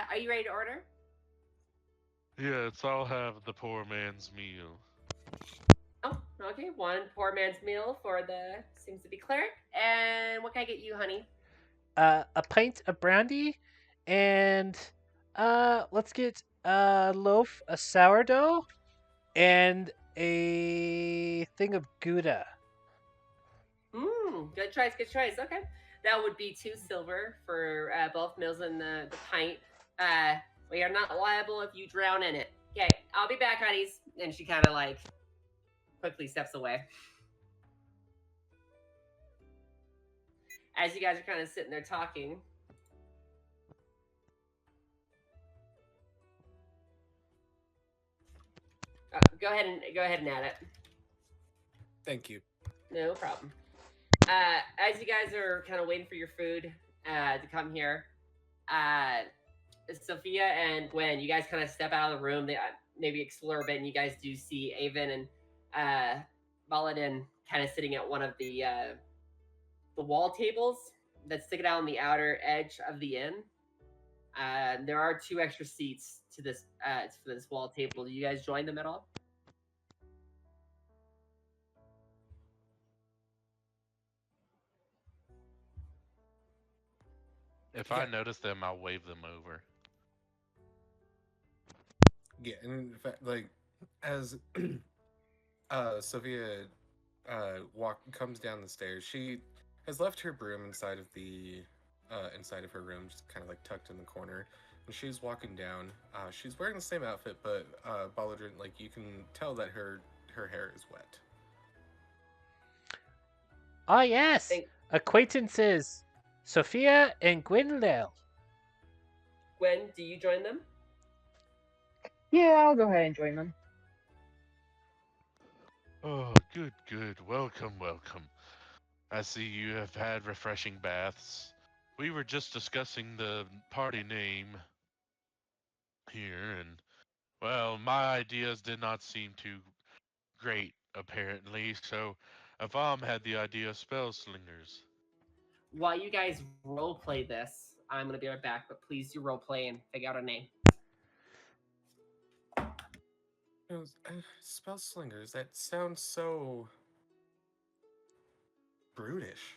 S1: Are you ready to order?"
S2: Yes, I'll have the poor man's meal.
S1: Oh, okay. One poor man's meal for the seems to be cleric. And what can I get you, honey?
S5: A pint of brandy, and let's get a loaf of sourdough, and a thing of Gouda.
S1: Good choice, good choice. Okay. That would be 2 silver for both meals and the pint. We are not liable if you drown in it. Okay, I'll be back, honeys. And she kind of like quickly steps away. As you guys are kind of sitting there talking, go ahead and add it.
S3: Thank you.
S1: No problem. As you guys are kind of waiting for your food to come here, Sophia and Gwen, you guys kind of step out of the room. They maybe explore a bit, and you guys do see Avan and Baladin kind of sitting at one of the wall tables that stick out on the outer edge of the inn. There are 2 extra seats to this for this wall table. Do you guys join them at all?
S2: If I notice them, I'll wave them over.
S3: Yeah, and in fact, like as Sophia comes down the stairs, she has left her broom inside of her room, just kind of like tucked in the corner. And she's walking down. She's wearing the same outfit, but Baladrin, like you can tell that her hair is wet.
S6: Ah, yes. Acquaintances, Sophia and Gwynlil.
S1: Gwen, do you join them?
S4: Yeah, I'll go ahead and join them.
S2: Oh, good, good. Welcome, welcome. I see you have had refreshing baths. We were just discussing the party name here, and, well, my ideas did not seem too great, apparently, so Avam had the idea of spell slingers.
S1: While you guys role play this, I'm gonna be right back, but please do role play and figure out a name.
S3: Spell slingers. That sounds so brutish.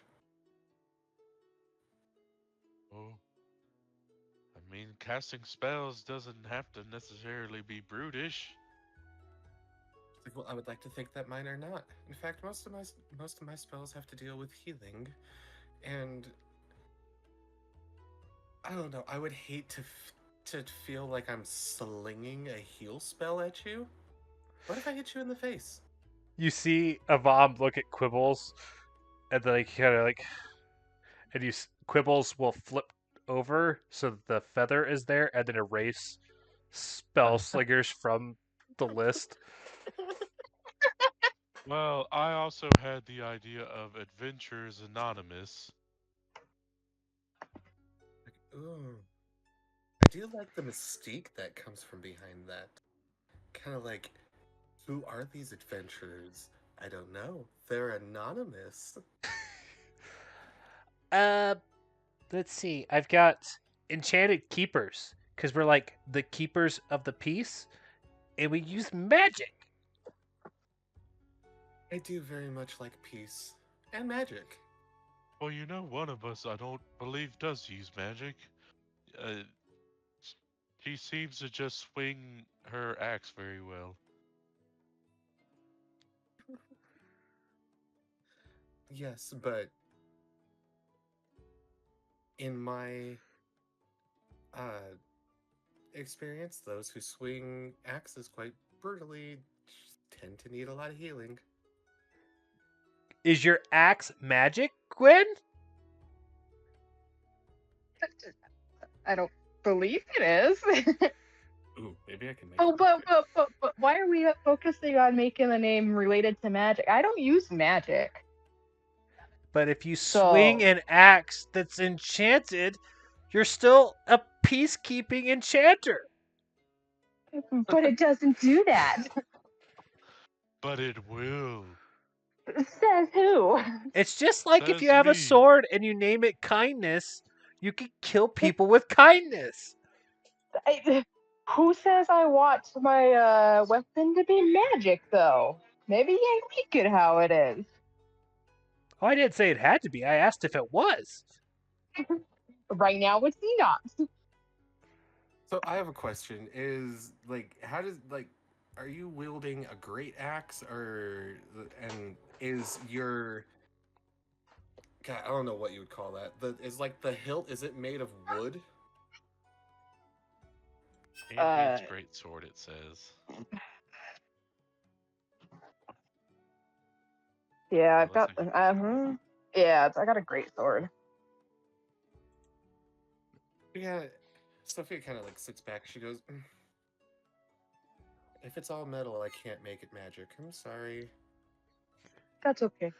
S2: Oh, I mean, casting spells doesn't have to necessarily be brutish.
S3: Like, well, I would like to think that mine are not. In fact, most of my spells have to deal with healing, and I don't know. I would hate to feel like I'm slinging a heal spell at you. What if I hit you in the face?
S5: You see Avam look at Quibbles, and then he kind of like, and Quibbles will flip over so that the feather is there, and then erase spell slingers from the list.
S2: Well, I also had the idea of Adventures Anonymous.
S3: Like, ooh. I do like the mystique that comes from behind that. Kind of like, who are these adventurers? I don't know. They're anonymous.
S6: Let's see. I've got enchanted keepers because we're like the keepers of the peace, and we use magic.
S3: I do very much like peace and magic.
S2: Well, you know, one of us, I don't believe, does use magic. She seems to just swing her axe very well.
S3: Yes, but in my experience, those who swing axes quite brutally tend to need a lot of healing.
S6: Is your axe magic, Gwen?
S4: I don't believe it is.
S3: Ooh, maybe I can make
S4: Oh,
S3: it.
S4: but why are we focusing on making the name related to magic? I don't use magic.
S6: But if you
S4: So-
S6: swing an axe that's enchanted, you're still a peacekeeping enchanter.
S4: But it doesn't do that.
S2: But it will.
S4: Says who?
S6: It's just like if you
S2: Says
S6: have a
S2: me.
S6: sword and you name it kindness, you can kill people with kindness.
S4: Who says I want my weapon to be magic, though? Maybe I make it how it is.
S6: Oh, I didn't say it had to be. I asked if it was.
S4: Right now, it's not.
S3: So I have a question. Is like, how does like, are you wielding a great axe, and is your God? I don't know what you would call that. Is like the hilt? Is it made of wood?
S2: Champion's great sword, it says.
S4: Yeah, I've
S2: Well,
S4: got. Yeah, I got a great sword.
S3: Yeah. Sophia kind of like sits back. She goes, "If it's all metal, I can't make it magic. I'm sorry."
S4: That's okay.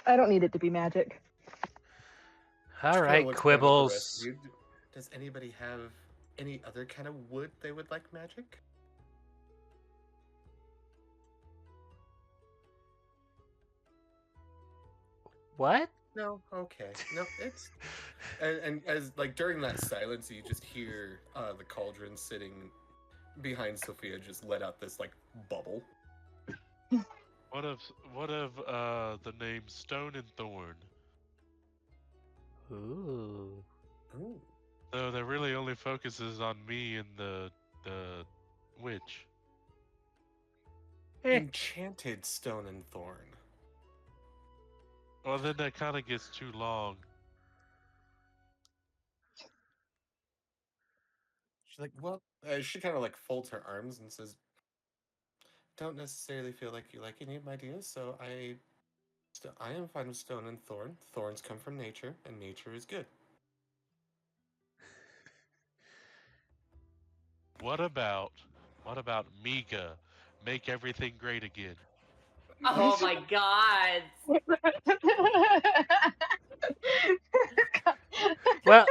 S4: I don't need it to be magic.
S6: All
S3: She kinda
S6: right,
S3: looks down at the rest
S6: Quibbles.
S3: of you. Does anybody have any other kind of wood they would like magic?
S6: What?
S3: No? Okay. No, it's... And as, like, during that silence, you just hear the cauldron sitting behind Sophia just let out this, like, bubble.
S2: What of the name Stone and Thorn?
S6: Ooh.
S3: Ooh.
S2: So that really only focuses on me and the witch.
S6: Eh.
S3: Enchanted stone and thorn.
S2: Well, then that kind of gets too long.
S3: She's like, well, she kind of like folds her arms and says, don't necessarily feel like you like any of my ideas, so I am fine with stone and thorn. Thorns come from nature, and nature is good.
S2: What about Miga? Make everything great again.
S1: Oh my god.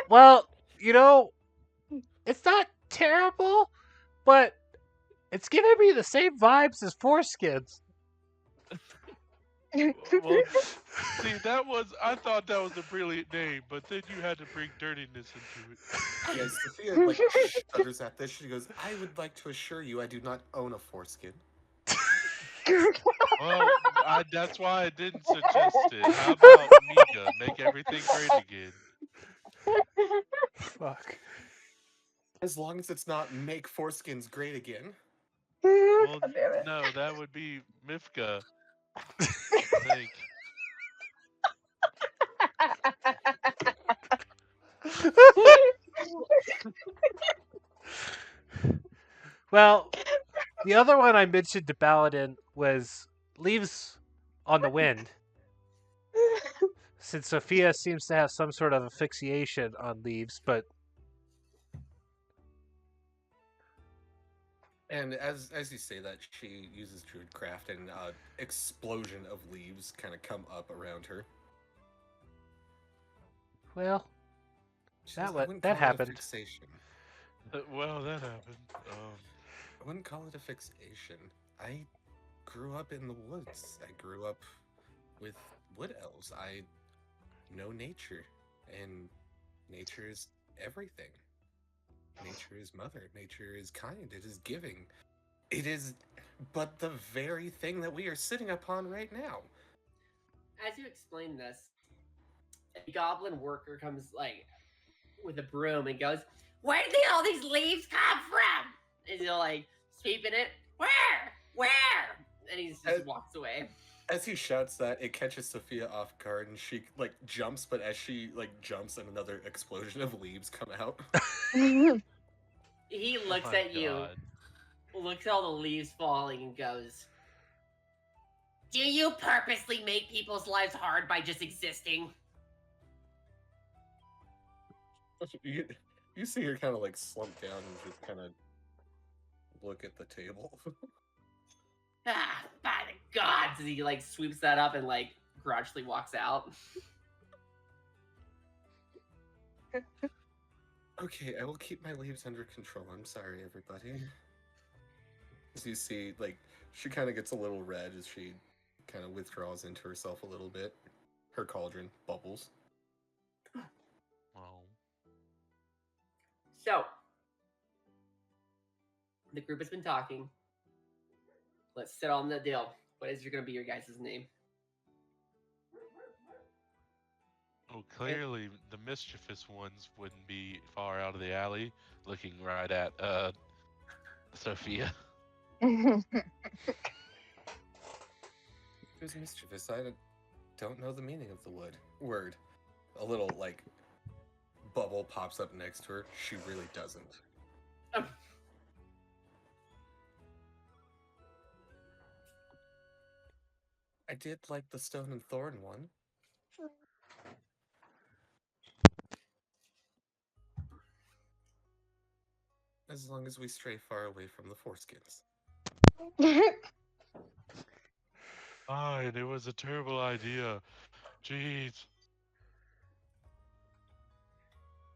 S6: Well, you know, it's not terrible, but it's giving me the same vibes as Foreskins.
S2: Well, see, I thought that was a brilliant name, but then you had to bring dirtiness into it.
S3: Yes, Sophia like shudders at this. She goes, I would like to assure you I do not own a foreskin.
S2: Well, that's why I didn't suggest it. How about Miga? Make everything great again.
S6: Fuck.
S3: As long as it's not make foreskins great again.
S2: Well,
S4: God damn it.
S2: no, that would be Mifka. I think.
S6: Well, the other one I mentioned to Baladin was Leaves on the Wind. Since Sophia seems to have some sort of asphyxiation on leaves, but
S3: And as you say that, she uses druidcraft, and explosion of leaves kind of come up around her.
S6: well,
S3: She says,
S6: That
S3: I wouldn't
S6: that
S3: call it a
S6: happened.
S3: fixation.
S2: Well, that happened.
S3: I wouldn't call it a fixation. I grew up in the woods. I grew up with wood elves. I know nature, and nature is everything. Nature is mother. Nature is kind. It is giving. It is but the very thing that we are sitting upon right now.
S1: As you explain this, a goblin worker comes like with a broom and goes, "Where did all these leaves come from?" And he'll like sweeping it. Where? And he just walks away.
S3: As he shouts that, it catches Sophia off guard, and she like jumps. But as she like jumps, and another explosion of leaves come out.
S1: He
S2: Oh
S1: looks
S2: my
S1: at you,
S2: God.
S1: looks at all the leaves falling, and goes, "Do you purposely make people's lives hard by just existing?"
S3: You see her kind of like slump down and just kind of look at the table.
S1: Ah, by the gods! And he like sweeps that up and like grudgingly walks out.
S3: Okay, I will keep my leaves under control. I'm sorry, everybody. As you see, like, she kind of gets a little red as she kind of withdraws into herself a little bit. Her cauldron bubbles.
S2: Well,
S1: So, the group has been talking. Let's sit on the deal. What is going to be your guys' name?
S2: oh, clearly the mischievous ones wouldn't be far out of the alley, looking right at Sophia.
S3: Who's mischievous? I don't know the meaning of the word. A little, like, bubble pops up next to her. She really doesn't. I did like the stone and thorn one. As long as we stray far away from the foreskins.
S2: Fine, it was a terrible idea. Jeez.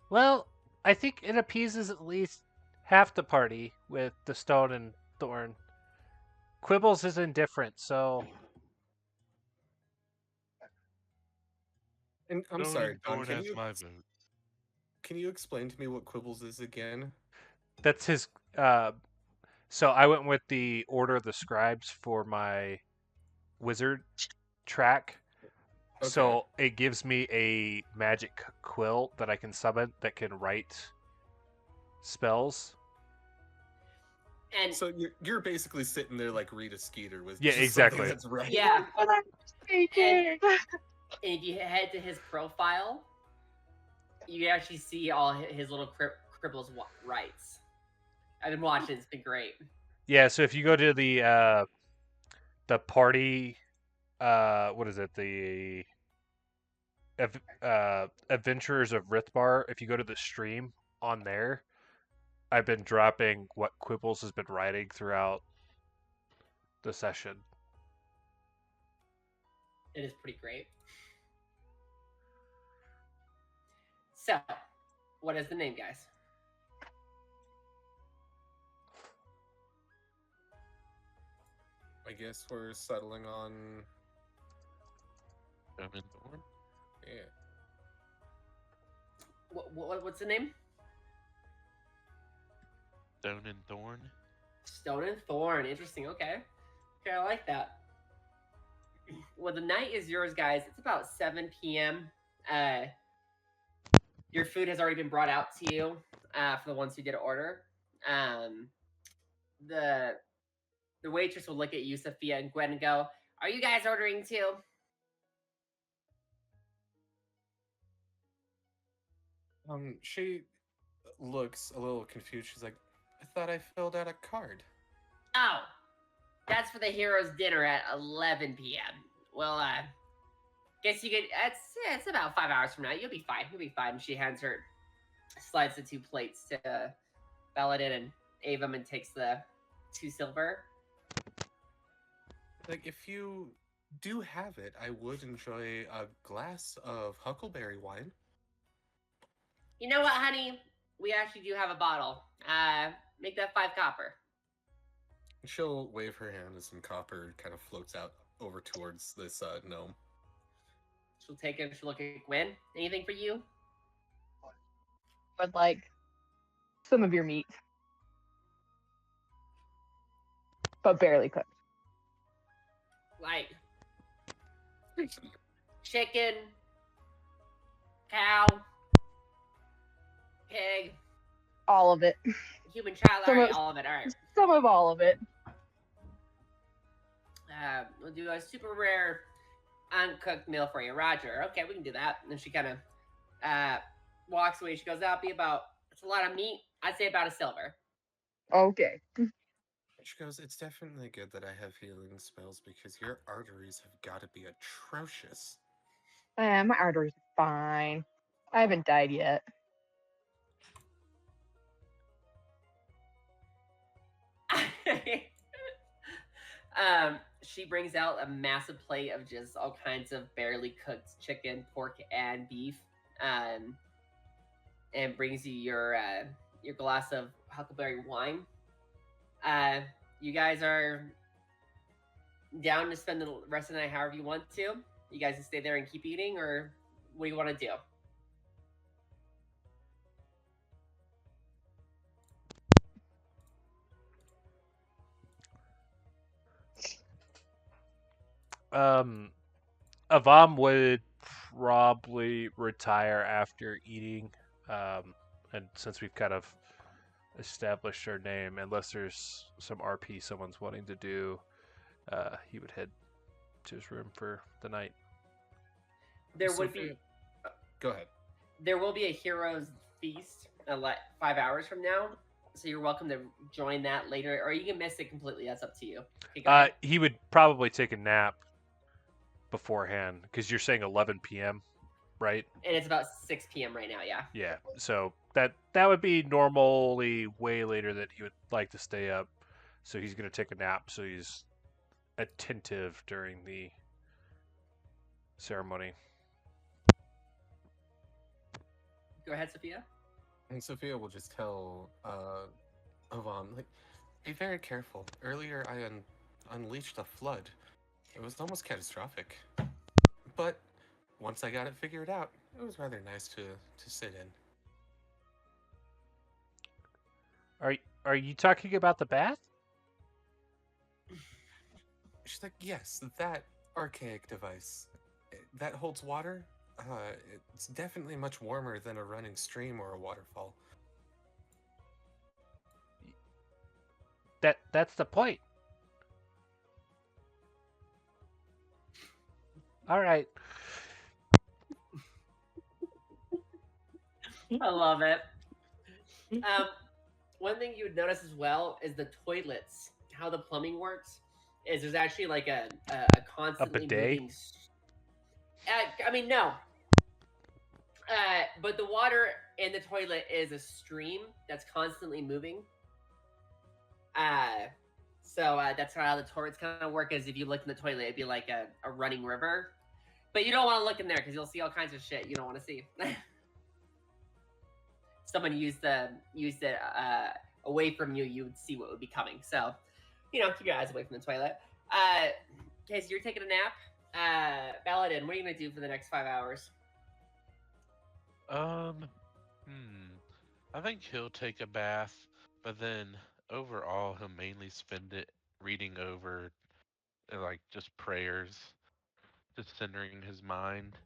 S6: well, I think it appeases at least half the party with the stone and thorn. Quibbles is indifferent, so
S3: And I'm
S2: Stone
S3: sorry,
S2: and
S3: Don.
S2: Thorn has my vote.
S3: Can you explain to me what Quibbles is again?
S6: that's his. So I went with the Order of the Scribes for my wizard track.
S3: Okay.
S6: So it gives me a magic quill that I can summon that can write spells.
S1: And
S3: So you're basically sitting there like Rita Skeeter with
S6: Yeah,
S3: just
S6: exactly.
S3: something that's right.
S1: yeah,
S4: What I'm thinking.
S1: and if you head to his profile, you actually see all his little Cribbles rights. I've been watching. It's been great.
S6: Yeah, so if you go to the party, what is it? The Adventurers of Rithbar. If you go to the stream on there, I've been dropping what Quibbles has been writing throughout the session.
S1: It is pretty great. So, what is the name, guys?
S3: I guess we're settling on.
S2: Stone and Thorn?
S3: Yeah.
S1: What's the name?
S2: Stone and Thorn?
S1: Stone and Thorn. Interesting. Okay. Okay, I like that. Well, the night is yours, guys. It's about 7 p.m. Your food has already been brought out to you for the ones who did order. The waitress will look at you, Sophia and Gwen, and go, "Are you guys ordering too?"
S3: She looks a little confused. She's like, I thought I filled out a card.
S1: Oh, that's for the heroes' dinner at 11 p.m. Well, guess you could. It's about 5 hours from now. You'll be fine. You'll be fine. She slides the 2 plates to Baladin and Avam and takes the 2 silver.
S3: Like, if you do have it, I would enjoy a glass of huckleberry wine.
S1: You know what, honey? We actually do have a bottle. Make that 5 copper.
S3: She'll wave her hand as some copper kind of floats out over towards this gnome.
S1: She'll take it. She'll look at Gwen. Anything for you?
S4: Would like some of your meat, but barely cooked.
S1: Like chicken, cow, pig,
S4: All of it.
S1: human child. All
S4: Some
S1: right,
S4: of-
S1: all of it. All right.
S4: Some of all of it.
S1: We'll do a super rare uncooked meal for you, Roger. Okay, we can do that. And then she kind of walks away. She goes, "That'll be about. It's a lot of meat. I'd say about a silver."
S4: Okay.
S3: She goes, it's definitely good that I have healing spells because your arteries have got to be atrocious.
S4: My arteries are fine. I haven't died yet.
S1: She brings out a massive plate of just all kinds of barely cooked chicken, pork, and beef, and brings you your glass of huckleberry wine. You guys are down to spend the rest of the night however you want to. You guys can stay there and keep eating, or what do you want to do?
S6: Avam would probably retire after eating, and since we've kind of established our name, unless there's some RP someone's wanting to do, he would head to his room for the night.
S1: There would be
S3: Sophia- Go ahead.
S1: there will be a heroes feast 5 hours from now, so you're welcome to join that later, or you can miss it completely. That's up to you. Okay, go ahead.
S6: He would probably take a nap beforehand because you're saying 11 p.m., right?
S1: And it's about 6 p.m. right now. Yeah.
S6: Yeah. So that would be normally way later that he would like to stay up. So he's going to take a nap. So he's attentive during the ceremony.
S1: Go ahead, Sophia.
S3: And Sophia will just tell Avam, like, be very careful. Earlier, I unleashed a flood. It was almost catastrophic. But once I got it figured out, it was rather nice to sit in.
S6: Are you talking about the bath?
S3: She's like, yes, that archaic device. That holds water. It's definitely much warmer than a running stream or a waterfall.
S6: That's the point. All right.
S1: I love it. One thing you would notice as well is the toilets. How the plumbing works is there's actually like a constantly
S6: bidet?
S1: moving. I mean, no. But the water in the toilet is a stream that's constantly moving. So that's how the toilets kind of work. Is if you look in the toilet, it'd be like a running river. But you don't want to look in there because you'll see all kinds of shit you don't want to see. Someone used it away from you, you would see what would be coming. So, keep your eyes away from the toilet. Okay, so you're taking a nap. Baladin, what are you gonna do for the next 5 hours?
S2: I think he'll take a bath, but then overall he'll mainly spend it reading over like just prayers, just centering his mind.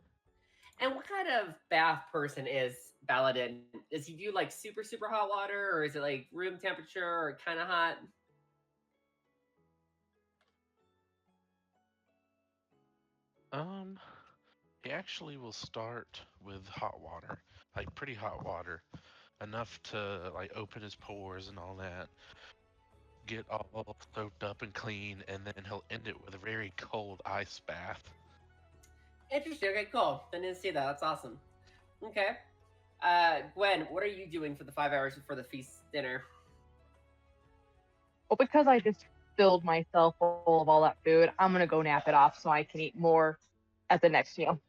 S1: And what kind of bath person is Baladin? Does he do like super, super hot water, or is it like room temperature or kind of hot?
S2: He actually will start with hot water, like pretty hot water, enough to like open his pores and all that, get all soaked up and clean, and then he'll end it with a very cold ice bath.
S1: Interesting. Okay, cool. I didn't see that. That's awesome. Okay. Gwen, what are you doing for the 5 hours before the feast dinner?
S4: Well, because I just filled myself full of all that food, I'm gonna go nap it off so I can eat more at the next meal.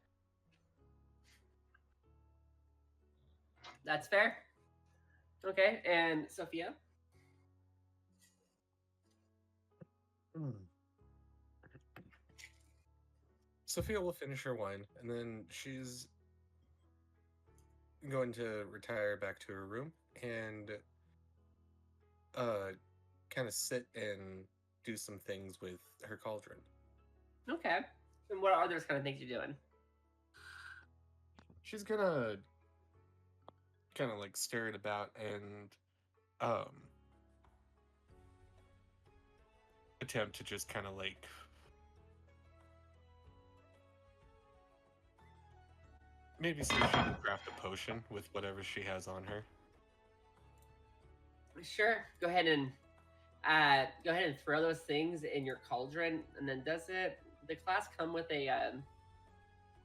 S1: That's fair. Okay, and Sophia?
S3: Sophia will finish her wine, and then she's going to retire back to her room and kind of sit and do some things with her cauldron.
S1: Okay. And what are those kind of things you're doing?
S3: She's gonna kind of like stir it about and attempt to just kind of like maybe see if she can craft a potion with whatever she has on her.
S1: Sure. Go ahead and throw those things in your cauldron, and then does the class come with a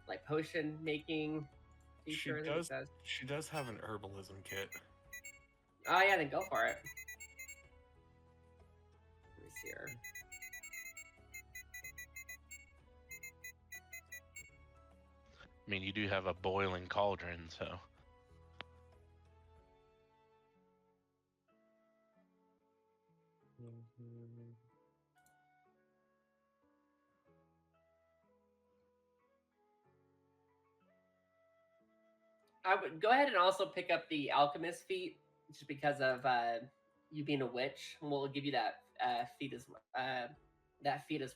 S1: like potion making feature?
S3: She does have an herbalism kit.
S1: Oh yeah, then go for it. Let me see here.
S2: I mean, you do have a boiling cauldron, so.
S1: I would go ahead and also pick up the alchemist feat, just because of you being a witch. We'll give you that feat as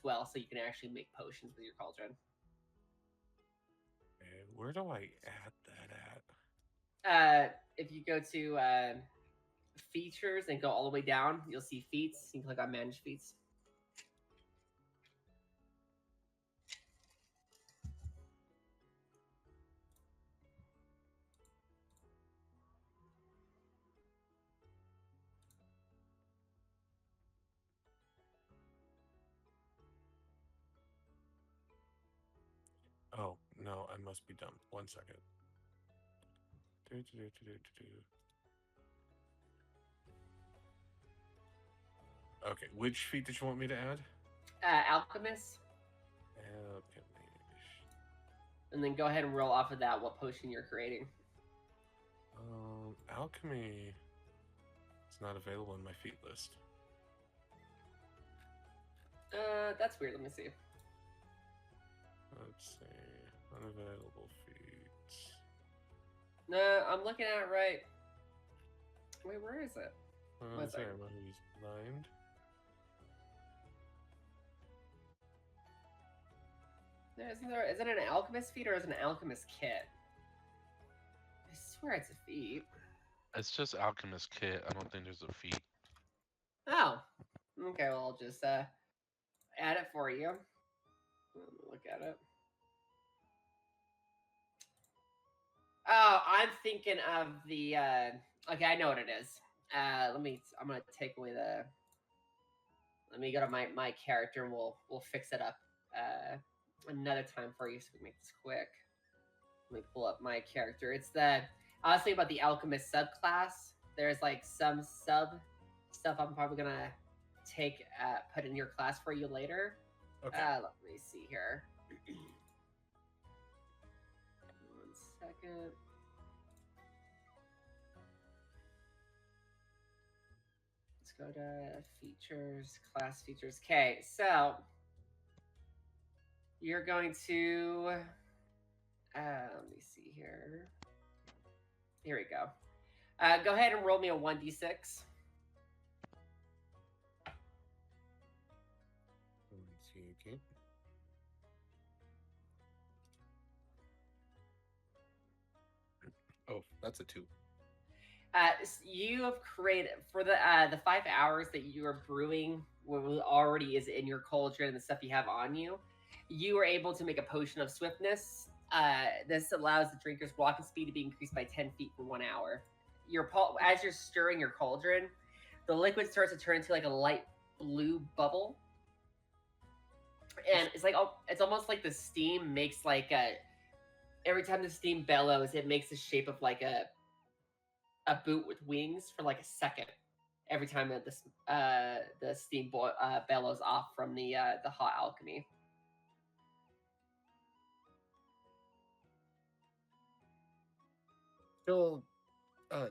S1: well, so you can actually make potions with your cauldron.
S3: Okay, where do I add that at?
S1: If you go to features and go all the way down, you'll see feats. You can click on manage feats.
S3: Oh, no, I must be dumb. 1 second. Okay, which feat did you want me to add?
S1: Alchemist.
S3: Alchemist.
S1: And then go ahead and roll off of that what potion you're creating.
S3: Alchemy is not available in my feat list.
S1: That's weird. Let me see.
S3: Let's see. Unavailable feats.
S1: No, I'm looking at it right. Wait, where is it? One
S3: Sorry,
S1: second.
S3: he's blind.
S1: Is it an alchemist feat or is it an alchemist kit? I swear it's a feat.
S2: It's just alchemist kit. I don't think there's a feat.
S1: Oh. Okay, well I'll just add it for you. Let me look at it. Oh, I'm thinking of the okay, I know what it is. I'm gonna take away the let me go to my character and we'll fix it up another time for you so we can make this quick. Let me pull up my character. I was thinking about the alchemist subclass. There's like some sub stuff I'm probably gonna put in your class for you later.
S3: Okay.
S1: Let me see here. 1 second. Let's go to features, class features. Okay, so you're going to let me see here. Here we go. Go ahead and roll me a 1d6.
S3: Let's see again. Oh, that's a 2.
S1: You have created for the 5 hours that you are brewing what already is in your cauldron and the stuff you have on you. You are able to make a potion of swiftness. This allows the drinker's walking speed to be increased by 10 feet for 1 hour. As you're stirring your cauldron, the liquid starts to turn into like a light blue bubble, and it's almost like the steam makes like every time the steam bellows, it makes the shape of like a boot with wings for like a second. Every time that the steam bellows off from the hot alchemy.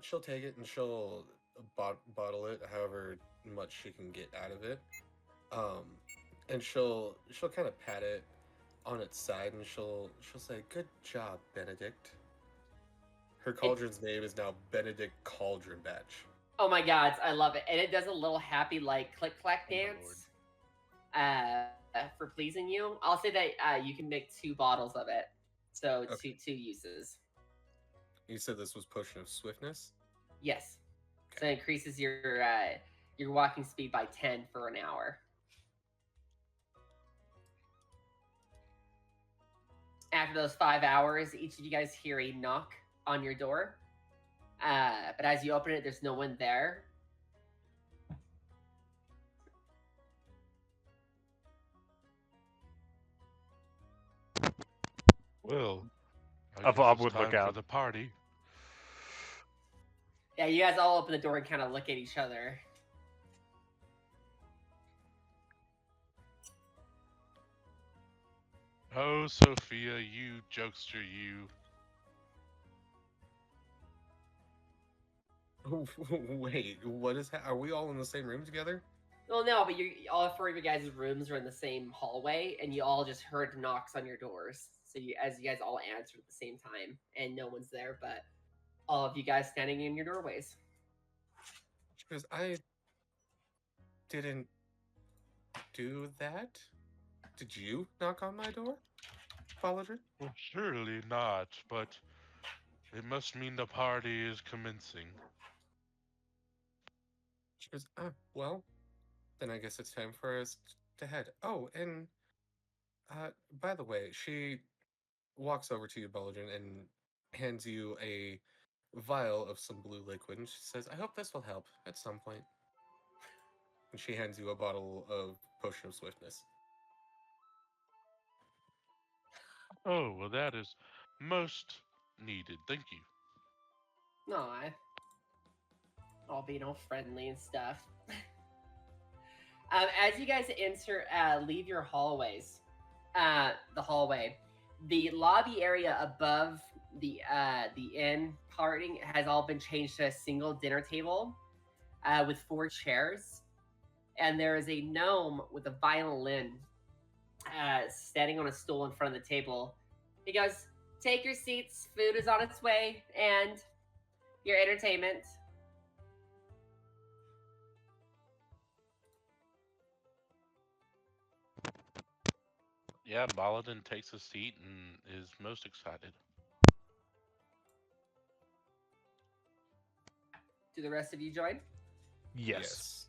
S3: She'll take it and she'll bottle it however much she can get out of it. And she'll kind of pat it on its side and she'll say, "Good job, Benedict." Her cauldron's name is now Benedict Cauldron Batch.
S1: Oh my god, I love it. And it does a little happy like click clack
S2: Oh my
S1: dance for pleasing you. I'll say that you can make 2 bottles of it. So
S3: Okay.
S1: two uses.
S3: You said this was Potion of Swiftness?
S1: Yes. So it increases your walking speed by 10 for an hour. After those 5 hours, each of you guys hear a knock on your door. But as you open it, there's no one there.
S2: Well, I
S6: Avam
S2: guess it's
S6: would look
S2: time for
S6: out.
S2: the party.
S1: Yeah, you guys all open the door and kind of look at each other.
S2: Oh, Sophia, you jokester, you.
S3: Wait, what is are we all in the same room together?
S1: Well, no, but all 4 of your guys' rooms are in the same hallway, and you all just heard knocks on your doors. So as you guys all answered at the same time, and no one's there, but all of you guys standing in your doorways.
S3: Because I didn't do that. Did you knock on my door, Follager?
S2: Well, surely not, but it must mean the party is commencing.
S3: She goes, well, then I guess it's time for us to head. Oh, and by the way, she walks over to you, Belgian, and hands you a vial of some blue liquid, and she says, "I hope this will help at some point." And she hands you a bottle of Potion of Swiftness.
S2: Oh, well, that is most needed. Thank you.
S1: No, all being all friendly and stuff. As you guys leave your hallways, the hallway, The lobby area above the inn parting has all been changed to a single dinner table with 4 chairs, and there is a gnome with a violin standing on a stool in front of the table. He goes, "Take your seats. Food is on its way, and your entertainment."
S2: Yeah, Baladin takes a seat and is most excited.
S1: Do the rest of you join?
S6: Yes.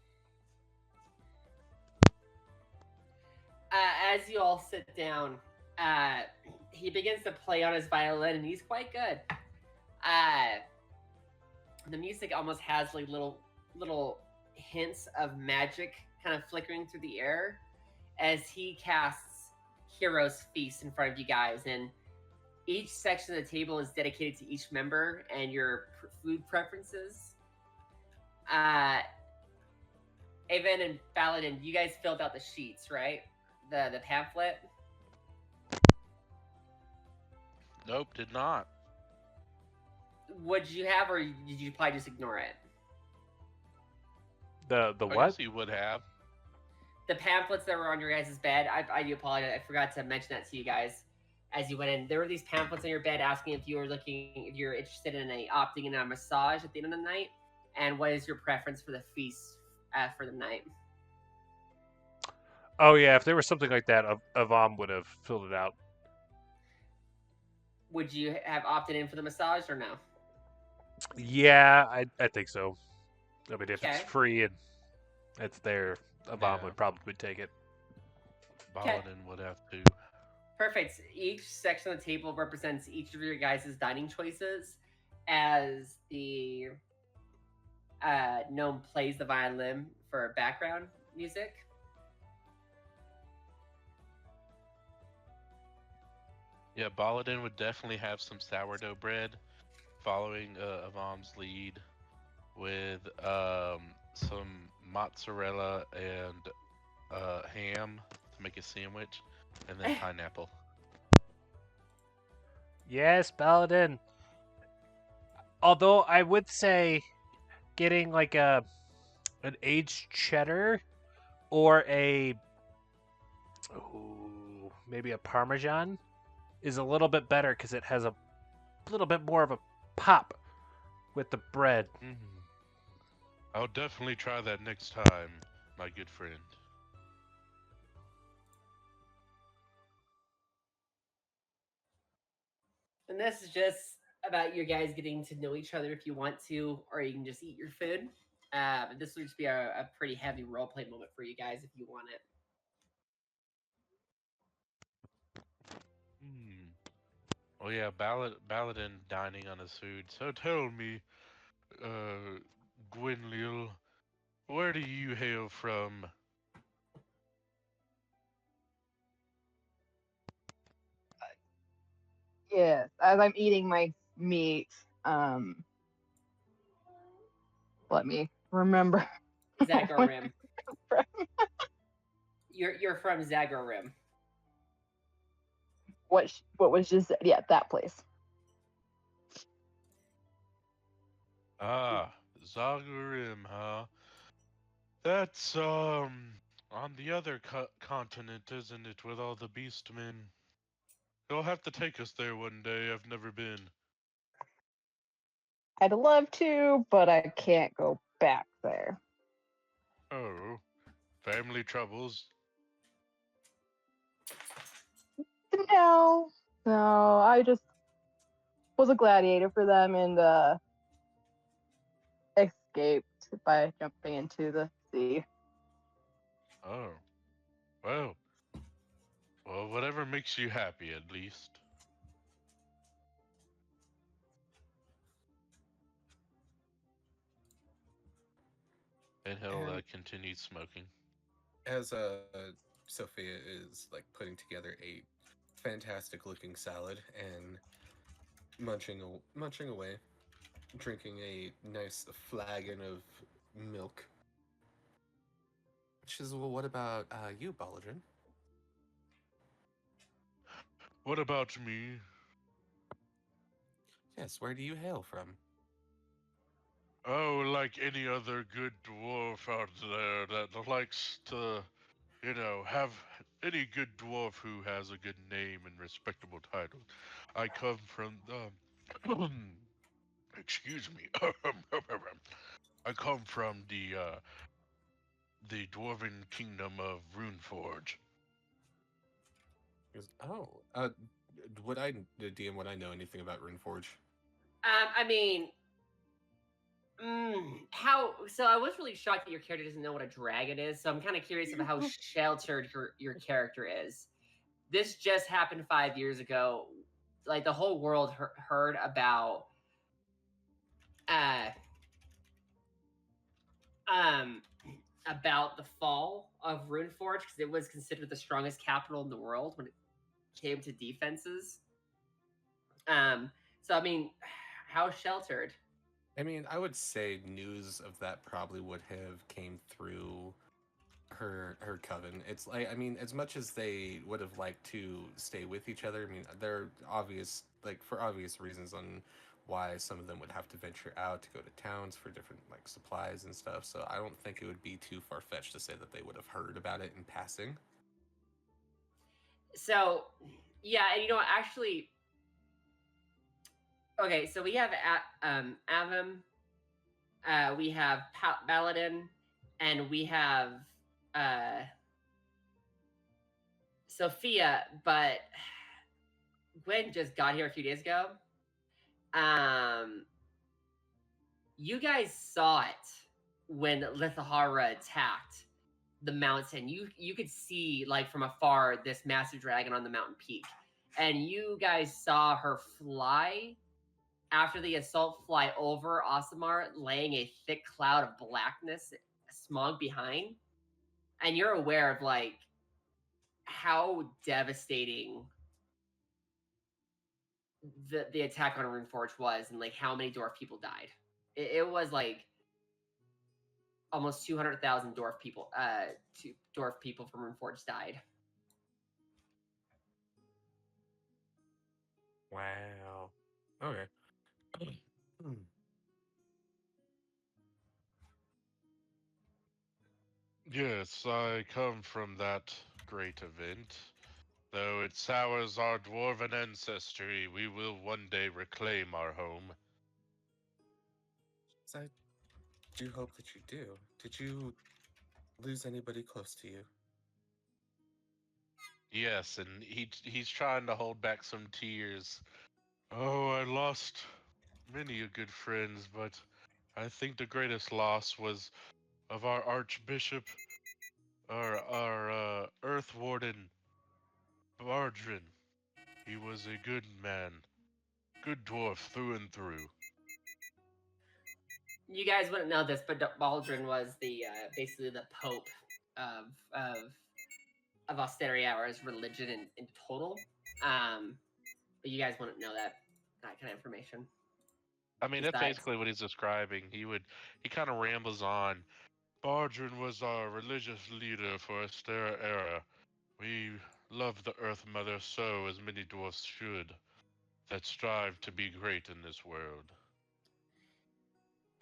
S1: As you all sit down, uh, he begins to play on his violin, and he's quite good. The music almost has like little hints of magic kind of flickering through the air as he casts Hero's Feast in front of you guys, and each section of the table is dedicated to each member and your food preferences. Avan and Paladin, you guys filled out the sheets, right? The pamphlet.
S2: Nope, did not.
S1: Would you have, or did you probably just ignore it?
S6: The
S2: I
S6: what?
S2: guess he would have.
S1: The pamphlets that were on your guys' bed. I do apologize. I forgot to mention that to you guys as you went in. There were these pamphlets on your bed asking if you're interested in opting in a massage at the end of the night, and what is your preference for the feast for the night.
S6: Oh yeah, if there was something like that, Avam would have filled it out.
S1: Would you have opted in for the massage or no?
S6: Yeah, I think so. I mean, if it's
S1: Okay.
S6: free and it's there, Avam
S2: Yeah.
S6: would probably take it.
S2: Baladin would have to.
S1: Perfect. Each section of the table represents each of your guys' dining choices as the gnome plays the violin for background music.
S2: Yeah, Baladin would definitely have some sourdough bread, following Avam's lead, with some mozzarella and ham to make a sandwich, and then pineapple.
S6: Yes, Paladin. Although I would say getting like an aged cheddar or maybe a Parmesan is a little bit better because it has a little bit more of a pop with the bread.
S2: I'll definitely try that next time, my good friend.
S1: And this is just about you guys getting to know each other if you want to, or you can just eat your food. But this will just be a pretty heavy roleplay moment for you guys if you want it.
S2: Oh yeah, Baladin dining on his food. So tell me, Gwynlil, where do you hail from?
S4: Yes, as I'm eating my meat, let me remember.
S1: Zagorim. You're from Zagorim.
S4: What was just said? Yeah, that place.
S2: Ah, Zagurim, huh? That's on the other continent, isn't it? With all the beastmen. You'll have to take us there one day. I've never been.
S4: I'd love to, but I can't go back there.
S2: Oh, family troubles.
S4: No, I just was a gladiator for them and escaped by jumping into the sea.
S2: Oh, well, whatever makes you happy, at least. And he'll
S3: And
S2: continue smoking.
S3: as Sophia is like putting together a fantastic looking salad and munching away, drinking a nice flagon of milk. She says, "Well, what about you, Baladin?"
S2: What about me?
S3: Yes, where do you hail from?
S2: Oh, like any other good dwarf out there that likes to, have any good dwarf who has a good name and respectable title. I come from the. Excuse me. I come from the dwarven kingdom of Runeforge.
S3: He goes, oh, the DM, would I know anything about Runeforge?
S1: I mean, how? So I was really shocked that your character doesn't know what a dragon is. So I'm kind of curious about how sheltered your character is. This just happened 5 years ago. Like the whole world heard about uh um about the fall of Runeforge because it was considered the strongest capital in the world when it came to defenses. So I mean, how sheltered?
S3: I mean, I would say news of that probably would have came through her coven. It's like, I mean, as much as they would have liked to stay with each other, I mean, there are obvious, like, for obvious reasons on why some of them would have to venture out to go to towns for different like supplies and stuff. So I don't think it would be too far fetched to say that they would have heard about it in passing.
S1: So yeah, and actually, okay. So we have Avam, we have Baladin, and we have uh, Sophia. But Gwen just got here a few days ago. You guys saw it when Lithahara attacked the mountain. You could see like from afar this massive dragon on the mountain peak, and you guys saw her fly after the assault fly over Osamar, laying a thick cloud of blackness, smog behind. And you're aware of like how devastating the attack on Runeforge was, and like how many dwarf people died. It was like almost 200,000 dwarf people. Dwarf people from Runeforge died.
S3: Wow. Okay.
S2: Yes, I come from that great event. Though it sours our dwarven ancestry, we will one day reclaim our home.
S3: So I do hope that you do. Did you lose anybody close to you?
S2: Yes, and he's trying to hold back some tears. Oh, I lost many a good friends, but I think the greatest loss was of our archbishop, our earth warden, Bardrin. He was a good man, good dwarf through and through.
S1: You guys wouldn't know this, but Baldrin was the basically the pope of of of Austeria's religion in total. But you guys wouldn't know that kind of information.
S2: I mean, that's
S1: Besides,
S2: basically what he's describing. He kind of rambles on. Bardrin was our religious leader for Astera era. We love the Earth Mother so, as many dwarfs should, that strive to be great in this world.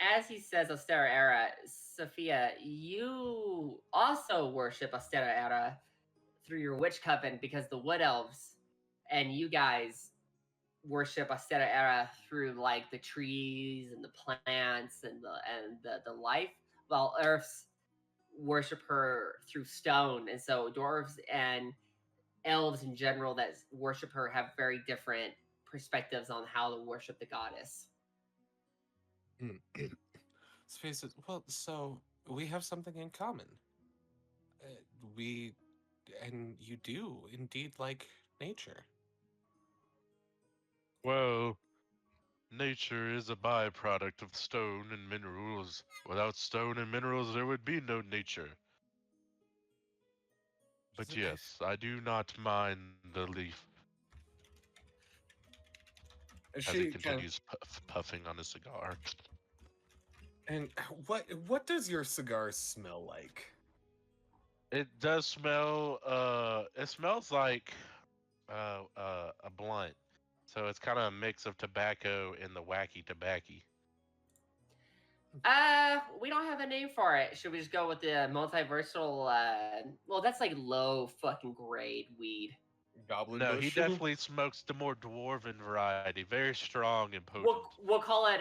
S1: as he says, Ostera Era, Sophia, you also worship Ostera Era through your witch coven because the Wood Elves and you guys worship Ostera Era through like the trees and the plants and the life, while Earths worship her through stone. And so dwarves and elves in general that worship her have very different perspectives on how to worship the goddess.
S3: Space says, well, so we have something in common. We, and you do indeed like nature.
S2: Well, nature is a byproduct of stone and minerals. Without stone and minerals, there would be no nature. But yes, I do not mind the leaf as he
S3: She kind of,
S2: continues puffing on his cigar.
S3: and what does your cigar smell like?
S2: It does smell. It smells like a blunt. So it's kind of a mix of tobacco and the wacky tobacco.
S1: We don't have a name for it. Should we just go with the multiversal? Well, that's like low fucking grade weed.
S3: Goblin
S2: No, he
S3: bush.
S2: definitely smokes the more dwarven variety, very strong and potent.
S1: We'll call it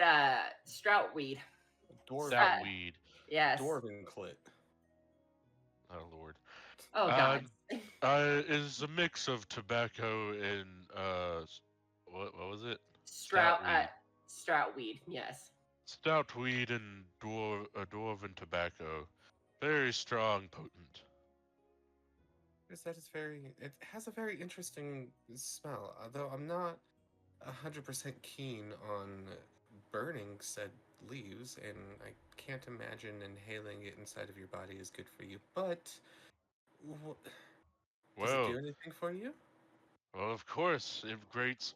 S1: strout weed.
S2: Stout weed.
S1: Yes.
S3: Dwarven clit.
S2: Oh lord.
S1: Oh god.
S2: Is a mix of tobacco and what was it?
S1: Strout weed. Yes.
S2: Stout weed and dwarven tobacco, very strong, potent.
S3: Because that is it has a very interesting smell. Although I'm not 100% keen on burning said leaves, and I can't imagine inhaling it inside of your body is good for you. But does it do
S2: Well,
S3: anything for you?
S2: well, of course, it grants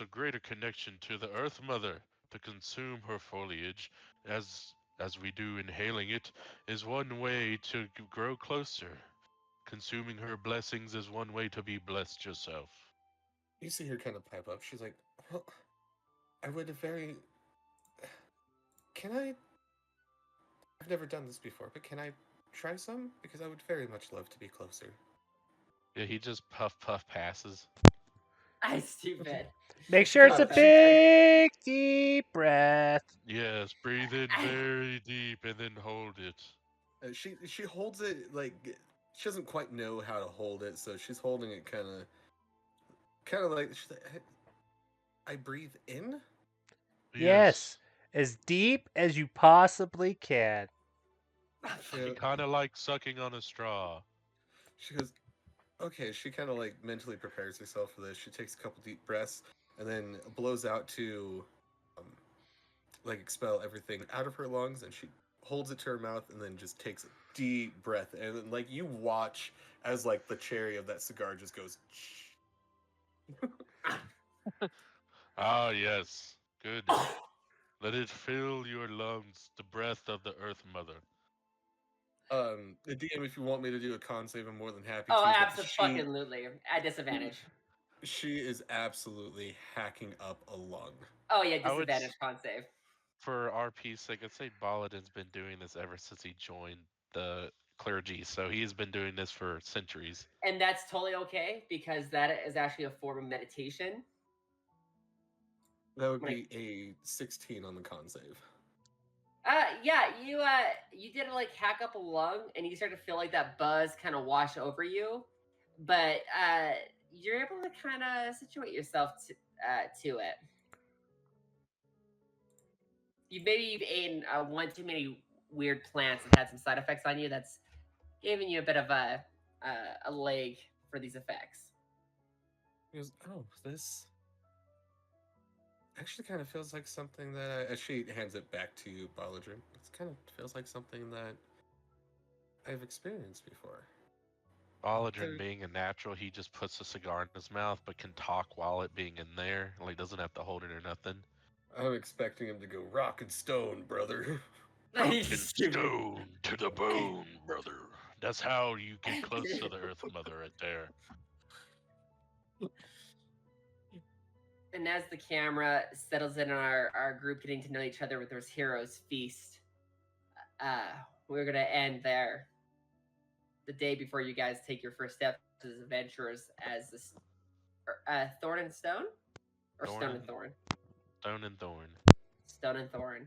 S2: a greater connection to the Earth Mother. To consume her foliage, as we do inhaling it, is one way to grow closer. Consuming her blessings is one way to be blessed yourself.
S3: You see her kind of pipe up. She's like, "Well, I would very. Can I? I've never done this before, but can I try some? Because I would very much love to be closer."
S2: Yeah, he just puff passes.
S1: I'm stupid.
S5: Make sure it's a big, deep breath.
S2: Yes, breathe in very deep and then hold it.
S3: She holds it like she doesn't quite know how to hold it, so she's holding it kind of like she's like, I breathe in.
S5: Yes, as deep as you possibly can.
S2: Kind of like sucking on a straw.
S3: She goes, okay. She kind of like mentally prepares herself for this. She takes a couple deep breaths and then blows out to, like expel everything out of her lungs, and she holds it to her mouth and then just takes a deep breath, and then, like you watch as like the cherry of that cigar just goes.
S2: Ah, yes. Good. Let it fill your lungs, the breath of the Earth Mother.
S3: The DM, if you want me to do a con save, I'm more than happy
S1: Oh,
S3: to.
S1: absolutely. At disadvantage.
S3: She is absolutely hacking up a lung.
S1: Oh yeah, disadvantage con save.
S2: For RP's sake, I'd say Baladin's been doing this ever since he joined the clergy, so he's been doing this for centuries.
S1: And that's totally okay, because that is actually a form of meditation.
S3: That would be a 16 on the con save.
S1: Yeah, you did like hack up a lung, and you start to feel like that buzz kind of wash over you, but you're able to kind of situate yourself to it. You've eaten one too many weird plants that had some side effects on you. That's giving you a bit of a leg for these effects.
S3: He goes, oh, this actually kind of feels like something that as she hands it back to you, Baladrin, it kind of feels like something that I've experienced before.
S2: Baladrin being a natural, he just puts a cigar in his mouth, but can talk while it being in there. Like, doesn't have to hold it or nothing.
S3: I'm expecting him to go rock and stone, brother.
S2: Rock and stone to the bone, brother. That's how you get close to the Earth Mother right there.
S1: And as the camera settles in on our group getting to know each other with this heroes feast, we're going to end there. The day before you guys take your first steps as adventurers as this Thorn and Stone? Or Stone and Thorn?
S2: Stone and Thorn.
S1: Stone and Thorn.